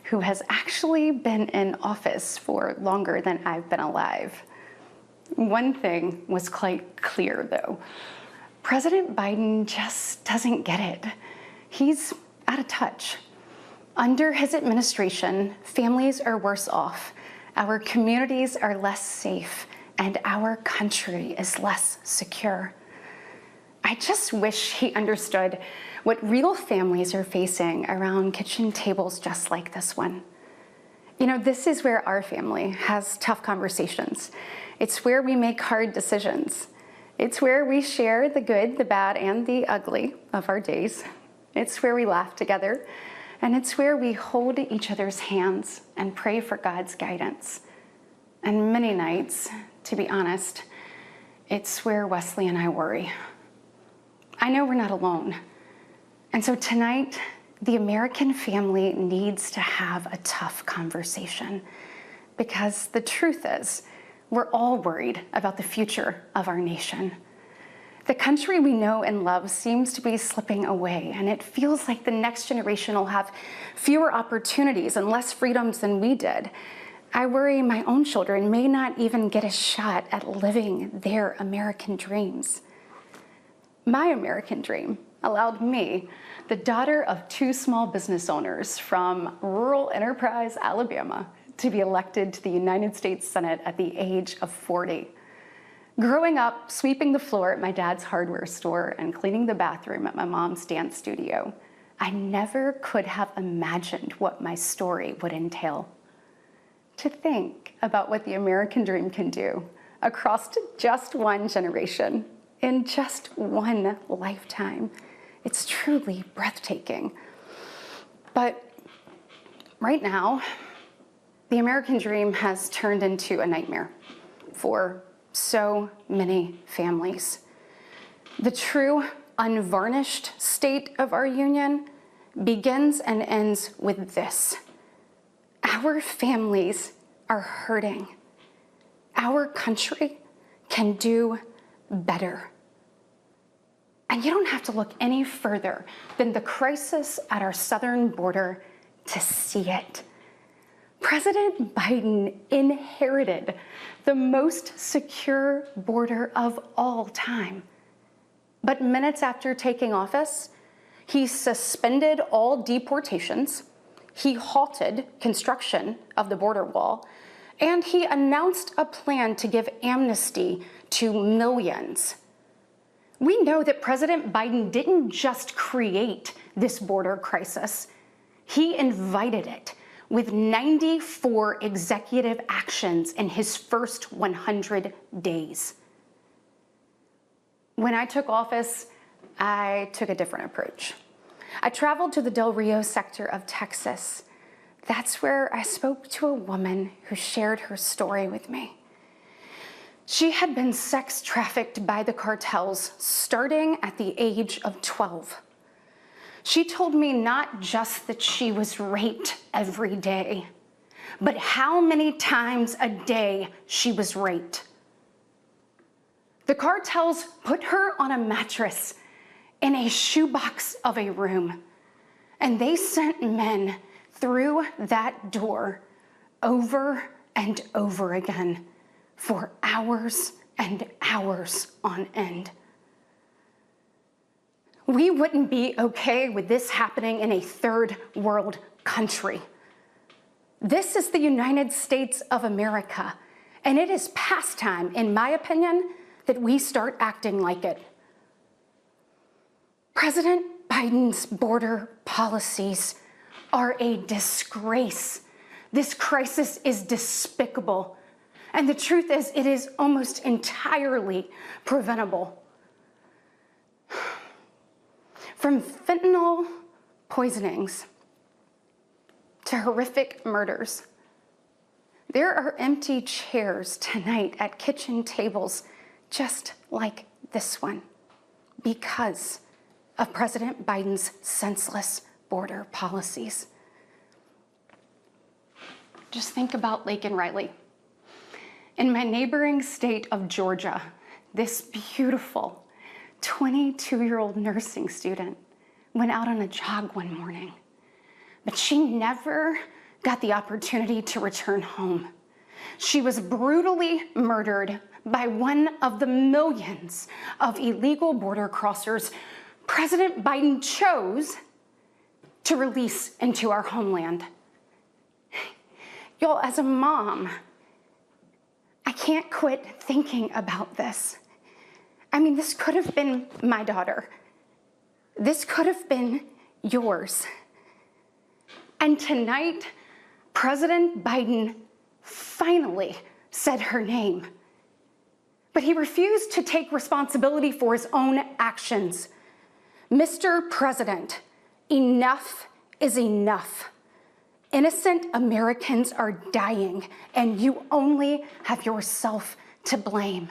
[SPEAKER 15] who has actually been in office for longer than I've been alive. One thing was quite clear, though. President Biden just doesn't get it. He's out of touch. Under his administration, families are worse off, our communities are less safe, and our country is less secure. I just wish he understood what real families are facing around kitchen tables just like this one. You know, this is where our family has tough conversations. It's where we make hard decisions. It's where we share the good, the bad, and the ugly of our days. It's where we laugh together, and it's where we hold each other's hands and pray for God's guidance. And many nights, to be honest, it's where Wesley and I worry. I know we're not alone. And so tonight, the American family needs to have a tough conversation, because the truth is, we're all worried about the future of our nation. The country we know and love seems to be slipping away, and it feels like the next generation will have fewer opportunities and less freedoms than we did. I worry my own children may not even get a shot at living their American dreams. My American dream allowed me, the daughter of 2 small business owners from rural Enterprise, Alabama, to be elected to the United States Senate at the age of 40. Growing up, sweeping the floor at my dad's hardware store and cleaning the bathroom at my mom's dance studio, I never could have imagined what my story would entail. To think about what the American dream can do across just one generation, in just one lifetime, it's truly breathtaking. But right now, the American dream has turned into a nightmare for so many families. The true, unvarnished state of our union begins and ends with this. Our families are hurting. Our country can do better. And you don't have to look any further than the crisis at our southern border to see it. President Biden inherited the most secure border of all time. But minutes after taking office, he suspended all deportations, he halted construction of the border wall, and he announced a plan to give amnesty to millions. We know that President Biden didn't just create this border crisis, he invited it with 94 executive actions in his first 100 days. When I took office, I took a different approach. I traveled to the Del Rio sector of Texas. That's where I spoke to a woman who shared her story with me. She had been sex trafficked by the cartels starting at the age of 12. She told me not just that she was raped every day, but how many times a day she was raped. The cartels put her on a mattress in a shoebox of a room, and they sent men through that door over and over again for hours and hours on end. We wouldn't be okay with this happening in a third world country. This is the United States of America, and it is past time, in my opinion, that we start acting like it. President Biden's border policies are a disgrace. This crisis is despicable, And the truth is, it is almost entirely preventable. From fentanyl poisonings to horrific murders, there are empty chairs tonight at kitchen tables just like this one because of President Biden's senseless border policies. Just think about Lake and Riley. In my neighboring state of Georgia, this beautiful 22-year-old nursing student went out on a jog one morning, but she never got the opportunity to return home. She was brutally murdered by one of the millions of illegal border crossers President Biden chose to release into our homeland. Y'all, as a mom, I can't quit thinking about this. I mean, this could have been my daughter. This could have been yours. And tonight, President Biden finally said her name. But he refused to take responsibility for his own actions. Mr. President, enough is enough. Innocent Americans are dying, and you only have yourself to blame.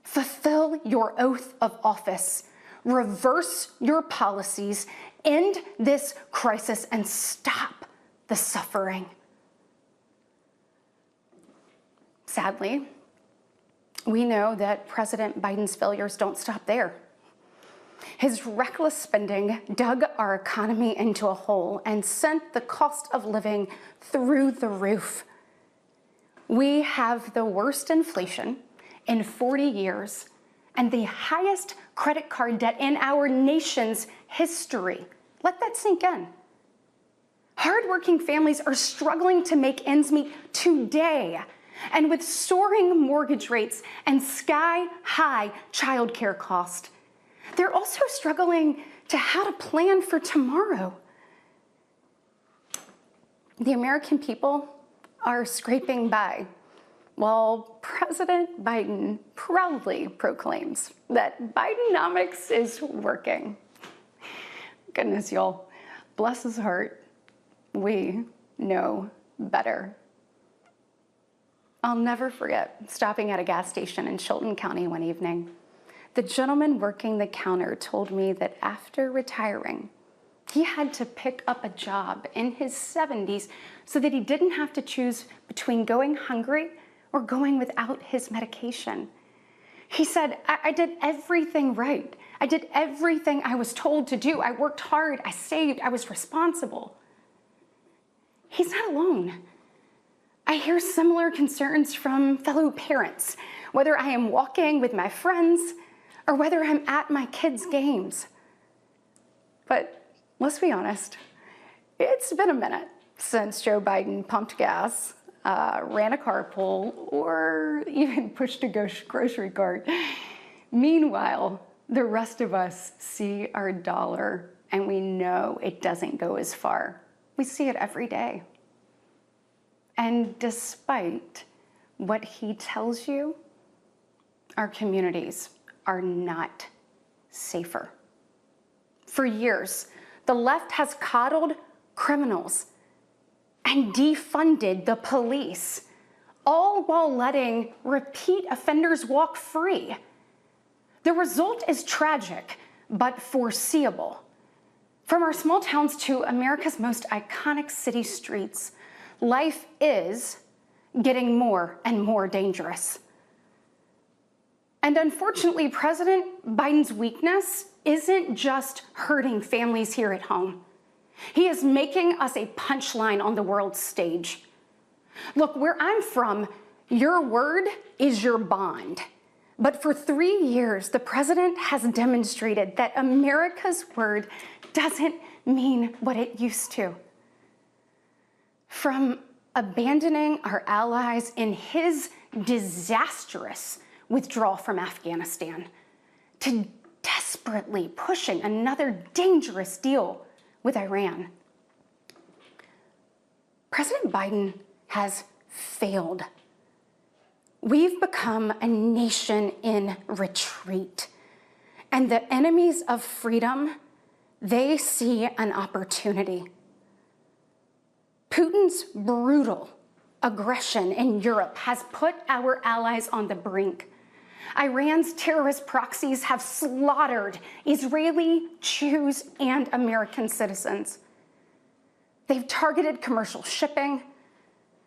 [SPEAKER 15] Fulfill your oath of office, reverse your policies, end this crisis, and stop the suffering. Sadly, we know that President Biden's failures don't stop there. His reckless spending dug our economy into a hole and sent the cost of living through the roof. We have the worst inflation in 40 years and the highest credit card debt in our nation's history. Let that sink in. Hardworking families are struggling to make ends meet today. And with soaring mortgage rates and sky-high childcare costs, they're also struggling to how to plan for tomorrow. The American people are scraping by, while President Biden proudly proclaims that Bidenomics is working. Goodness, y'all, bless his heart, we know better. I'll never forget stopping at a gas station in Chilton County one evening. The gentleman working the counter told me that after retiring, he had to pick up a job in his 70s so that he didn't have to choose between going hungry or going without his medication. He said, I did everything right. I did everything I was told to do. I worked hard, I saved, I was responsible. He's not alone. I hear similar concerns from fellow parents, whether I am walking with my friends or whether I'm at my kids' games. But let's be honest, it's been a minute since Joe Biden pumped gas, ran a carpool, or even pushed a grocery cart. Meanwhile, the rest of us see our dollar and we know it doesn't go as far. We see it every day. And despite what he tells you, our communities are not safer. For years, the left has coddled criminals and defunded the police, all while letting repeat offenders walk free. The result is tragic, but foreseeable. From our small towns to America's most iconic city streets, life is getting more and more dangerous. And unfortunately, President Biden's weakness isn't just hurting families here at home. He is making us a punchline on the world stage. Look, where I'm from, your word is your bond. But for 3 years, the president has demonstrated that America's word doesn't mean what it used to. From abandoning our allies in his disastrous withdrawal from Afghanistan to desperately pushing another dangerous deal with Iran, President Biden has failed. We've become a nation in retreat. And the enemies of freedom, they see an opportunity. Putin's brutal aggression in Europe has put our allies on the brink. Iran's terrorist proxies have slaughtered Israeli, Jews, and American citizens. They've targeted commercial shipping,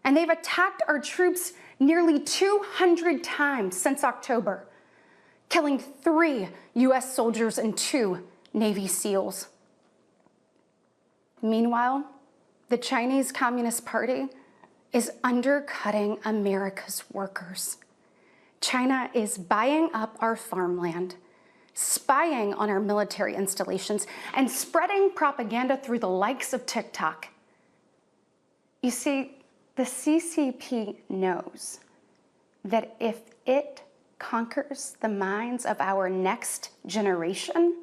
[SPEAKER 15] and they've attacked our troops nearly 200 times since October, killing 3 U.S. soldiers and 2 Navy SEALs. Meanwhile, the Chinese Communist Party is undercutting America's workers. China is buying up our farmland, spying on our military installations, and spreading propaganda through the likes of TikTok. You see, the CCP knows that if it conquers the minds of our next generation,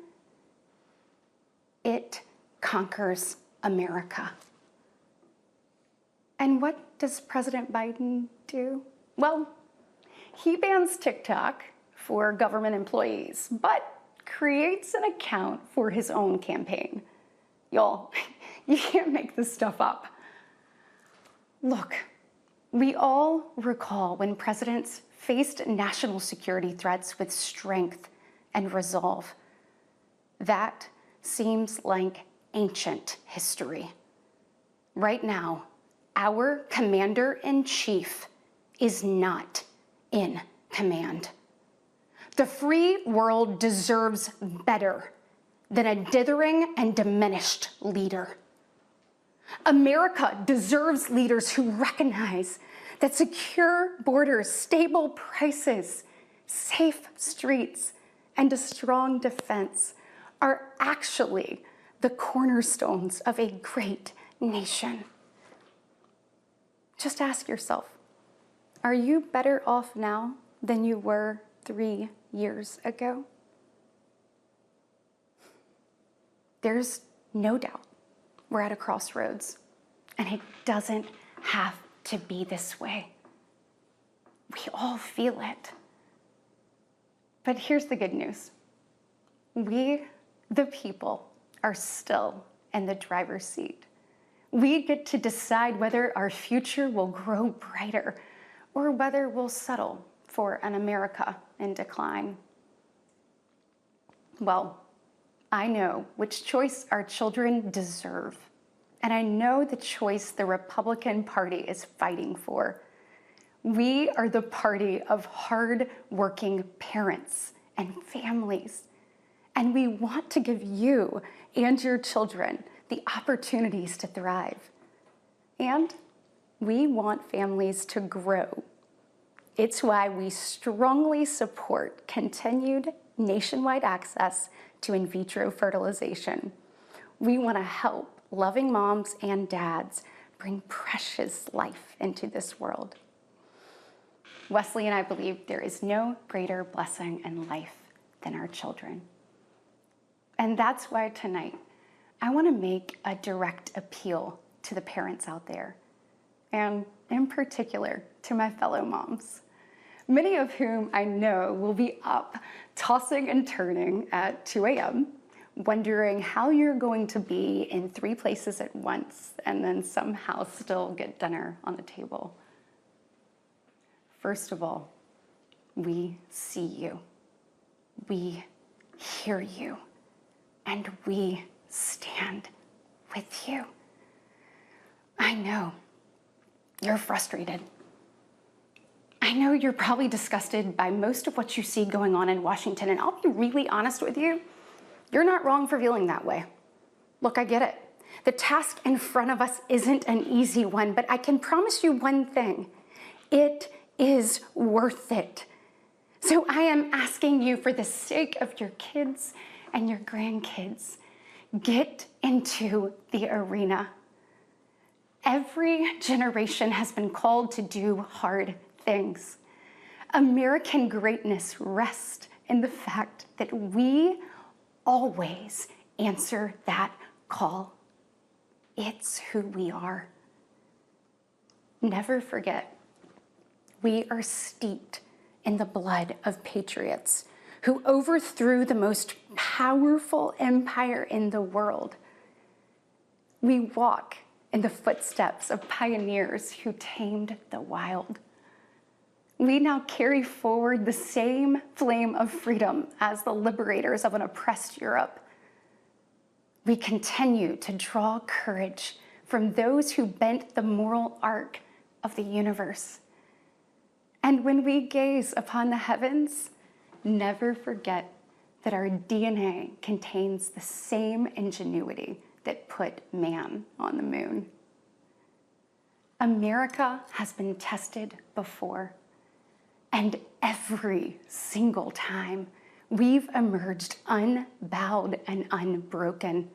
[SPEAKER 15] it conquers America. And what does President Biden do? Well, he bans TikTok for government employees, but creates an account for his own campaign. Y'all, you can't make this stuff up. Look, we all recall when presidents faced national security threats with strength and resolve. That seems like ancient history. Right now, our commander-in-chief is not in command. The free world deserves better than a dithering and diminished leader. America deserves leaders who recognize that secure borders, stable prices, safe streets, and a strong defense are actually the cornerstones of a great nation. Just ask yourself, are you better off now than you were 3 years ago? There's no doubt we're at a crossroads, and it doesn't have to be this way. We all feel it. But here's the good news. We, the people, are still in the driver's seat. We get to decide whether our future will grow brighter or whether we'll settle for an America in decline. Well, I know which choice our children deserve, and I know the choice the Republican Party is fighting for. We are the party of hard-working parents and families, and we want to give you and your children the opportunities to thrive. And we want families to grow. It's why we strongly support continued nationwide access to in vitro fertilization. We want to help loving moms and dads bring precious life into this world. Wesley and I believe there is no greater blessing in life than our children. And that's why tonight, I want to make a direct appeal to the parents out there, and in particular to my fellow moms, many of whom I know will be up tossing and turning at 2 a.m., wondering how you're going to be in 3 places at once and then somehow still get dinner on the table. First of all, we see you, we hear you, and we stand with you. I know you're frustrated. I know you're probably disgusted by most of what you see going on in Washington, and I'll be really honest with you, you're not wrong for feeling that way. Look, I get it. The task in front of us isn't an easy one, but I can promise you one thing. It is worth it. So I am asking you, for the sake of your kids and your grandkids, get into the arena. Every generation has been called to do hard things. American greatness rests in the fact that we always answer that call. It's who we are. Never forget, we are steeped in the blood of patriots who overthrew the most powerful empire in the world. We walk in the footsteps of pioneers who tamed the wild. We now carry forward the same flame of freedom as the liberators of an oppressed Europe. We continue to draw courage from those who bent the moral arc of the universe. And when we gaze upon the heavens, never forget that our DNA contains the same ingenuity that put man on the moon. America has been tested before, and every single time we've emerged unbowed and unbroken.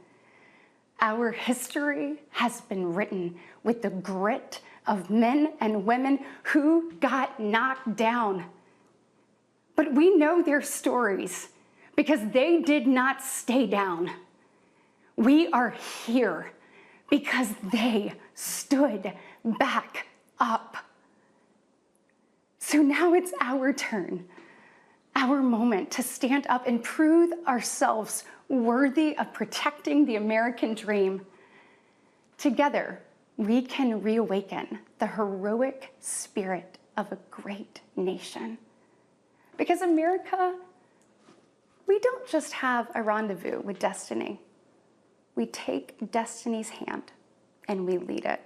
[SPEAKER 15] Our history has been written with the grit of men and women who got knocked down. But we know their stories because they did not stay down. We are here because they stood back up. So now it's our turn, our moment to stand up and prove ourselves worthy of protecting the American dream. Together, we can reawaken the heroic spirit of a great nation. Because America, we don't just have a rendezvous with destiny. We take destiny's hand and we lead it.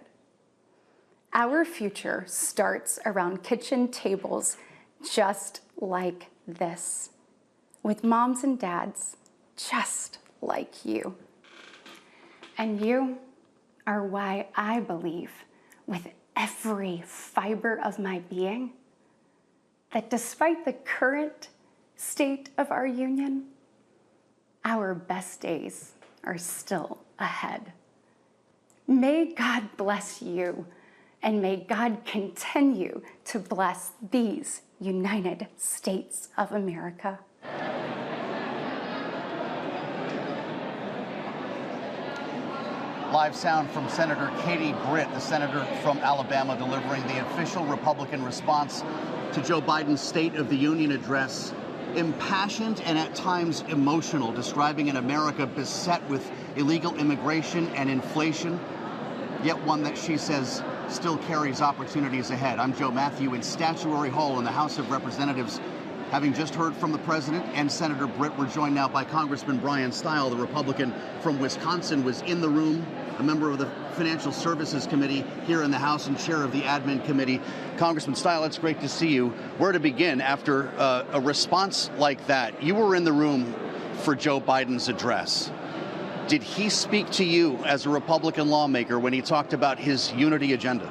[SPEAKER 15] Our future starts around kitchen tables just like this, with moms and dads just like you. And you are why I believe with every fiber of my being that despite the current state of our union, our best days are still ahead. May God bless you, and may God continue to bless these United States of America.
[SPEAKER 2] Live sound from Senator Katie Britt, the senator from Alabama, delivering the official Republican response to Joe Biden's State of the Union address. Impassioned and at times emotional, describing an America beset with illegal immigration and inflation, yet one that she says still carries opportunities ahead. I'm Joe Matthew in Statuary Hall in the House of Representatives. Having just heard from the president and Senator Britt, we're joined now by Congressman Brian Stile, the Republican from Wisconsin, was in the room, a member of the Financial Services Committee here in the House and chair of the Admin Committee. Congressman Stile, it's great to see you. Where to begin after a response like that? You were in the room for Joe Biden's address. Did he speak to you as a Republican lawmaker when he talked about his unity agenda?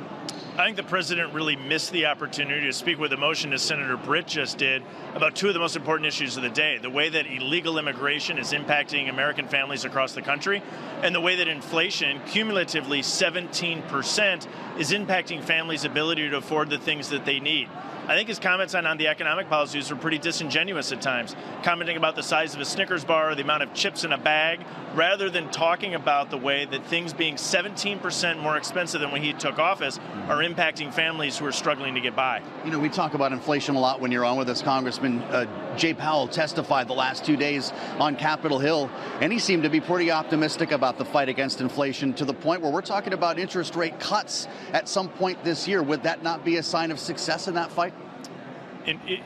[SPEAKER 16] I think the president really missed the opportunity to speak with emotion, as Senator Britt just did, about two of the most important issues of the day: the way that illegal immigration is impacting American families across the country, and the way that inflation, cumulatively 17%, is impacting families' ability to afford the things that they need. I think his comments on the economic policies were pretty disingenuous at times, commenting about the size of a Snickers bar or the amount of chips in a bag, rather than talking about the way that things being 17% more expensive than when he took office are impacting families who are struggling to get by.
[SPEAKER 2] You know, we talk about inflation a lot when you're on with us, Congressman. Jay Powell testified the last 2 days on Capitol Hill, and he seemed to be pretty optimistic about the fight against inflation, to the point where we're talking about interest rate cuts at some point this year. Would that not be a sign of success in that fight?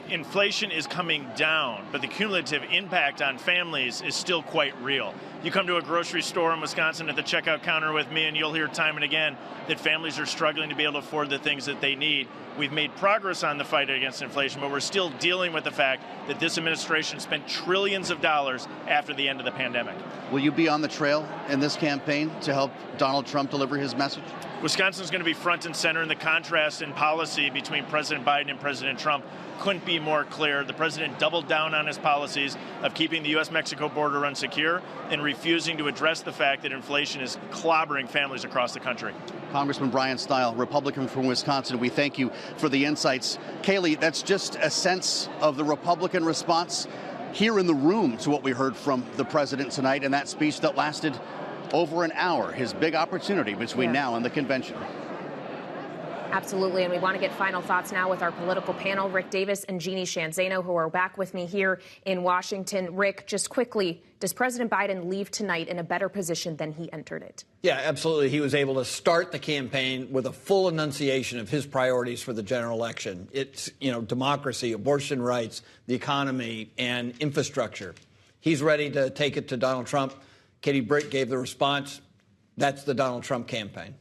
[SPEAKER 16] Inflation is coming down, but the cumulative impact on families is still quite real. You come to a grocery store in Wisconsin at the checkout counter with me, and you'll hear time and again that families are struggling to be able to afford the things that they need. We've made progress on the fight against inflation, but we're still dealing with the fact that this administration spent trillions of dollars after the end of the pandemic.
[SPEAKER 2] Will you be on the trail in this campaign to help Donald Trump deliver his message?
[SPEAKER 16] Wisconsin's going to be front and center, and the contrast in policy between President Biden and President Trump couldn't be more clear. The president doubled down on his policies of keeping the U.S.-Mexico border unsecure and refusing to address the fact that inflation is clobbering families across the country.
[SPEAKER 2] Congressman Brian Stile, Republican from Wisconsin, we thank you for the insights. Kaylee, that's just a sense of the Republican response here in the room to what we heard from the president tonight in that speech that lasted over an hour, his big opportunity between now and the convention.
[SPEAKER 1] Absolutely, and we want to get final thoughts now with our political panel, Rick Davis and Jeannie Shanzano, who are back with me here in Washington. Rick, just quickly, does President Biden leave tonight in a better position than he entered it?
[SPEAKER 10] Yeah, absolutely. He was able to start the campaign with a full enunciation of his priorities for the general election. It's, democracy, abortion rights, the economy, and infrastructure. He's ready to take it to Donald Trump. Katie Britt gave the response. That's the Donald Trump campaign.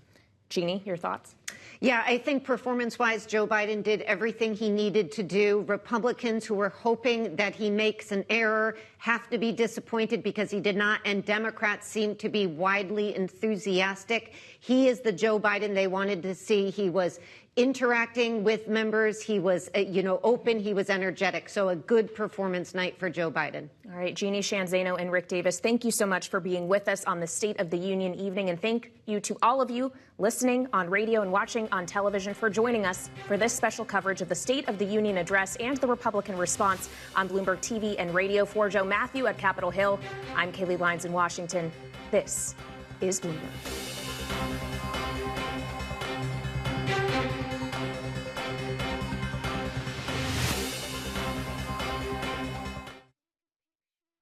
[SPEAKER 1] Jeannie, your thoughts?
[SPEAKER 11] Yeah, I think performance-wise, Joe Biden did everything he needed to do. Republicans who were hoping that he makes an error have to be disappointed because he did not, and Democrats seem to be widely enthusiastic. He is the Joe Biden they wanted to see. He was interacting with members. He was, open. He was energetic. So a good performance night for Joe Biden.
[SPEAKER 1] All right, Jeannie Shanzano and Rick Davis, thank you so much for being with us on the State of the Union evening. And thank you to all of you listening on radio and watching on television for joining us for this special coverage of the State of the Union address and the Republican response on Bloomberg TV and radio. For Joe Matthew at Capitol Hill, I'm Kaylee Lyons in Washington. This is Bloomberg.